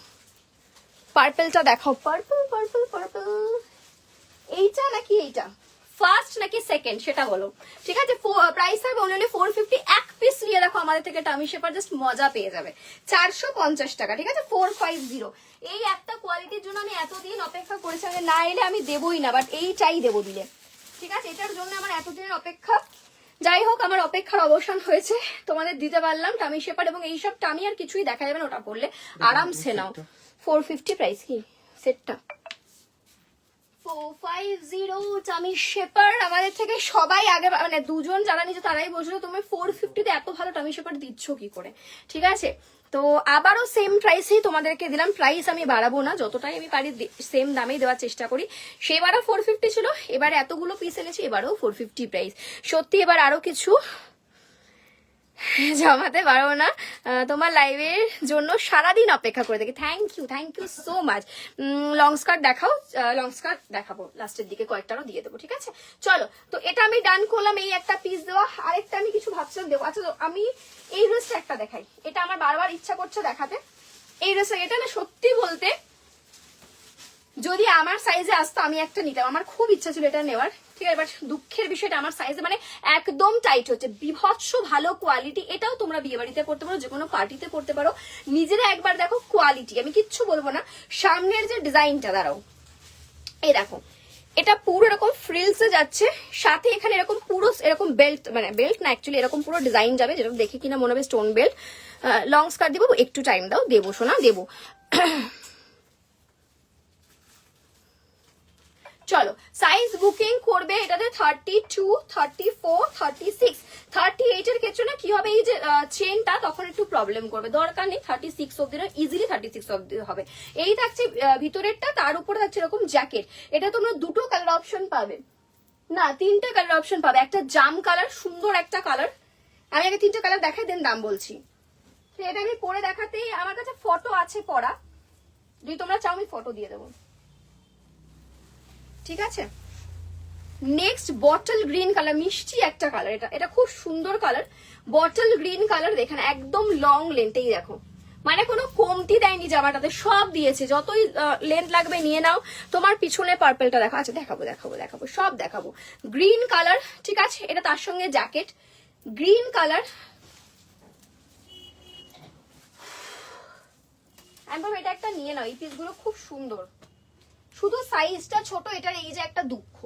পার্পলটা দেখাও, পার্পল পার্পল পার্পল, এইটা নাকি এইটা, ফার্স্ট নাকি সেকেন্ড সেটা বলো, ঠিক আছে। প্রাইস হবে অনলি 450, এক পিস নিয়ে দেখো আমাদের থেকে টামি শেপার, জাস্ট মজা পেয়ে যাবে। 450 টাকা, ঠিক আছে, 450। এই একটা কোয়ালিটির জন্য আমি এতদিন অপেক্ষা করেছি, আমি না এলে আমি দেবই না, বাট এইটাই দেবো দিলে, ঠিক আছে। এটার জন্য আমার এতদিনের অপেক্ষা, যাই হোক আমার অপেক্ষার অবসান হয়েছে, তোমাদের দিতে পারলাম টামি শেপার। এবং এইসব টামি আর কিছুই দেখা যাবে না, ওটা পড়লে আরামসে নাও। 450 প্রাইস, কি সেটটা 450 টামি শেপার। আমাদের থেকে সবাই আগে, মানে দুজন যারা নিচে তারাই বলছিল তুমি 450 এত ভালো টামি শেপার দিচ্ছ কি করে, ঠিক আছে। তো আবারও সেম প্রাইসেই তোমাদেরকে দিলাম, প্রাইস আমি বাড়াবো না, যতটাই আমি পারি সেম দামেই দেওয়ার চেষ্টা করি। সেবারও 450 ছিল, এবার এতগুলো পিস এনেছি, এবারও 450 প্রাইস। সত্যি এবার আরো কিছু জমাতে পারবো না, তোমার লাইভের জন্য সারাদিন অপেক্ষা করে দেখি। Thank you so much. Long skirt দেখাও, লং স্কার্ট দেখাবো লাস্টের দিকে, কয়েকটারও দিয়ে দেবো, ঠিক আছে। চলো, তো এটা আমি ডান করলাম, এই একটা পিস দেওয়া। আরেকটা আমি কিছু ভাবছিলাম দেবো। আচ্ছা, তো আমি এই ড্রেসটা একটা দেখাই, এটা আমার বারবার ইচ্ছা করছে দেখাতে। এই ড্রেসটা, এটা না সত্যি বলতে যদি আমার সাইজে আসতো আমি একটা নিতাম, আমার খুব ইচ্ছা ছিল এটা নেওয়ার, ঠিক আছে। এবার দুঃখের বিষয়টা আমার সাইজে মানে একদম টাইট হচ্ছে, বিভৎস ভালো কোয়ালিটি। এটাও তোমরা বিয়ে বাড়িতে পড়তে পারো, যে কোনো পার্টিতে পড়তে পারো, নিজেরা একবার দেখো কোয়ালিটি, আমি কিচ্ছু বলবো না। সামনের যে ডিজাইনটা দাঁড়াও, এই দেখো, এটা পুরো এরকম ফ্রিলসে যাচ্ছে, সাথে এখানে এরকম পুরো এরকম বেল্ট, মানে বেল্ট না অ্যাকচুয়ালি এরকম পুরো ডিজাইন যাবে, যেটা দেখে কিনা মনে হবে স্টোন বেল্ট। লং স্কার্ট দিব, একটু টাইম দাও, দেবো সোনা দেবো। চলো, সাইজ বুকিং করবে এটাতে 32, 34, 36, 38 এর ক্ষেত্রে না কি হবে, এই যে চেনটা তখন একটু প্রবলেম করবে, দরকার নেই 36 অব্দি, ইজিলি 36 অব্দি হবে। এই থাকছে ভিতরেরটা, তার উপরে থাকছে এরকম জ্যাকেট। এটা তোমরা দুটো কালার অপশন পাবে, না তিনটা কালার অপশন পাবে, একটা জাম কালার, সুন্দর একটা কালার। আমি আগে তিনটা কালার দেখাই দেন দাম বলছি। তো এটা আমি পরে দেখাতেই, আমার কাছে ফটো আছে পরা, যদি তোমরা চাও আমি ফটো দিয়ে দেবো, ঠিক আছে। নেক্সট বটল গ্রিন কালার, মিষ্টি একটা কালার, এটা খুব সুন্দর কালার, বটল গ্রিন কালার। দেখেন একদম লং লেন্থ, এই দেখো, মানে কোনো কমতি দেয়নি জামাটাতে, সব দিয়েছে, যতই লেন্থ লাগবে নিয়ে নাও। তোমার পিছনে পার্পলটা দেখো, আচ্ছা দেখাবো দেখাবো দেখাবো, সব দেখাবো। গ্রিন কালার, ঠিক আছে, এটা তার সঙ্গে জ্যাকেট, গ্রিন কালার। একদম এটা একটা নিয়ে নাও, এই পিসগুলো খুব সুন্দর, শুধু সাইজটা ছোট, এটার এই যে একটা দুঃখ,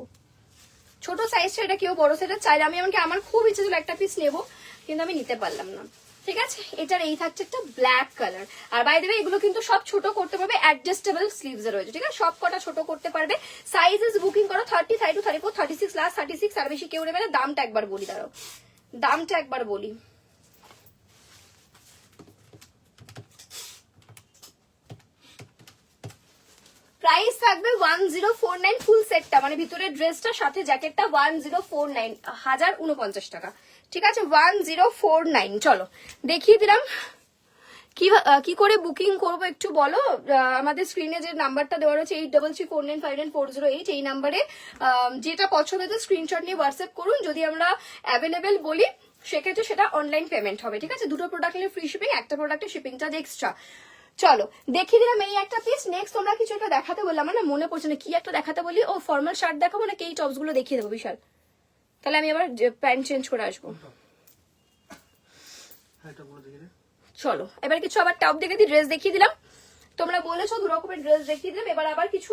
ছোট সাইজটা, এটা কেউ বড় সেটা চাইলে আমি, এমনকি আমার খুব ইচ্ছে ছিল একটা পিস নেবো, কিন্তু আমি নিতে পারলাম না, ঠিক আছে। এটার এই থাকছে একটা ব্ল্যাক কালার। আর বাই দ্য ওয়ে এগুলো কিন্তু সব ছোট করতে পারবে, অ্যাডজাস্টেবল স্লিভস রয়েছে, ঠিক আছে, সব কটা ছোট করতে পারবে। সাইজেস বুকিং করো 30, 32, 34, 36, লাস্ট 36, আর বেশি কেউ নেবে না। দামটা একবার বলি, দাঁড়াও দামটা একবার বলি। প্রাইস থাকবে 1049, ফুল সেটটা মানে ভিতরে ড্রেসটা সাথে জ্যাকেটটা 1049, 1049 টাকা, ঠিক আছে, 1049। চলো দেখিয়ে দিলাম কি করে বুকিং করবো একটু বলো। আমাদের স্ক্রিনে যে নাম্বারটা দেওয়া রয়েছে 8334959408, এই নাম্বারে যেটা পছন্দ হচ্ছে স্ক্রিনশট নিয়ে হোয়াটসঅ্যাপ করুন। যদি আমরা অ্যাভেলেবেল বলি সেক্ষেত্রে সেটা অনলাইন পেমেন্ট হবে, ঠিক আছে। দুটো প্রোডাক্ট নিলে ফ্রি শিপিং, একটা প্রোডাক্টের শিপিং চার্জ এক্সট্রা। চলো দেখিয়ে দিলাম এই একটা পিস। নেক্সট তোমরা কিছু একটা দেখাতে বললাম, আমার না মনে পড়ছে না কি একটা দেখাতে বলি। ও ফর্মাল শার্ট দেখাবো নাকি এই টপস গুলো দেখিয়ে দেবো বিশাল, তাহলে আমি আবার প্যান্ট চেঞ্জ করে আসবো। চলো এবার কিছু আবার টপ দেখে দিই, ড্রেস দেখিয়ে দিলাম, তোমরা বলেছো দু রকমের ড্রেস দেখিয়ে দিলাম। এবার আবার কিছু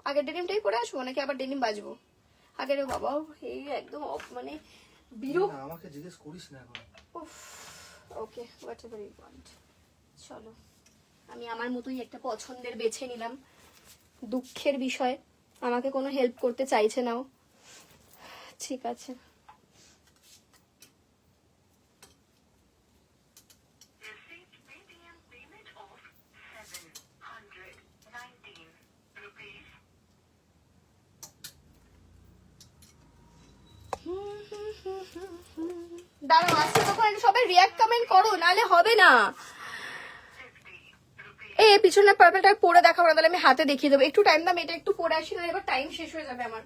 আগের ডেনিমটাই পরে আসবো নাকি আবার ডেনিম বাজবো আগের? বাবা এই একদম মানে বিরক্ত, আমাকে জিজ্ঞেস করিস না এখন। ওকে হোয়াটএভার ইউ ওয়ান্ট। চলো আমি আমার মতোই একটা পছন্দের বেছে নিলাম, দুঃখের বিষয় আমাকে কোনো হেল্প করতে চাইছে নাও। ঠিক আছে। Received Paytm payment of 719 rupees. দাঁড়াও, আসছে তখন সবাই রিয়াক্ট কমেন্ট করো, নাহলে হবে না। 50 rupees. এই পিছনে পার্পলটা পরে দেখাবো না, তাহলে আমি হাতে দেখিয়ে দেবো। একটু টাইম দাম, এটা একটু পরে আসি না, এবার টাইম শেষ হয়ে যাবে আমার।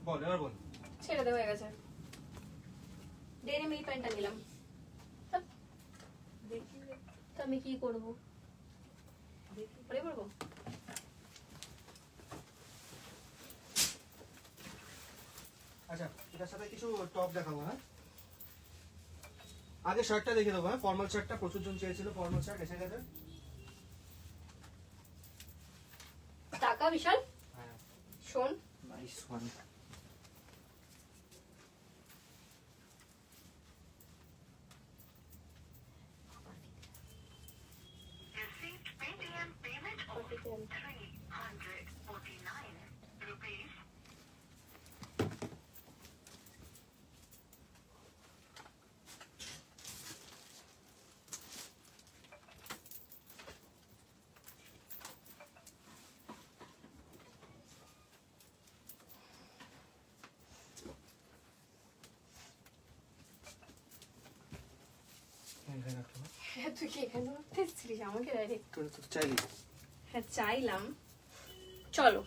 বল এবার বল। ছেড়ে দেওয়া হয়ে গেছে। ডেনিম এই প্যান্টটা নিলাম। তো আমি কি করবো, পরে করবো। আচ্ছা, এটার সাথে কিছু টপ দেখাবো। হ্যাঁ, আগে শার্টটা দেখে দেবো। হ্যাঁ, ফর্মাল শার্টটা প্রচুর জন চেয়েছিল, ফর্মাল শার্ট এসে গেছে। টাকা বিশাল, হ্যাঁ, শোন nice one. Received Paytm payment of 349 rupees. এখানে রাখো। হ্যাঁ, তুই কি এখানে রাখতে এসেছিলিস আমাকে ডাইরেক্ট? তোর তো চাইলি। হ্যাঁ চাইলাম, চলো।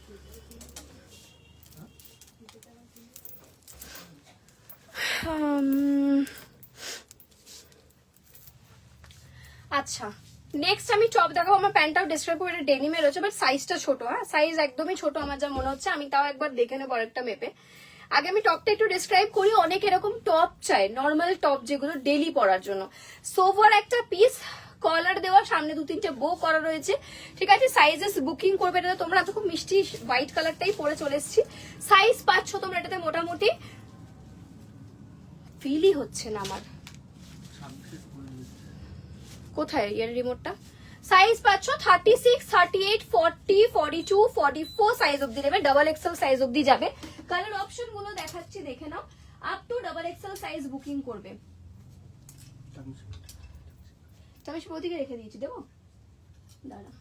আচ্ছা, নেক্সট আমি টপ দেখাবো। আমার প্যান্টটাও ডিসক্রাইব করে, এটা ডেনিমে রয়েছে, বাট সাইজটা ছোট। হ্যাঁ, সাইজ একদমই ছোট আমার যা মনে হচ্ছে। আমি তাও একবার দেখে নেবো আরেকটা মেপে। আগে আমি টপটা একটু ডিসক্রাইব করি। অনেক এরকম টপ চাই, নর্মাল টপ যেগুলো ডেলি পরার জন্য। সোভার একটা পিস, কলার দেওয়া, সামনে 2-3টে বো করা রয়েছে। ঠিক আছে, সাইজেস বুকিং করবে। এটা তোমরা তো খুব মিষ্টি হোয়াইট কালারটাই পরে চলে এসেছি। সাইজ পাচ্ছ তোমরা এটাতে মোটামুটি। ফিলই হচ্ছে না আমার, কোথায় এর রিমোটটা? সাইজ পাচ্ছ 36, 38, 40, 42, 44 সাইজ অব্দি নেবে। ডাবল এক্সেল সাইজ অব্দি যাবে। কালার অপশন গুলো দেখাচ্ছি, দেখে নাও। Up to double XL size booking করবে। আমি ওদিকে রেখে দিয়েছি, দেবো? দাঁড়া,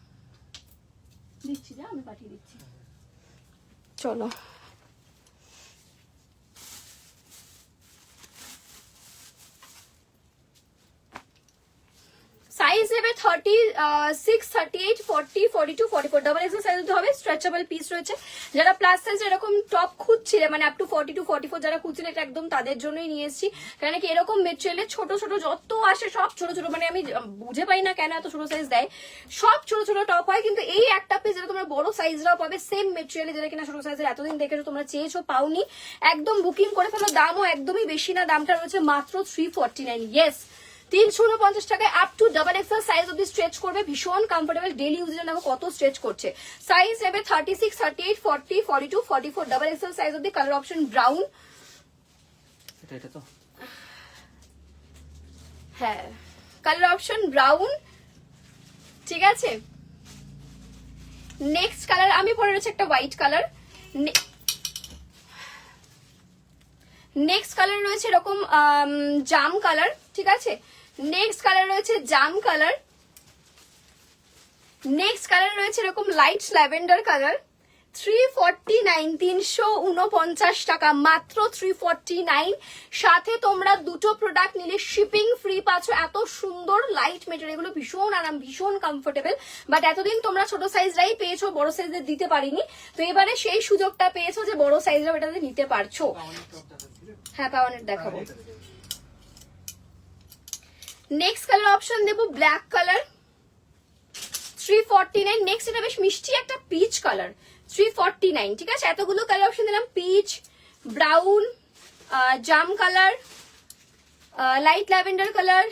দিচ্ছি, যা আমি পাঠিয়ে দিচ্ছি। চলো, সাইজ নেবে 36, 38, 40, 42, 44 ডাবল এক্সেল সাইজ হবে। স্ট্রেচেবল পিস রয়েছে। যারা প্লাস সাইজ এরকম টপ খুঁজছিলে, মানে আপ টু 42, 44 যারা খুঁজছিলে, এটা একদম তাদের জন্যই নিয়ে এসেছি। কারণ কি এরকম মেটেরিয়ালে ছোট ছোট যত আসে সব ছোট ছোট, মানে আমি বুঝে পাই না কেন এত ছোট সাইজ দেয়। সব ছোট ছোট টপ হয়, কিন্তু এই একটা পিস যেটা তোমরা বড় সাইজরাও পাবে সেম মেটেরিয়ালে, যেটা কিনা ছোট সাইজের এতদিন দেখেছো তোমরা চেয়েছো পাওনি। একদম বুকিং করে ফেলো। দামও একদমই বেশি না, দামটা রয়েছে মাত্র 349। ইয়েস, 349 টাকায় up to double XL size অব্দি স্ট্রেচ করবে। ভীষণ কমফোর্টেবল, ডেলি ইউজের দেখো কত স্ট্রেচ করছে। সাইজ নেবে 36, 38, 40, 42, 44 ডাবল এক্সেল সাইজ অব্দি। Colour option brown. এটা তো হ্যাঁ, কালার অপশন ব্রাউন। ঠিক আছে, নেক্সট কালার আমি পরে রয়েছে একটা হোয়াইট কালার। নেক্সট কালার রয়েছে এরকম জাম কালার। ঠিক আছে, নেক্সট কালার রয়েছে জাম কালার। নেক্সট কালার রয়েছে এরকম লাইট ল্যাভেন্ডার কালার। 349, 349 টাকা মাত্র 349। সাথে তোমরা দুটো প্রোডাক্ট নিলে শিপিং ফ্রি পাচ্ছ। এত সুন্দর লাইট মেটেরিয়াল, এগুলো ভীষণ আরাম, ভীষণ কমফোর্টেবল। বাট এতদিন তোমরা ছোট সাইজরাই পেয়েছো, বড় সাইজের দিতে পারিনি। তো এবারে সেই সুযোগটা পেয়েছো যে বড় সাইজরাও এটাতে নিতে পারছো। হ্যাঁ, পাওয়ানের দেখাবো। নেক্সট কালার অপশন দেবো ব্ল্যাক কালার, 349। নেক্সট এটা বেশ মিষ্টি একটা পিচ কালার, 349। ঠিক আছে, এতগুলো কালার অপশন দিলাম। পিচ, ব্রাউন, জাম colour, light lavender colour,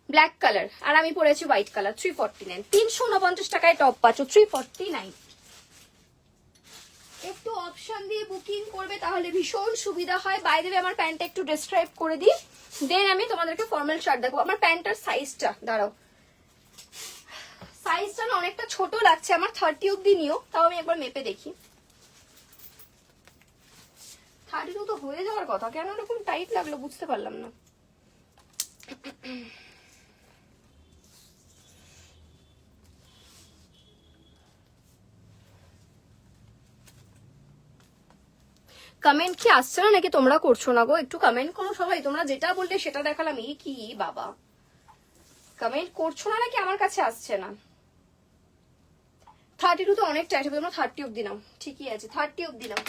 black colour, আর আমি পরেছি হোয়াইট কালার। 349, 349 টাকায় টপ পাচ্ছ। 349। একটু অপশন দিয়ে বুকিং করবে তাহলে ভীষণ সুবিধা হয়। বাই দ্য ওয়ে আমার প্যান্টটা একটু ডেসক্রাইব করে দিই, দেন আমি তোমাদেরকে ফর্মাল শার্ট দেখো। আমার প্যান্টটার সাইজটা দাঁড়াও, সাইজটা না অনেকটা ছোট লাগছে আমার, 30 অব্দি নিও, তাও আমি একবার মেপে দেখি। 32 তো হয়ে যাওয়ার কথা, কেন এরকম টাইট লাগলো বুঝতে পারলাম না। কমেন্ট কি আসছে না নাকি তোমরা করছো না গো? একটু কমেন্ট করো সবাই, তোমরা যেটা বললে সেটা দেখালাম। এই কি বাবা, কমেন্ট করছো না নাকি আমার কাছে আসছে না? 32 তো অনেক টাইট হবে, তোমরা 30 অব্দি নাও, ঠিকই আছে 30 অব্দি নাও।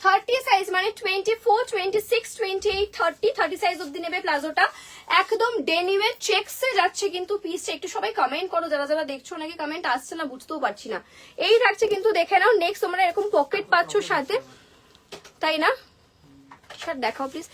30 সাইজ মানে 24, 26, 28, 30 সাইজ অব্দি নেবে। প্লাজোটা একদম ডেনিমের চেকসে যাচ্ছে কিন্তু পিসটা। একটু সবাই কমেন্ট করো যারা যারা দেখছো, নাকি কমেন্ট আসছে না বুঝতেও পারছি না। এই থাকছে কিন্তু, দেখে নাও। নেক্সট তোমরা এরকম পকেট পাচ্ছ সাথে, তাই না? টি শার্ট দেখাও প্লিজ।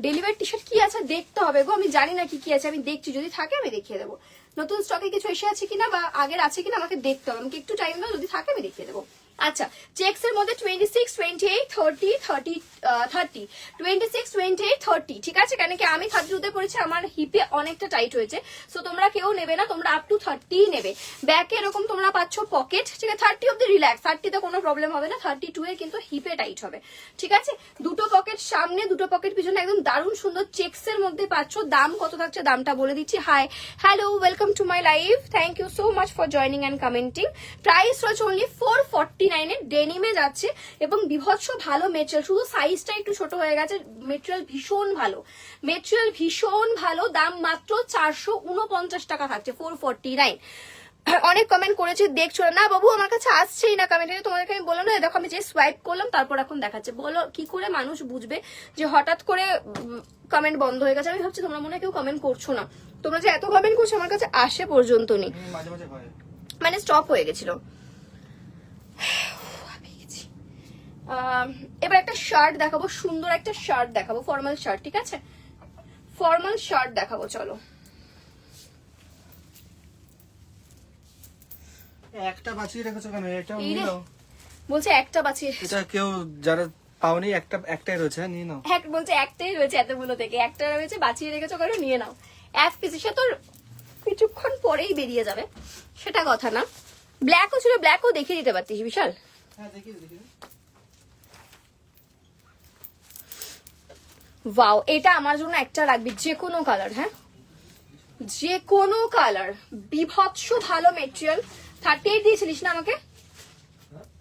ডেলিভারি টি শার্ট কি আছে দেখতে হবে গো, আমি জানি না কি কি আছে, আমি দেখছি, যদি থাকে আমি দেখিয়ে দেবো। নতুন স্টকে কিছু এসে আছে কিনা বা আগের আছে কিনা আমাকে দেখতে হবে, আমাকে একটু টাইম দাও, যদি থাকে আমি দেখিয়ে দেবো। আচ্ছা, চেকস এর মধ্যে 26, 28, 30, 26, 28, 30, ঠিক আছে? কেন কি আমি 32 তে পড়েছি, আমার হিপে অনেকটা টাইট হয়েছে, সো তোমরা কেউ নেবে না, তোমরা আপ টু 30 নেবে। ব্যাকে এরকম তোমরা পাচ্ছ পকেট, ঠিক আছে? 30 অব্দি রিল্যাক্স, 30 তে কোনো প্রবলেম হবে না, 32 এ কিন্তু হিপে টাইট হবে, ঠিক আছে? দুটো পকেট সামনে, দুটো পকেট পিছনে, একদম দারুণ সুন্দর চেকস এর মধ্যে পাচ্ছ। দাম কত থাকছে দামটা বলে দিচ্ছি। Hi, hello, welcome to my live, thank you so much for joining and commenting. Price রয়েছে অনলি 449 এর, ডেনিমে যাচ্ছে এবং বিভৎস ভালো মেটেরিয়াল, শুধু সাইজটা একটু ছোট হয়ে গেছে। মেটেরিয়াল ভীষণ ভালো, মেটেরিয়াল ভীষণ ভালো। দাম মাত্র 449 টাকা থাকছে, 449। অনেক কমেন্ট করেছে, দেখছো না বাবু, আমার কাছে আসছেই না কমেন্ট। তোমাদেরকে আমি বললাম না, দেখো আমি যে সোয়াইপ করলাম তারপর এখন দেখাচ্ছে। বলো কি করে মানুষ বুঝবে যে হঠাৎ করে কমেন্ট বন্ধ হয়ে গেছে? আমি ভাবছি তোমরা মনে হয় কেউ কমেন্ট করছো না, তোমরা যে এত কমেন্ট করছো আমার কাছে আসে পর্যন্ত নেই, মাঝে মাঝে হয়। মানে স্টপ হয়ে গেছিল। এবার একটা শার্ট দেখাবো, সুন্দর একটা শার্ট দেখাবো, ফর্মাল শার্ট, ঠিক আছে? ফর্মাল শার্ট দেখাবো, চলো। একটা বাঁচিয়ে রেখেছো কেন? এটাও এই নিয়ে রে, নাও। বলছে একটা বাঁচিয়ে, এটা কেউ যারা পাওনি, একটাই রয়েছে, হ্যাঁ নিয়ে নাও। হ্যাঁ বলছে একটাই রয়েছে এতগুলো থেকে, একটা রয়েছে, বাঁচিয়ে রেখেছো কারণ নিয়ে নাও। এক পিস, সে তো কিছুক্ষণ পরেই বেরিয়ে যাবে, সেটা কথা না। ব্ল্যাকও ছিল, ব্ল্যাকও দেখিয়ে দিতে পারতিস বিশাল। হ্যাঁ দেখি দেখি। ওয়াও, এটা আমার জন্য একটা রাখবি, যে কোনো কালার, হ্যাঁ যে কোনো কালার, বিভৎস ভালো মেটেরিয়াল। 38 দিয়েছিলিস না আমাকে?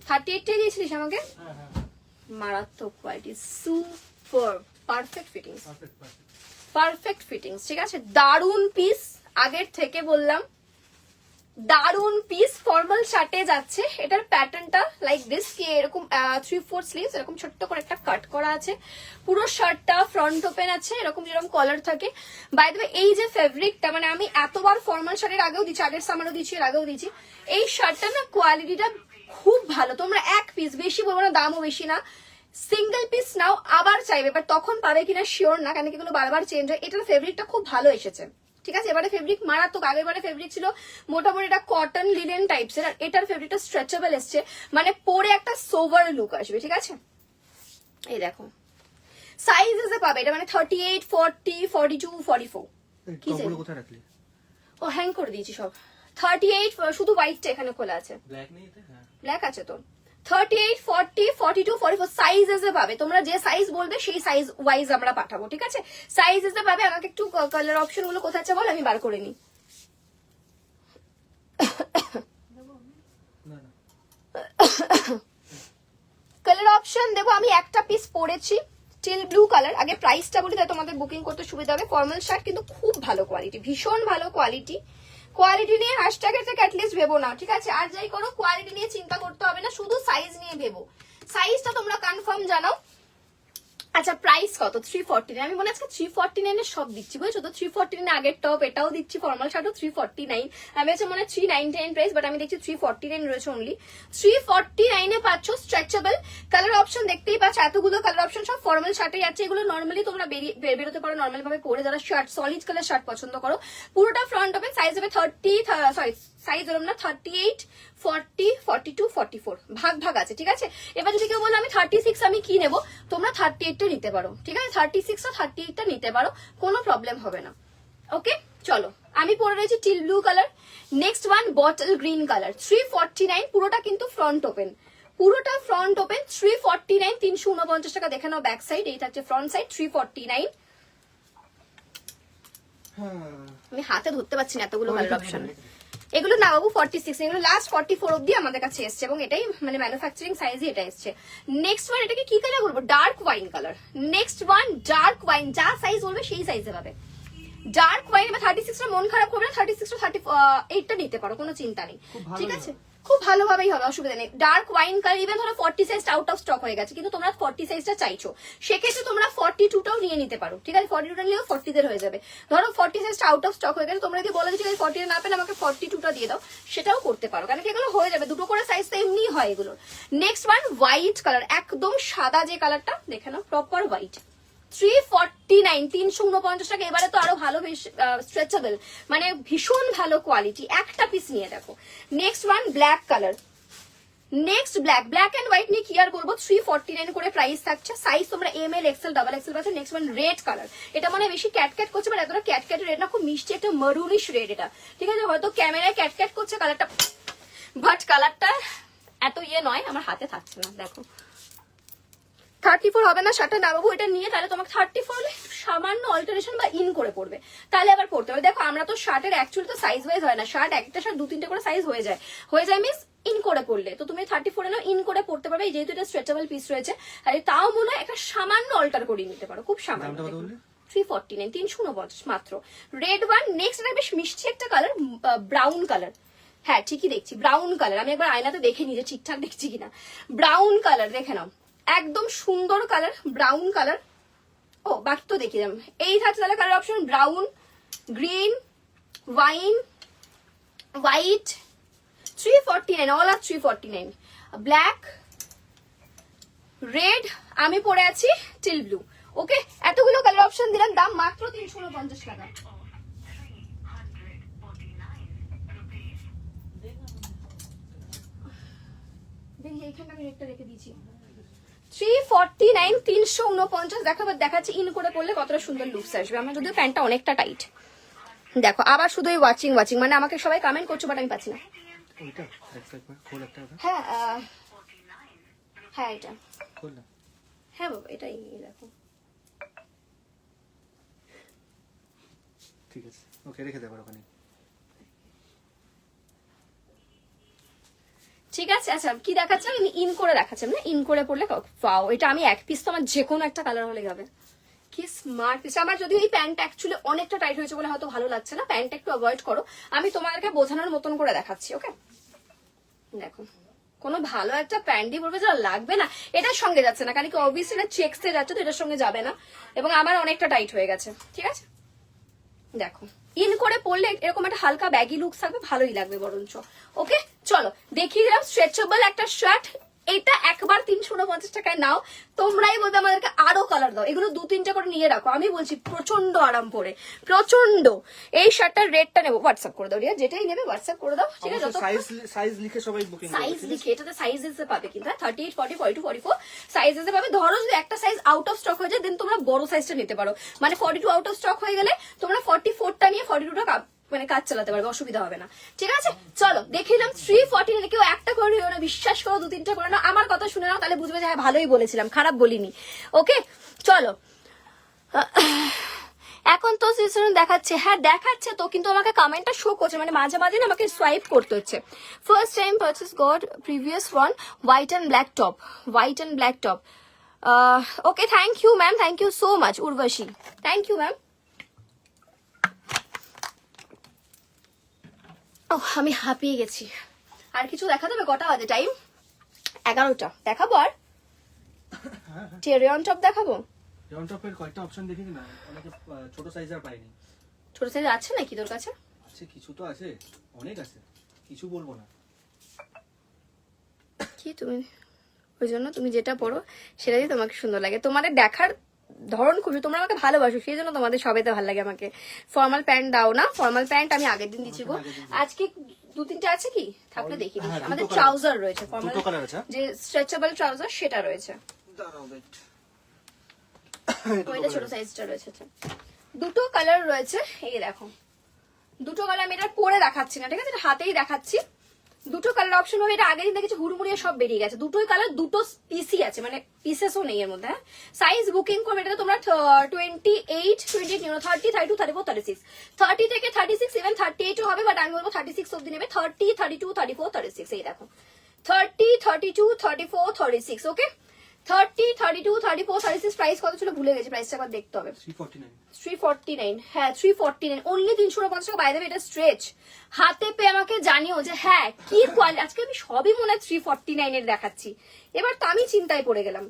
38 দিয়েছিলিস আমাকে? মারাত্মক quality, super, perfect fittings, perfect fittings, ঠিক আছে? দারুন পিস, আগের থেকে বললাম দারুন পিস। ফর্মাল শার্টে যাচ্ছে। এটার প্যাটার্নটা লাইক দিস, কি এরকম 3/4 স্লিভস, এরকম ছোট্ট করে একটা কাট করা আছে। পুরো শার্টটা ফ্রন্ট ওপেন আছে, এরকম যেরকম কলার থাকে। বাই দ্য ওয়ে, এই যে ফেব্রিকটা, মানে আমি এতবার ফর্মাল শার্টের আগেও দিচ্ছি, আগের সামারও দিচ্ছি, এর আগেও দিচ্ছি, এই শার্টটা না কোয়ালিটিটা খুব ভালো। তোমরা এক পিস, বেশি বলবো না, দামও বেশি না, সিঙ্গেল পিস নাও আবার চাইবে, বাট তখন পাবে কিনা শিওর না, কেন কি এগুলো বারবার চেঞ্জ হয়। এটার ফেব্রিকটা খুব ভালো এসেছে, ঠিক আছে? এবারে ফেব্রিক মারাত্মক, আগের বারে ফেব্রিক ছিল মোটামুটি এটা কটন লিনেন টাইপস এর, আর এটার ফেব্রিকটা স্ট্রেচেবল এসছে, মানে পরে একটা সোভার লুক আসবে, ঠিক আছে? এই দেখো সাইজেসে পাবে এটা, মানে 38, 40, 42, 44। কি টপগুলো কোথায় রাখলি? ও হ্যাং করে দিয়েছি সব। 38, শুধু হোয়াইটটা এখানে খোলা আছে, ব্ল্যাক নেই এতে? হ্যাঁ ব্ল্যাক আছে তো। 38, 40, 42, 44 সাইজেসে পাবে। তোমরা যে সাইজ বলবে সেই সাইজ ওয়াইজ আমরা পাঠাবো, ঠিক আছে? সাইজেসে পাবে। আমাকে একটু কালার অপশন গুলো কোথায় আছে বল, আমি বার করে নিই। না না কালার অপশন দেবো আমি। একটা পিস পরেছি টিল ব্লু কালার। আগে প্রাইসটা বলি, তাই তোমাদের বুকিং করতে সুবিধা হবে। ফর্মাল শার্ট কিন্তু খুব ভালো কোয়ালিটি, ভীষণ ভালো কোয়ালিটি। কোয়ালিটি নিয়ে হ্যাশট্যাগের থেকে অ্যাটলিস্ট ভেবো না, ঠিক আছে? আর যাই করো কোয়ালিটি নিয়ে চিন্তা করতে হবে না, শুধু সাইজ নিয়ে ভেবো। সাইজটা তোমরা কনফার্ম জানাও। আচ্ছা, প্রাইস কত? 349। আমি মনে আজকে 349 এর সব দিচ্ছি, বুঝছো তো? 349 আগের টপ এটাও দিচ্ছি, ফর্মাল শার্টও 349। আমি হচ্ছে মনে হয় 399 প্রাইস, বাট আমি দেখছি 349 রয়েছে অনলি। 349 এ পাচ্ছ স্ট্রেচেবল। কালার অপশন দেখতেই পাচ্ছ, এতগুলো কালার অপশন সব ফর্মাল শার্টে যাচ্ছে। এগুলো নর্মালি তোমরা বেরোতে পারো নর্মালি ভাবে পরে, যারা শার্ট সলিড কালার শার্ট পছন্দ করো। পুরোটা ফ্রন্ট ওপেন, সাইজ হবে 30, সরি সাইজ এরকম না, 38, 40, 42, 44 ভাগ ভাগ আছে, ঠিক আছে। এবার যদি কেউ বলো আমি 36 আমি কি নেবো, তোমরা 38টা নিতে পারো, ঠিক আছে, 36 ও 38টা নিতে পারো, কোনো প্রবলেম হবে না। ওকে চলো, আমি পরে রয়েছি teal blue colour. Next one bottle green colour, 349, পুরোটা কিন্তু ফ্রন্ট ওপেন, পুরোটা ফ্রন্ট ওপেন, 349, 349 টাকা। দেখে নাও ব্যাক সাইড, এই থাকছে ফ্রন্ট সাইড, 349। আমি হাতে ধরতে পারছি না এতগুলো কালার অপশন। এগুলো না বাবু 46, এগুলো লাস্ট 44 অব্দি আমাদের কাছে এসছে এবং এটাই মানে ম্যানুফ্যাকচারিং সাইজই এটা এসছে। নেক্সট ওয়ান, এটাকে কি কালার বলবো, dark wine colour. Next one dark wine, যা সাইজ বলবে সেই সাইজে পাবে। ডার্ক ওয়াইন বা 36টা মন খারাপ করবে না, 36টা 38টা নিতে পারো, কোনো চিন্তা নেই, ঠিক আছে, খুব ভালোভাবেই হবে, অসুবিধা নেই। ডার্ক ওয়াইন কালার, ইভেন ধরো 40 সাইজটা আউট অফ স্টক হয়ে গেছে কিন্তু তোমরা 40 সাইজটা চাইছো, সেক্ষেত্রে তোমরা 42টাও নিয়ে নিতে পারো, ঠিক আছে, 42টা নিলেও 40 দের হয়ে যাবে। ধরো 40 সাইজটা আউট অফ স্টক হয়ে গেছে, তোমরা যদি বলো যে ঠিক আছে 40 না পেলে আমাকে 42টা দিয়ে দাও, সেটাও করতে পারো, কারণ কি এগুলো হয়ে যাবে, দুটো করে সাইজ তো এমনি হয় এগুলো। নেক্সট ওয়ান হোয়াইট কালার, একদম সাদা যে কালারটা, দেখে নাও প্রপার হোয়াইট, 349, 349 টাকা। এবারে তো আরো ভালো স্ট্রেচেবল, মানে ভীষণ ভালো কোয়ালিটি, একটা পিস নিয়ে দেখো। Next one black colour, next black and white নিয়ে কি আর করবো, 349 করে প্রাইস থাকছে, সাইজ তোমরা ML, XL, XXL পাচ্ছ। নেক্সট ওয়ান রেড কালার, এটা মানে বেশি ক্যাট করছে, বাট এতটা ক্যাট রেড না, খুব মিষ্টি একটা মারুনিশ রেড এটা, ঠিক আছে, হয়তো ক্যামেরায় ক্যাট করছে কালারটা, বাট কালারটা এত ইয়ে নয়, আমার হাতে থাকছে না, দেখো 34 হবে না শার্টটা না বাবু, এটা নিয়ে তাহলে তোমাকে 34 হলে সামান্য অল্টারেশন বা ইন করে পড়বে, তাহলে আবার পড়তে হবে। দেখো আমরা তো শার্টের অ্যাকচুয়ালি তো সাইজ ওয়াইজ হয় না, শার্ট একটা শার্ট 2-3টে করে সাইজ হয়ে যায় মিন্স ইন করে পড়লে, তো তুমি 34 এলেও ইন করে পড়তে পারবে, যেহেতু এটা স্ট্রেচেবল পিস রয়েছে, আর তাও মনে হয় একটা সামান্য অল্টার করে নিতে পারো, খুব সামান্য। 349, 349 মাত্র। রেড ওয়ান, নেক্সট এটা বেশ মিষ্টি একটা কালার, ব্রাউন কালার, হ্যাঁ ঠিকই দেখছি ব্রাউন কালার, আমি একবার আয়নাতে দেখে নিই যে ঠিকঠাক দেখছি কিনা। ব্রাউন কালার দেখে নাও, একদম সুন্দর কালার, ব্রাউন কালার। ও বাকি তো দেখিয়ে যাবো, এই থাকছে তাহলে colour option, brown, green, wine, white, 349, all আর 349, ব্ল্যাক, রেড, আমি পরে আছি টিল ব্লু। ওকে, এতগুলো কালার অপশন দিলাম, দাম মাত্র 349 টাকা। দেখি এইখানে আমি রেটটা রেখে দিয়েছি, 349, 349। দেখাচ্ছি ইন করে পড়লে কতটা সুন্দর লুকস আসবে। আমার যদিও প্যান্টটা অনেকটা টাইট, দেখো আবার শুধু এই ওয়াচিং মানে আমাকে সবাই কমেন্ট করছো, বাট আমি পাচ্ছি না। হ্যাঁ হ্যাঁ এটা, হ্যাঁ বাবা এটাই দেখো, ঠিক আছে, ওকে রেখে দেবো ওখানে। ঠিক আছে। আচ্ছা কি দেখাচ্ছে, আমি ইন করে দেখাচ্ছি না, ইন করে পড়লে পাও, এটা আমি এক পিস তো আমার যে কোনো একটা কালার হলে যাবে। কি স্মার্ট পিস। আমার যদি এই প্যান্ট অ্যাকচুয়ালি অনেকটা টাইট হয়েছে বলে হয়তো ভালো লাগছে না, প্যান্টটা একটু অ্যাভয়েড করো, আমি তোমাদেরকে বোঝানোর মতন করে দেখাচ্ছি। ওকে দেখো, কোনো ভালো একটা প্যান্টই বলবে যা লাগবে না, এটার সঙ্গে যাচ্ছে না, কারণ কি অবভিয়াসলি এটা চেক্সে যাচ্ছে, তো এটার সঙ্গে যাবে না, এবং আমার অনেকটা টাইট হয়ে গেছে, ঠিক আছে। দেখো ইন করে পড়লে এরকম একটা হালকা ব্যাগি লুক থাকবে, ভালোই লাগবে বরঞ্চ। ওকে চলো দেখিয়ে দিলাম স্ট্রেচেবল একটা শার্ট, এটা একবার 349 টাকায় নাও, তোমরাই বলবে আমাদেরকে আরো কালার দাও, এগুলো 2-3টে করে নিয়ে রাখো, আমি বলছি প্রচন্ড আরাম পরে, প্রচন্ড। এই শার্টটার রেটটা নেবো, হোয়াটসঅ্যাপ করে দাও রিয়া, যেটাই নেবে হোয়াটসঅ্যাপ করে দাও, ঠিক আছে, সাইজ লিখে সবাই বুকিং করবে, সাইজ লিখে, এটাতে সাইজেসে পাবে কিন্তু 38, 40, 42, 44 সাইজেসে পাবে। ধরো যদি একটা সাইজ আউট অফ স্টক হয়ে যায়, দেন তোমরা বড় সাইজটা নিতে পারো, মানে 42 আউট অফ স্টক হয়ে গেলে তোমরা 44টা নিয়ে 42টা মানে কাজ চালাতে পারবে, অসুবিধা হবে না, ঠিক আছে। চলো দেখিলাম 349, কেউ একটা করে নিও না, বিশ্বাস করো 2-3টা করে নাও, আমার কথা শুনে নাও, তাহলে বুঝবে যে হ্যাঁ ভালোই বলেছিলাম, খারাপ বলিনি। ওকে চলো, এখন তো দেখাচ্ছে, হ্যাঁ দেখাচ্ছে তো, কিন্তু আমাকে কমেন্টটা শো করছে, মানে মাঝে মাঝে না আমাকে সোয়াইপ করতে হচ্ছে। First time purchase got previous one white and black top, white and black top. Okay thank you ma'am, thank you so much Urvashi, thank you ma'am. ও আমি হাঁপিয়ে গেছি, আর কিছু দেখা যাবে? কটা বাজে টাইম? 11টা। দেখাবো আর টেরিয়ন টপ দেখাবো? টেরিয়ন টপের কয়েকটা অপশন দেখেছি না, অনেকে ছোট সাইজ আর পাইনি। ছোট সাইজ আছে নাকি তোর কাছে? আছে, কিছু তো আছে, অনেক আছে, কিছু বলবো না। কি তুমি ওই জন্য তুমি যেটা পড়ো সেটাই তোমাকে সুন্দর লাগে, তোমাদের দেখার ধরন খুশি, তোমরা আমাকে ভালোবাসো সেই জন্য তোমাদের সবাইতে ভালো লাগে আমাকে। ফর্মাল প্যান্ট দাও না, ফর্মাল প্যান্ট আমি আগের দিন দিচ্ছি গো। আজকে 2-3টা আছে কি থাকলে দেখি দিচ্ছি। হ্যাঁ, আমাদের দুটো ট্রাউজার রয়েছে ফর্মাল, দুটো কালার আছে। যে স্ট্রেচেবল ট্রাউজার সেটা রয়েছে, দাঁড়াও wait। ওইটা ছোট সাইজটা রয়েছে। আচ্ছা, দুটো কালার রয়েছে, এই দেখো দুটো কালার। আমি এটা পরে দেখাচ্ছি না, ঠিক আছে, এটা হাতেই দেখাচ্ছি। দুটো কালার অপশন হবে, এটা আগের দিন দেখেছি হুড়মুড়িয়ে সব বেরিয়ে গেছে। দুটোই কালার, দুটো পিসই আছে, মানে পিসেসও নেই এর মধ্যে। হ্যাঁ, সাইজ বুকিং করবে এটা তোমরা 28 30 32 34 36, 30 থেকে 36 ইভেন 38 ও হবে, বাট আমি বলবো 36 অব্দি নেবে। 30 32 34 36, এই দেখো 30 32 34 36, ওকে 30 32 34 36। প্রাইস কত ছিল ভুলে গেছি, প্রাইসটা আবার দেখতে হবে। 349, হ্যাঁ 349 অনলি 350 টাকা। বাইরে এটা স্ট্রেচ, হাতে পেয়ে আমাকে জানিও যে হ্যাঁ কি কোয়ালিটি। আজকে আমি সবই মনে হয় 349 এর দেখাচ্ছি, এবার তো আমি চিন্তায় পড়ে গেলাম।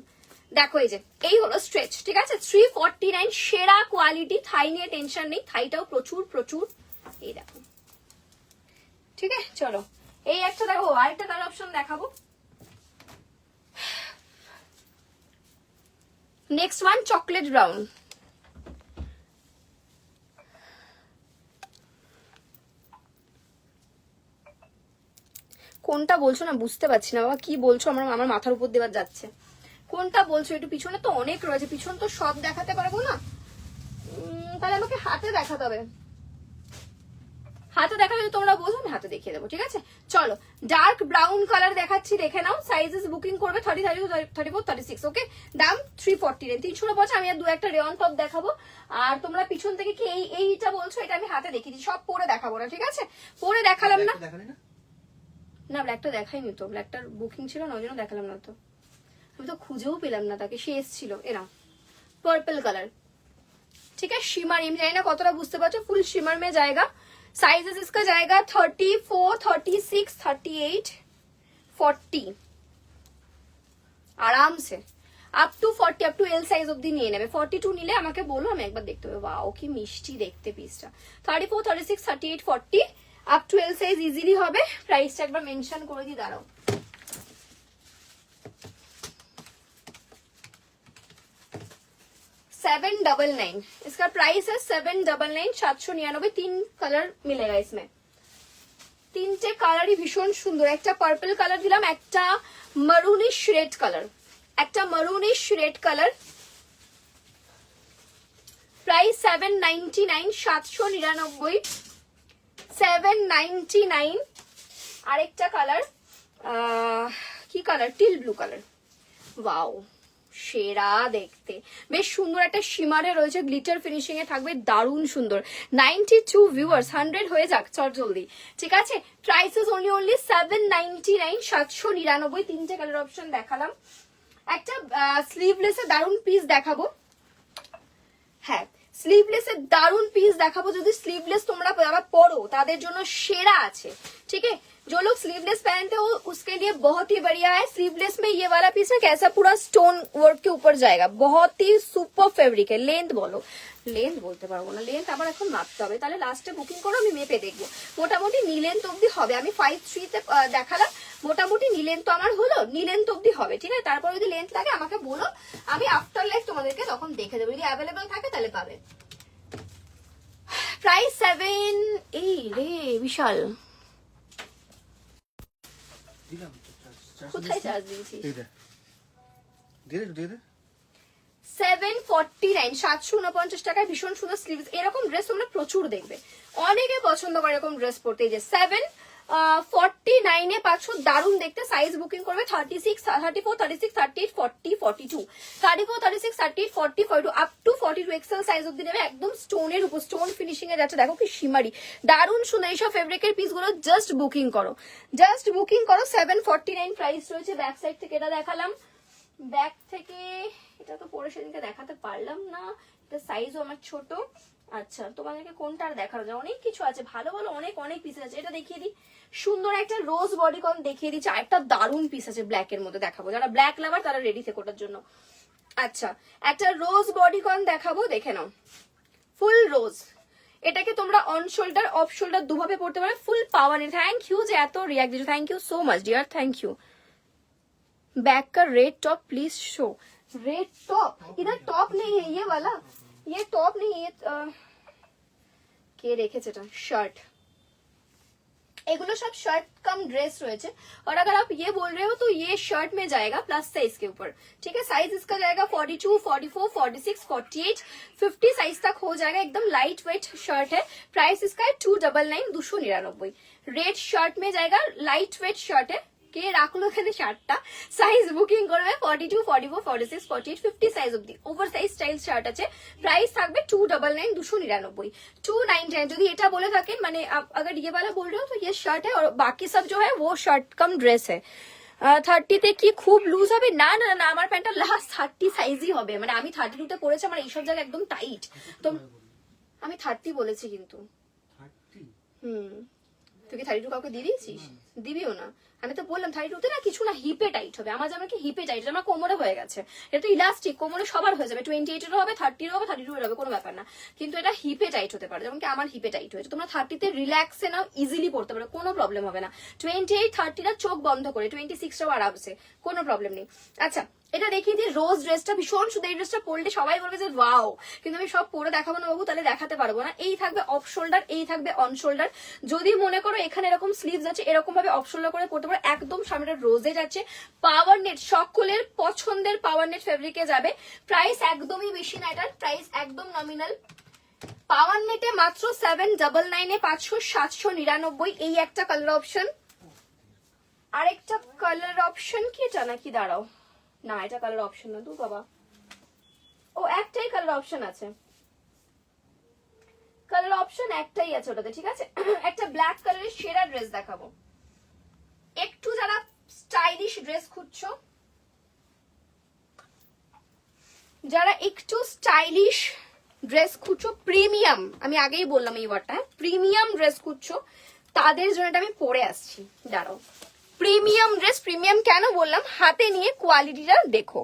দেখো এই যে এই হলো স্ট্রেচ, ঠিক আছে 349, সেরা কোয়ালিটি। থাই নিয়ে টেনশন নেই, থাইটাও প্রচুর প্রচুর। এই দেখো, ঠিক আছে চলো এই একটা দেখো, আরেকটা কালার অপশন দেখাবো। Next one chocolate brown. কোনটা বলছো না বুঝতে পারছি না বাবা, কি বলছো, আমার মাথার উপর দেবার যাচ্ছে। কোনটা বলছো একটু, পিছনে তো অনেক রয়েছে, পিছন তো সব দেখাতে পারবো না। তাহলে আমাকে হাতে দেখাতে হবে, হাতে দেখালে যদি তোমরা বোঝো আমি হাতে দেখিয়ে দেবো, ঠিক আছে চলো। ডার্ক ব্রাউন কালার দেখাচ্ছি, দেখে নাও। সাইজেস বুকিং করবে 30 32 34 36, ওকে। দাম 349, 350। আমি আর দু একটা রেয়ন টপ দেখাবো। আর তোমরা পিছন থেকে কি এইটা বলছো, এটা আমি হাতে দেখিয়ে দিই, সব পরে দেখাবো না, ঠিক আছে। পরে দেখালাম না, না ব্ল্যাকটা দেখাইনি তো, ব্ল্যাকটার বুকিং ছিল না, ওই জন্য দেখালাম না তো। আমি তো খুঁজেও পেলাম না তাকে, সে এসেছিল। এরা পার্পল কালার, ठीक है शिमर, আমি জানি না কতটা বুঝতে পারছো, ফুল शिमर में जाएगा। साइजेस इसका जाएगा 34 36 38 40, आराम से up to 40, up to L size অবধি নিয়ে নেবে। 42 নিলে আমাকে বলো, আমি একবার দেখতে হবে। ওয়াও কি মিষ্টি দেখতে পিসটা। 34 36 38 40 up to L size easily হবে। প্রাইসটা একবার মেনশন করে দিই, দাঁড়াও। 799, इसका प्राइस है 799, 799। 3 कलर मिलेगा इसमें, তিনটে কালারই ভীষণ সুন্দর। একটা পার্পল কালার দিলাম, একটা মারুনিশ রেড কালার, একটা মারুনিশ রেড কালার। প্রাইস 799, 799, 799। আরেকটা কালার, কি colour, teal blue colour. Wow সেরা দেখতে, বেশ সুন্দর একটা শিমারে রয়েছে, গ্লিটার ফিনিশিং এ থাকবে, দারুণ সুন্দর। 92 ভিউয়ার্স, 100 হয়ে যাক চট জলদি, ঠিক আছে। Prices only 799, 799। তিনটে কালার অপশন দেখালাম। একটা স্লিভলেস এর দারুণ পিস দেখাবো, হ্যাঁ स्लीवलेस दारुण पीस देखाबो। যদি स्लीवलेस তোমরা যারা পরো তাদের জন্য সেরা আছে, ठीक है। जो लोग स्लीवलेस पहनते हो उसके लिए बहुत ही बढ़िया है। स्लीवलेस में ये वाला पीस ना कैसा पूरा स्टोन वर्क के ऊपर जाएगा, बहुत ही सुपर फैब्रिक है। लेंथ बोलो, लेंथ বলতে পারবো না, লেন্থ আবার এখন মাপতে হবে, তাহলে লাস্টে বুকিং করো, আমি মেপে দেখবো। মোটামুটি নি লেন্থ অবধি হবে। আমি 5'3" তে দেখালাম, মোটামুটি নি লেন্থ তো আমার হলো, নি লেন্থ অবধি হবে, ঠিক আছে। তারপর যদি লেন্থ লাগে আমাকে বলো, আমি আফটার লাইফ তোমাদেরকে তখন দেখে দেবো, যদি অ্যাভেলেবেল থাকে তাহলে পাবে। প্রাইস 7, এই রে বিশাল, কোথায় চার্জ দিয়েছিস? 749, 749 টাকায় ভীষণ সুন্দর স্লিভস। এরকম ড্রেস তোমরা প্রচুর দেখবে, অনেকে পছন্দ করে এরকম ড্রেস পরতে। এই যে 749 এ পাচ্ছ, দারুণ দেখতে। সাইজ বুকিং করবে 36 34 36 38 40 42, 34 36 38 40 42 আপ টু 42 এক্সেল সাইজ অবধি নেবে। একদম স্টোনের উপর, স্টোন ফিনিশিং এ যাচ্ছে, দেখো কি শিমারি, দারুণ সুন্দর। এইসব ফেব্রিকের পিস গুলো জাস্ট বুকিং করো, জাস্ট বুকিং করো। 749 প্রাইস রয়েছে। ব্যাক সাইড থেকে এটা দেখালাম, ব্যাক থেকে এটা তো পরে সেদিনকে দেখাতে পারলাম না, এটা সাইজও আমার ছোট। আচ্ছা তোমাদেরকে কোনটা আর দেখানো যায়, অনেক কিছু আছে, ভালো ভালো অনেক অনেক পিস আছে। এটা দেখিয়ে দিই, সুন্দর একটা রোজ বডিকন দেখিয়ে দিচ্ছি। একটা দারুণ পিস আছে ব্ল্যাক এর মধ্যে, দেখাবো। যারা ব্ল্যাক লাভার তারা রেডি থেকে ওটার জন্য। আচ্ছা একটা রোজ বডিকন দেখাবো, দেখে নাও, ফুল রোজ। এটাকে তোমরা অন শোল্ডার অফ শোল্ডার দুভাবে পড়তে পারো, ফুল পাওয়ার। থ্যাংক ইউ যে এত রিয়াক্ট দিচ্ছ, thank you so much dear, thank you. Back का red top please show, red top, इधर टॉप नहीं है, ये वाला, ये टॉप नहीं है, কে রেখেছে এটা, শার্ট। एगुलो सब शर्ट कम ड्रेस रहे। और अगर आप ये बोल रहे हो तो ये शर्ट में जाएगा प्लस साइज के ऊपर, ठीक है। साइज इसका जाएगा 42, 44, 46, 48, 50 साइज तक हो जाएगा। एकदम लाइट वेट शर्ट है। प्राइस इसका है 299, 299। रेड शर्ट में जाएगा, लाइट वेट शर्ट है। কে রাখলো এখানে শার্টটা, সাইজ বুকিং করবে 42, 44, 46, 48, 50 সাইজ অবধি। ওভার সাইজ স্টাইল শার্ট আছে। প্রাইস থাকবে 299, 299, 299। যদি এটা বলে থাকেন মানে अगर ये वाला बोल रहे हो तो ये शर्ट है, और बाकी सब जो है वो शर्ट कम ड्रेस है। 30 তে কি খুব লুজ হবে? না না না, আমার প্যান্টটা লাস্ট 30 সাইজই হবে। মানে আমি 32 তে পরেছি, আমার এইসব জায়গা একদম টাইট। তো আমি 30 বলেছি কিন্তু। তুই কি 32 কাউকে দিয়ে দিয়েছিস? দিবিও না। আমি তো বললাম 32 তে না কিছু না, হিপে টাইট হবে। আমার জামা কি হিপে টাইট, আমার কোমরে হয়ে গেছে। এটা তো ইলাস্টিক, কোমরে সবার হয়ে যাবে। 28 এরও হবে, 30 এরও হবে, 32 এর হবে, কোনো ব্যাপার না। কিন্তু এটা হিপে টাইট হতে পারে, যেমন কি আমার হিপে টাইট হয়েছে। তোমরা 30 তে রিল্যাক্সে নাও, ইজিলি পড়তে পারো, কোনো প্রবলেম হবে না। 28, 30 টা চোখ বন্ধ করে, 26 টাও আরামসে, কোনো প্রবলেম নেই। আচ্ছা, এটা দেখিয়ে দিয়ে রোজ ড্রেসটা ভীষণ সুন্দর। এই ড্রেসটা পরলে সবাই বলবে যে ওয়াও, কিন্তু আমি সব পরে দেখাবো না বাবু, তাহলে দেখাতে পারবো না। এই থাকবে অফ শোল্ডার, এই থাকবে অন শোল্ডার। যদি মনে করো এখানে এরকম স্লিভস আছে, এরকম ভাবে অফ শোল্ডার করে পড়তে পারো। একদম সামনে রোজেট আছে, পাওয়ার নেট, সকলের পছন্দের পাওয়ার নেট ফেব্রিকে যাবে। প্রাইস একদমই বেশি না, এটার প্রাইস একদম নমিনাল। পাওয়ার নেটে মাত্র 799 500, 799। এই একটা কালার অপশন। আরেকটা কালার অপশন কি এটা নাকি, দাঁড়াও না, এটা কালার অপশন না, দু বাবা, ও একটাই কালার অপশন আছে। কালার অপশন একটাই আছে ওটাতে, ঠিক আছে। একটা ব্ল্যাক কালারের সেরা ড্রেস দেখাবো। একটু যারা স্টাইলিশ ড্রেস খুঁজছো, যারা একটু স্টাইলিশ ড্রেস খুঁজছো, প্রিমিয়াম, আমি আগেই বললাম এই ওয়ার্ডটা, প্রিমিয়াম ড্রেস খুঁজছো, তাদের জন্য এটা আমি পরে আসছি। দাঁড়াও, प्रीमियम ड्रेस, प्रीमियम क्या ना बोललाम, हाथे निये क्वालिटी देखो।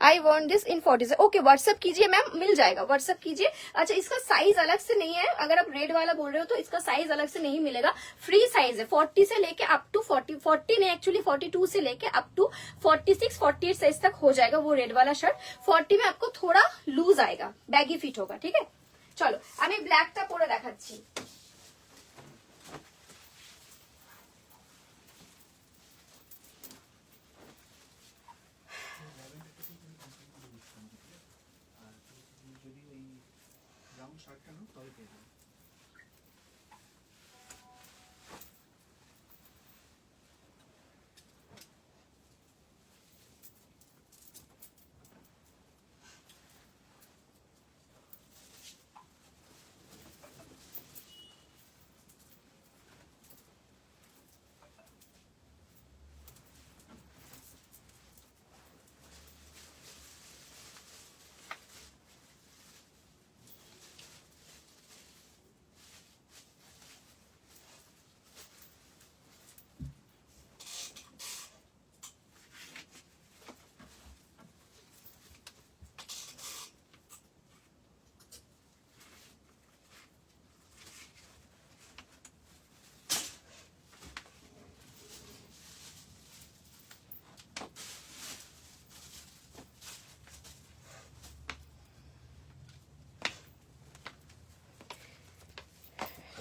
I want this in 40। Okay, WhatsApp कीजिए मैम, मिल जाएगा, व्हाट्सएप कीजिए। अच्छा, इसका साइज अलग से नहीं है, अगर आप रेड वाला बोल रहे हो तो इसका साइज अलग से नहीं मिलेगा, फ्री साइज है। 40 से लेके अप टू 40 नहीं, एक्चुअली 42 से लेके अप टू 46, 48 साइज तक हो जाएगा वो रेड वाला शर्ट। 40 में आपको थोड़ा लूज आएगा, बैगी फिट होगा, ठीक है। चलो, আমি ব্ল্যাকটা পরে দেখাচ্ছি।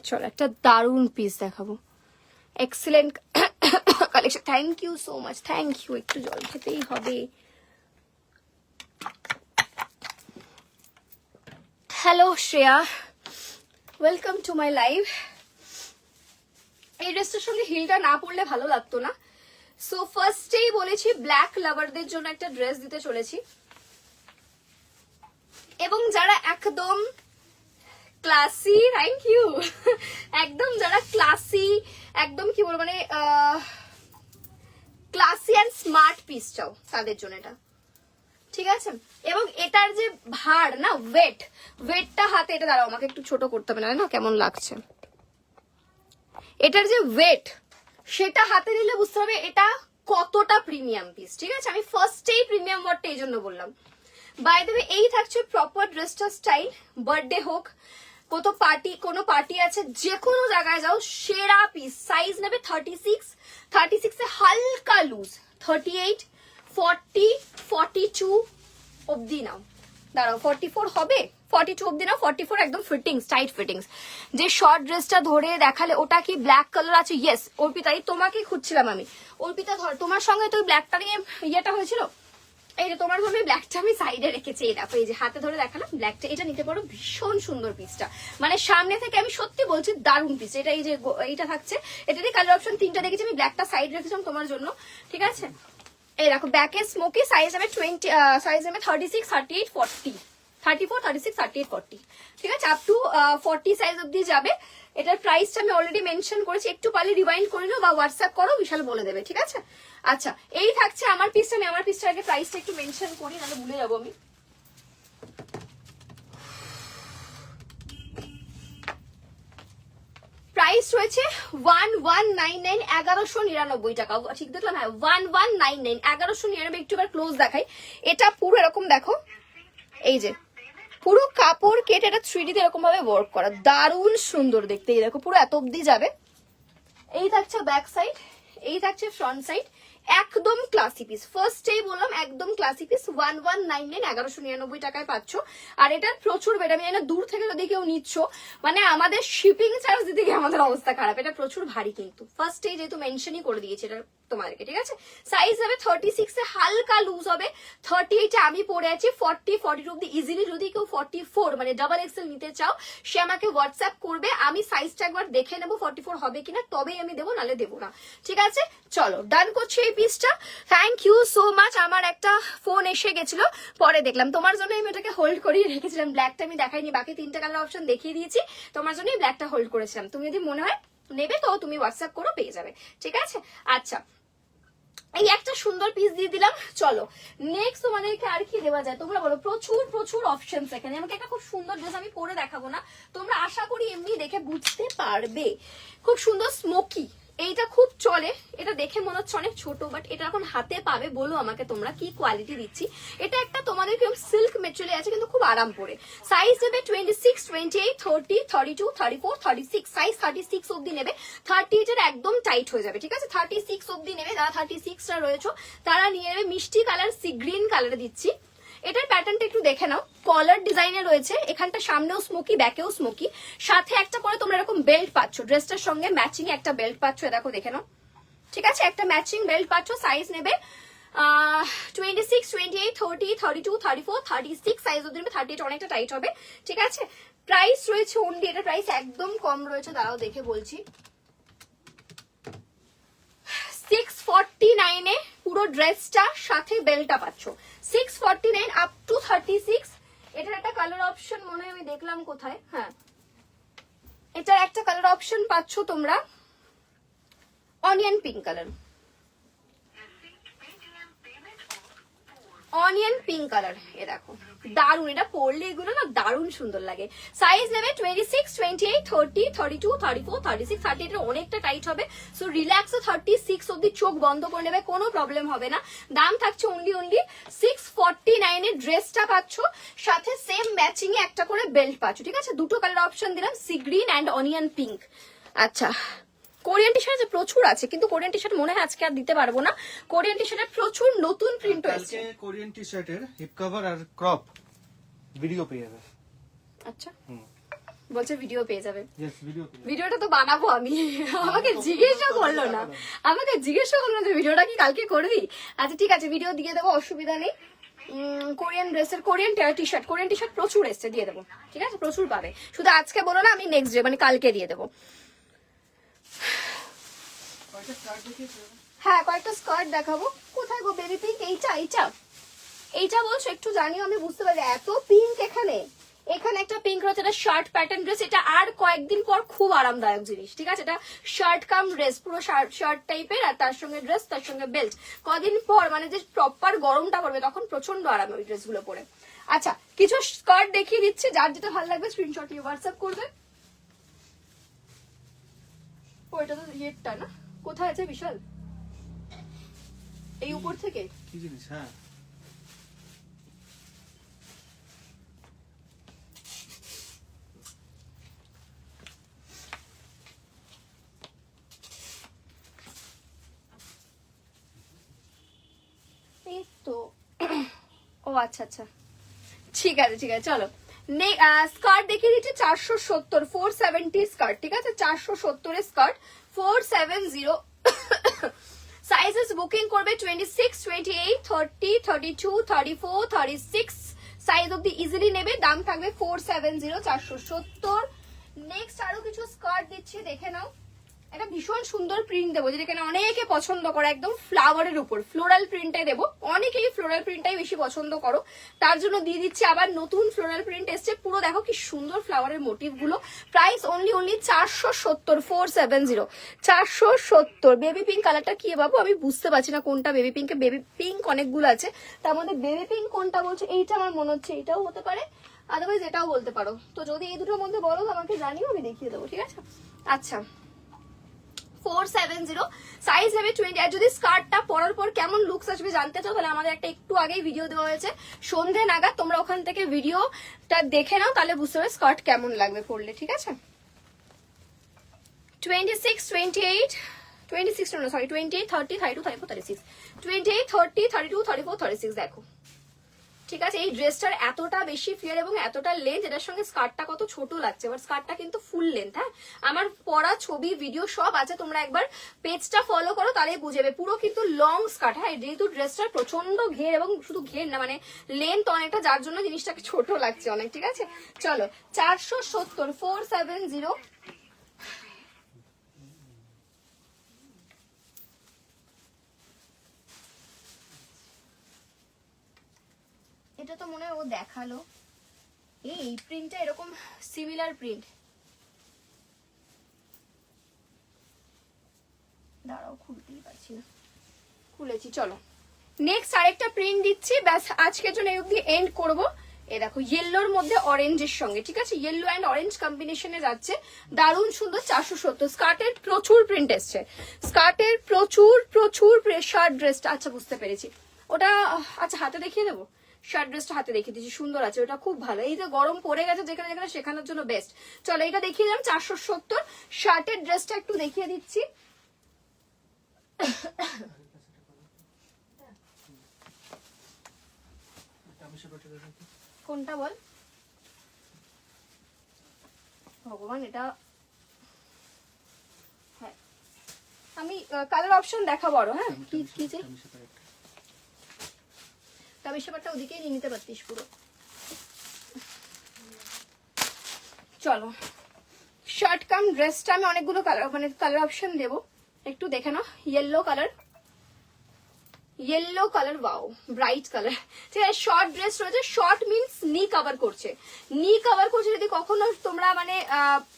চলো একটা দারুন পিস দেখাবো, excellent collection. Thank you so much, thank you. একটু জল খেতেই হবে। Hello Shreya, welcome to my live. এই ড্রেসটার সঙ্গে হিলটা না পরলে ভালো লাগতো না, সো ফার্স্টেই বলেছি ব্ল্যাক লাভারদের জন্য একটা ড্রেস দিতে চলেছি। এবং যারা একদম ক্লাসি, থ্যাংক ইউ, একদম যারা ক্লাসি, একদম কি বলবো মানে ক্লাসি অ্যান্ড স্মার্ট পিস চাও, তাদের জন্য এটা, ঠিক আছে। এবং এটার যে ভার না, ওয়েটটা হাতে, এটা দাঁড়াও আমাকে একটু ছোট করতে হবে, না কেমন লাগছে। এটার যে ওয়েট, সেটা হাতে নিলে বুঝতে হবে এটা কতটা প্রিমিয়াম পিস, ঠিক আছে। আমি ফার্স্টেই প্রিমিয়াম ওয়ার্ডটা এই জন্য বললাম। বাই দ্য ওয়ে, এই থাকছে প্রপার ড্রেসটা স্টাইল। বার্থডে হোক, কোনো পার্টি আছে, যে কোনো জায়গায় যাও, সেরা পিস। সাইজ নেবে 36 এ হালকা লুজ, 38, 40, 42, অবধি নাও, দাঁড়াও 44 হবে, 42 অবধি নাও, 44 একদম ফিটিংস, টাইট ফিটিংস। যে শর্ট ড্রেসটা ধরে দেখালে ওটা কি ব্ল্যাক কালার আছে? ইয়েস অর্পিতাই তোমাকেই খুঁজছিলাম আমি। অর্পিতা ধর, তোমার সঙ্গে তো ব্ল্যাকটা নিয়ে ইয়েটা হয়েছিল, এই যে তোমার জন্য ব্ল্যাকটা আমি সাইডে রেখেছি, এই দেখো এই যে হাতে ধরে দেখালাম ব্ল্যাকটা, এটা নিতে পারো, ভীষণ সুন্দর পিসটা, মানে সামনে থেকে আমি সত্যি বলছি দারুণ পিস। এটা এই যে এইটা থাকছে, এটারই কালার অপশন 3টা দেখেছি আমি, ব্ল্যাকটা সাইড রেখেছিলাম তোমার জন্য, ঠিক আছে। এই দেখো ব্যাকে স্মোকি, সাইজ হবে 20, সাইজ হবে 36, 38, 40, 34, 36, 38, 40, ঠিক আছে, আপ টু 40 সাইজ অব্দি যাবে। এটার প্রাইসটা আমি অলরেডি মেনশন করেছি, একটু পারলে রিমাইন্ড করে নাও বা হোয়াটসঅ্যাপ করো, বিশাল বলে দেবে, ঠিক আছে। আচ্ছা এই থাকছে আমার পিসটা, আমি আমার পিসটার আগে প্রাইসটা একটু মেনশন করি, নাহলে ভুলে যাবো আমি। প্রাইস রয়েছে 1199, 1199 টাকা, ঠিক দেখলাম? হ্যাঁ 1199, 1199। একটু এবার ক্লোজ দেখাই, এটা পুরো এরকম দেখো, এই যে পুরো কাপড় কেটে এটা 3D তে এরকম ভাবে ওয়ার্ক করা, দারুণ সুন্দর দেখতে। এই দেখো পুরো এত অব্দি যাবে। এই থাকছে ব্যাক সাইড, এই থাকছে ফ্রন্ট সাইড, একদম ক্লাসি পিস। ফার্স্টেই বললাম একদম ক্লাসি পিস, 1199, 1199 টাকায় পাচ্ছ। আর এটার প্রচুর বেড, আমি জানি না দূর থেকে যদি কেউ নিচ্ছ, মানে আমাদের শিপিং চার্জ দিতে গিয়ে আমাদের অবস্থা খারাপ, এটা প্রচুর ভারী কিন্তু। ফার্স্টেই যেহেতু মেনশনই করে দিয়েছে এটা তোমাদেরকে, ঠিক আছে। সাইজ হবে 36 এ হালকা লুজ হবে, 38 এ আমি পরে আছি, 40, 42 অব্দি ইজিলি। যদি কেউ 44 মানে ডাবল এক্সেল নিতে চাও, সে আমাকে হোয়াটসঅ্যাপ করবে, আমি সাইজটা একবার দেখে নেবো 44 হবে কিনা, তবেই আমি দেবো, নালে দেবো না, ঠিক আছে। চলো ডান করছি এই পিসটা। Thank you so much. আমার একটা ফোন এসে গেছিল, পরে দেখলাম, তোমার জন্য আমি ওটাকে হোল্ড করিয়ে রেখেছিলাম। ব্ল্যাকটা আমি দেখাইনি, বাকি 3টা কালার অপশন দেখিয়ে দিয়েছি, তোমার জন্য ব্ল্যাকটা হোল্ড করেছিলাম। তুমি যদি মনে হয় নেবে তো তুমি হোয়াটসঅ্যাপ করো, পেয়ে যাবে, ঠিক আছে। আচ্ছা এই একটা সুন্দর পিস দিয়ে দিলাম। চলো নেক্সট তোমাদেরকে আর কি দেওয়া যায় তোমরা বলো? প্রচুর প্রচুর অপশনস এখানে। আমাকে একটা খুব সুন্দর ড্রেস আমি পরে দেখাবো না, তোমরা আশা করি এমনি দেখে বুঝতে পারবে। খুব সুন্দর স্মোকি, এইটা খুব চলে, এটা দেখে মনে হচ্ছে অনেক ছোট, বাট এটা এখন হাতে পাবে, বলো আমাকে তোমরা কি কোয়ালিটি দিচ্ছি। এটা একটা তোমাদের কেউ সিল্ক মেটেরিয়াল আছে, কিন্তু খুব আরাম পরে। সাইজ নেবে 26, 28, 30, 32, 34, 36, সাইজ 36 অব্দি নেবে। 38 এর একদম টাইট হয়ে যাবে, ঠিক আছে। 36 অব্দি নেবে, যারা 36 টা রয়েছে তারা নিয়ে নেবে। মিষ্টি কালার, সি গ্রিন কালারে দিচ্ছি। এটার প্যাটার্নটা একটু দেখে নাও, কলার ডিজাইনে রয়েছে, এখানটা সামনেও স্মোকি, ব্যাকেও স্মোকি, সাথে একটা করে তোমরা এরকম বেল্ট পাচ্ছ, ড্রেসটার সঙ্গে ম্যাচিং একটা বেল্ট পাচ্ছ, দেখো দেখে নাও, ঠিক আছে, একটা ম্যাচিং বেল্ট পাচ্ছ। সাইজ নেবে 26, 28, 30, 32, 34, 36 সাইজ অব্দি নেবে। 38 অনেকটা টাইট হবে, ঠিক আছে। প্রাইস রয়েছে অনলি, এটা প্রাইস একদম কম রয়েছে, দাঁড়াও দেখে বলছি, 649 এ পুরো ড্রেসটা সাথে বেল্টটা পাচ্ছ। 649 আপ টু 36। এটার একটা কালার অপশন মনে হয় আমি দেখলাম কোথায়, হ্যাঁ এটার একটা কালার অপশন পাচ্ছ তোমরা, onion pink colour, Receipt Paytm payment of 4. Onion pink colour. এ দেখো দারুন, এটা পরলে এগুলো না দারুন সুন্দর লাগে। সাইজ নেবে 26, 28, 30, 32, 34, 36, 38 এর অনেকটা টাইট হবে, সো রিল্যাক্স 36 অব্দি চোখ বন্ধ করে নেবে, কোনো প্রবলেম হবে না। দাম থাকছে অনলি 649 এর। ড্রেসটা পাচ্ছ সাথে সেম ম্যাচিং এ একটা করে বেল্ট পাচ্ছ, ঠিক আছে। দুটো কালার অপশন দিলাম, sea green and onion pink. আচ্ছা কোরিয়ান টি শার্ট প্রচুর আছে, কিন্তু কোরিয়ান টি শার্ট মনে হয় আজকে আর দিতে পারবো না। কোরিয়ান টি শার্টের প্রচুর নতুন প্রিন্ট হয়েছে। কালকে কোরিয়ান টি শার্টের হিপ কভার আর ক্রপ ভিডিও পেয়ে যাবে। আচ্ছা বলছে ভিডিও পেয়ে যাবে, ইয়েস ভিডিও পেয়ে যাবে। ভিডিওটা তো বানাবো আমি, আমাকে জিজ্ঞেসও করলো না, আমাকে জিজ্ঞেসও করলো না যে ভিডিওটা কি কালকে করবি। আচ্ছা ঠিক আছে ভিডিও দিয়ে দেবো, অসুবিধা নেই। কোরিয়ান ড্রেসের, কোরিয়ান টি শার্ট প্রচুর এসছে, দিয়ে দেবো, ঠিক আছে, প্রচুর পাবে। শুধু আজকে বলো না, আমি নেক্সট ডে মানে কালকে দিয়ে দেবো। কয়টা স্টার্ট দেখিয়েছো? হ্যাঁ কয়েকটা স্কার্ট দেখাবো। কোথায় গো বেবি পিঙ্ক? এইটা এইটা এইটা বলছো, একটু জানিও, আমি বুঝতে পারি এত পিঙ্ক এখানে। এখানে একটা পিঙ্ক রয়েছে, এটা শার্ট প্যাটার্ন ড্রেস, এটা আর কয়েকদিন পর খুব আরামদায়ক জিনিস, ঠিক আছে। এটা শার্ট কাম ড্রেস, পুরো শার্ট টাইপের, আর তার সঙ্গে ড্রেস, তার সঙ্গে বেল্ট। কদিন পর মানে যে প্রপার গরমটা পড়বে তখন প্রচন্ড আরাম ওই ড্রেসগুলো পরে। আচ্ছা কিছু স্কার্ট দেখিয়ে দিচ্ছি, যার যেটা ভালো লাগবে স্ক্রিনশট নিয়ে হোয়াটসঅ্যাপ করবে। ওইটা তো ইয়েরটা না, কোথায় আছে বিশাল? এই উপর থেকে কি জিনিস? হ্যাঁ এই তো আচ্ছা আচ্ছা, ঠিক আছে ঠিক আছে, চলো স্কার্ট দেখিয়ে দিচ্ছি 470, 470 স্কার্ট, ঠিক আছে 470 এর স্কার্ট 470। সাইজেস বুকিং করবে 26, 28, 30, 32, 34, 36 সাইজ অব্দি ইজিলি নেবে। দাম থাকবে 470, 470। নেক্সট আরো কিছু স্কার্ট দিচ্ছি, দেখে নাও। একটা ভীষণ সুন্দর প্রিন্ট দেবো, যেটা এখানে অনেকে পছন্দ করে, একদম ফ্লাওয়ারের উপর ফ্লোরাল প্রিন্টটাই দেবো। অনেকেই ফ্লোরাল প্রিন্টটাই বেশি পছন্দ করো, তার জন্য দিয়ে দিচ্ছি আবার নতুন ফ্লোরাল প্রিন্ট এসছে। পুরো দেখো কি সুন্দর ফ্লাওয়ারের মোটিভ গুলো। Price only 470, 470, 470। বেবি পিঙ্ক কালারটা কি বাবু, আমি বুঝতে পারছি না কোনটা বেবি পিঙ্ক। বেবি পিঙ্ক অনেকগুলো আছে, তার মধ্যে বেবি পিঙ্ক কোনটা বলছো? এইটা আমার মনে হচ্ছে এটাও হতে পারে, আদারওয়াইজ এটাও বলতে পারো। তো যদি এই দুটোর মধ্যে বলো আমাকে জানিও, আমি দেখিয়ে দেবো, ঠিক আছে? আচ্ছা 470 সাইজ হবে 20। আর যদি স্কার্টটা পরার পর কেমন লুকস আসবে জানতে চাও, তাহলে আমাদের একটা একটু আগেই ভিডিও দেওয়া হয়েছে সন্ধে নাগাদ, তোমরা ওখান থেকে ভিডিওটা দেখে নাও, তাহলে বুঝতে পারবে স্কার্ট কেমন লাগবে পরলে, ঠিক আছে? 26, 28, 26 না সরি 28, 30, 32, 34, 36, 28, 30, 32, 34, 36 দেখো, ঠিক আছে? এই ড্রেসটার এতটা বেশি ফ্লেয়ার এবং এতটা লেন্থ, এটার সঙ্গে স্কার্টটা কত ছোট লাগছে, বাট স্কার্টটা কিন্তু ফুল লেন্থ। হ্যাঁ, আমার পরা ছবি ভিডিও সব আছে, তোমরা একবার পেজটা ফলো করো, তাহলে বুঝে যাবে। পুরো কিন্তু লং স্কার্ট। হ্যাঁ, যেহেতু ড্রেসটার প্রচন্ড ঘের, এবং শুধু ঘের না মানে লেন্থ অনেকটা, যার জন্য জিনিসটাকে ছোট লাগছে অনেক, ঠিক আছে? চলো 470, 470। এটা তো মনে হয় ও দেখালো, এই প্রিন্টটা এরকম সিমিলার প্রিন্ট। দাঁড়াও, খুলতেই পারছি না, খুলেছি। চলো নেক্সট আরেকটা প্রিন্ট দিচ্ছি, ব্যাস আজকের জন্য এই অবধি এন্ড করবো। এ দেখো ইয়েলোর মধ্যে অরেঞ্জের সঙ্গে, ঠিক আছে? ইয়েলো অ্যান্ড অরেঞ্জ কম্বিনেশনে যাচ্ছে, দারুণ সুন্দর। 470 স্কার্টের প্রচুর প্রিন্ট এসছে, স্কার্টের প্রচুর প্রচুর শার্ট ড্রেসটা, আচ্ছা বুঝতে পেরেছি ওটা। আচ্ছা হাতে দেখিয়ে দেবো, শার্ট ড্রেসটা হাতে দেখিয়ে দিচ্ছি, সুন্দর আছে, ওটা খুব ভালো। এই যে গরম পড়ে গেছে যেখানে যেখানে, শেখানোর জন্য বেস্ট। চলো এটা দেখিয়ে দিলাম 470। শার্টের ড্রেসটা একটু দেখিয়ে দিচ্ছি। কোনটা বল ভগবান, এটা হ্যাঁ আমি কালার অপশন দেখাবো আরো। হ্যাঁ কি কি চাই, তবে সেবারটা ওদিকেই নিয়ে নিতে পারতিস পুরো। চলো শার্ট কাম ড্রেসটা আমি অনেকগুলো কালার মানে কালার অপশন দেবো, একটু দেখে নাও। Yellow colour, yellow colour, wow bright colour, ঠিক আছে? শর্ট ড্রেস রয়েছে, শর্ট মিনস নি কভার করছে, নি কভার করছে। যদি কখনো তোমরা মানে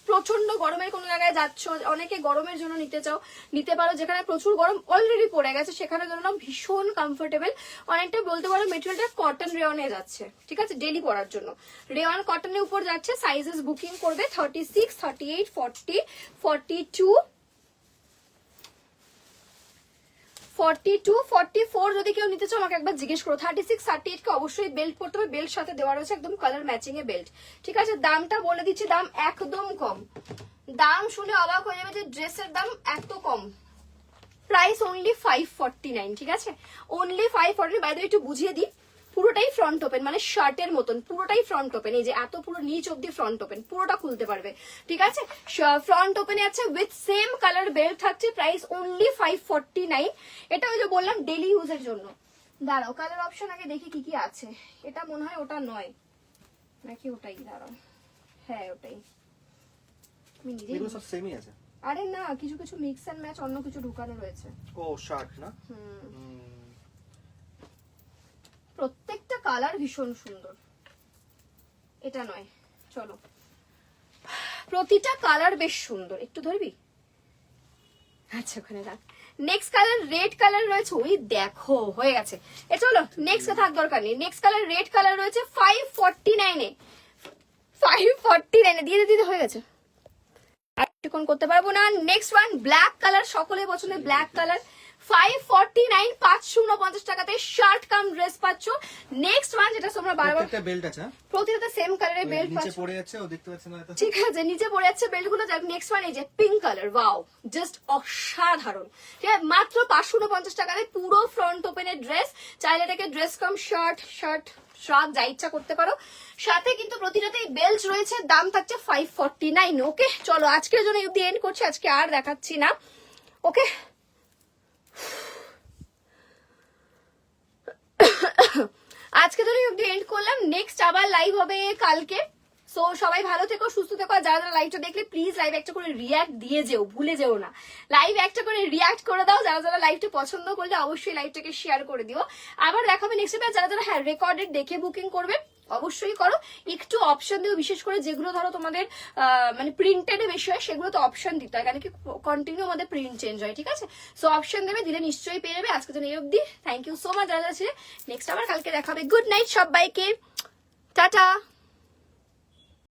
প্রচন্ড গরমের কোনো জায়গায় যাচ্ছ, অনেকে গরমের জন্য নিতে চাও, নিতে পারো। যেখানে প্রচুর গরম অলরেডি পড়ে গেছে, সেখানে জন্য ভীষণ কমফোর্টেবল, অনেকটা বলতে পারো মেটেরিয়ালটা কটন রেয়নে যাচ্ছে, ঠিক আছে? ডেলি পরার জন্য রেয়ন কটনের উপর যাচ্ছে। সাইজেস বুকিং করবে 36, 38, 40, 42, 42, 44 যদি কেউ নিতে চাও আমাকে একবার জিজ্ঞেস করো। 36, 38 কে অবশ্যই বেল্ট পরতে হবে, বেল্ট সাথে দেওয়া রয়েছে একদম কালার ম্যাচিং এ বেল্ট, ঠিক আছে? দামটা বলে দিচ্ছি, দাম একদম কম, দাম শুনে অবাক হয়ে যাবে যে ড্রেসের দাম এত কম। প্রাইস অনলি 549, ঠিক আছে? অনলি 549। বাই দ্য ওয়ে একটু বুঝিয়ে দিই, পুরোটাই ফ্রন্ট ওপেন, মানে শার্টের মতন পুরোটাই ফ্রন্ট ওপেন। এই যে এত পুরো নিচ অব্দি ফ্রন্ট ওপেন, পুরোটা খুলতে পারবে, ঠিক আছে? ফ্রন্ট ওপেনে আছে, উইথ সেম কালার বেল্ট থাকছে। Price only 549। এটা ওই যে বললাম ডেলি ইউজের জন্য। দাঁড়াও কালার অপশন আগে দেখি কি কি আছে। এটা মনে হয় ওটা নয় নাকি ওটাই, দাঁড়াও, হ্যাঁ ওটাই। আমি নিজেই সব সেমই আছে। আরে না, কিছু কিছু মিক্স এন্ড ম্যাচ অন্য কিছু ঢুকানো রয়েছে। ও শার্ট না, প্রত্যেকটা কালার ভীষণ সুন্দর, এটা নয়। চলো প্রতিটা কালার বেশ সুন্দর, একটু ধরবি? আচ্ছা ওখানে রাখ। নেক্সট কালার রেড কালার রয়েছে, ওই দেখো হয়ে গেছে। এ চলো নেক্সট থাক দরকার নেই। নেক্সট কালার রেড কালার রয়েছে 549 এ, 549 এ দিয়ে দিতে হয়ে গেছে, আর কোন করতে পারবো না। নেক্সট ওয়ান ব্ল্যাক কালার, সকলের পছন্দের ব্ল্যাক কালার 549 549 টাকাতে শার্ট কাম ড্রেস পাচ্ছ। নেক্সট ওয়ান যেটা তোমরা বারবার প্রত্যেকটা বেল্ট আছে, হ্যাঁ? প্রতিটা সেম কালারের বেল্ট নিচে পাচ্ছ। পড়ে যাচ্ছে, ও দেখতে পাচ্ছে না হয়তো। ঠিক আছে, নিচে পড়ে যাচ্ছে বেল্ট গুলো। নেক্সট ওয়ান এই যে পিঙ্ক কালার, ওয়াও জাস্ট অসাধারণ। ঠিক আছে, মাত্র 549 টাকাতে পুরো ফ্রন্ট ওপেনের ড্রেস। চাইলে এটাকে ড্রেস কাম শার্ট শ্রাগ যা ইচ্ছা করতে পারো। সাথে কিন্তু প্রতিটাতেই বেল্ট রয়েছে, দাম থাকছে 549। ওকে, চলো আজকের জন্য অব্দি এন্ড করছি, আজকে আর দেখাচ্ছি না। ওকে, আজকে তো অব্দি এন্ড করলাম। নেক্সট আবার লাইভ হবে কালকে। সো সবাই ভালো থেকো, সুস্থ থেকো। আর যারা যারা লাইভটা দেখলে প্লিজ লাইভ একটা করে রিয়াক্ট দিয়ে যেও, ভুলে যেও না। লাইভ একটা করে রিয়াক্ট করে দাও। যারা যারা লাইভটা পছন্দ করলে অবশ্যই লাইভটাকে শেয়ার করে দিও। আবার দেখাবে নেক্সট টাইম। যারা যারা হ্যাঁ রেকর্ডেড দেখে বুকিং করবে অবশ্যই করো। একটু অপশন দিও, বিশেষ করে যেগুলো ধরো তোমাদের মানে প্রিন্টেড বেশি হয় সেগুলো তো অপশন দিতে হয়, কারণ কি কন্টিনিউ আমাদের প্রিন্ট চেঞ্জ হয়। ঠিক আছে, সো অপশন দেবে, দিলে নিশ্চয়ই পেয়ে যাবে। আজকে জন্য এই অবধি, থ্যাংক ইউ সো মাচ যারা যারা ছিল। নেক্সট আবার কালকে দেখাবে। গুড নাইট সবাইকে, টাটা।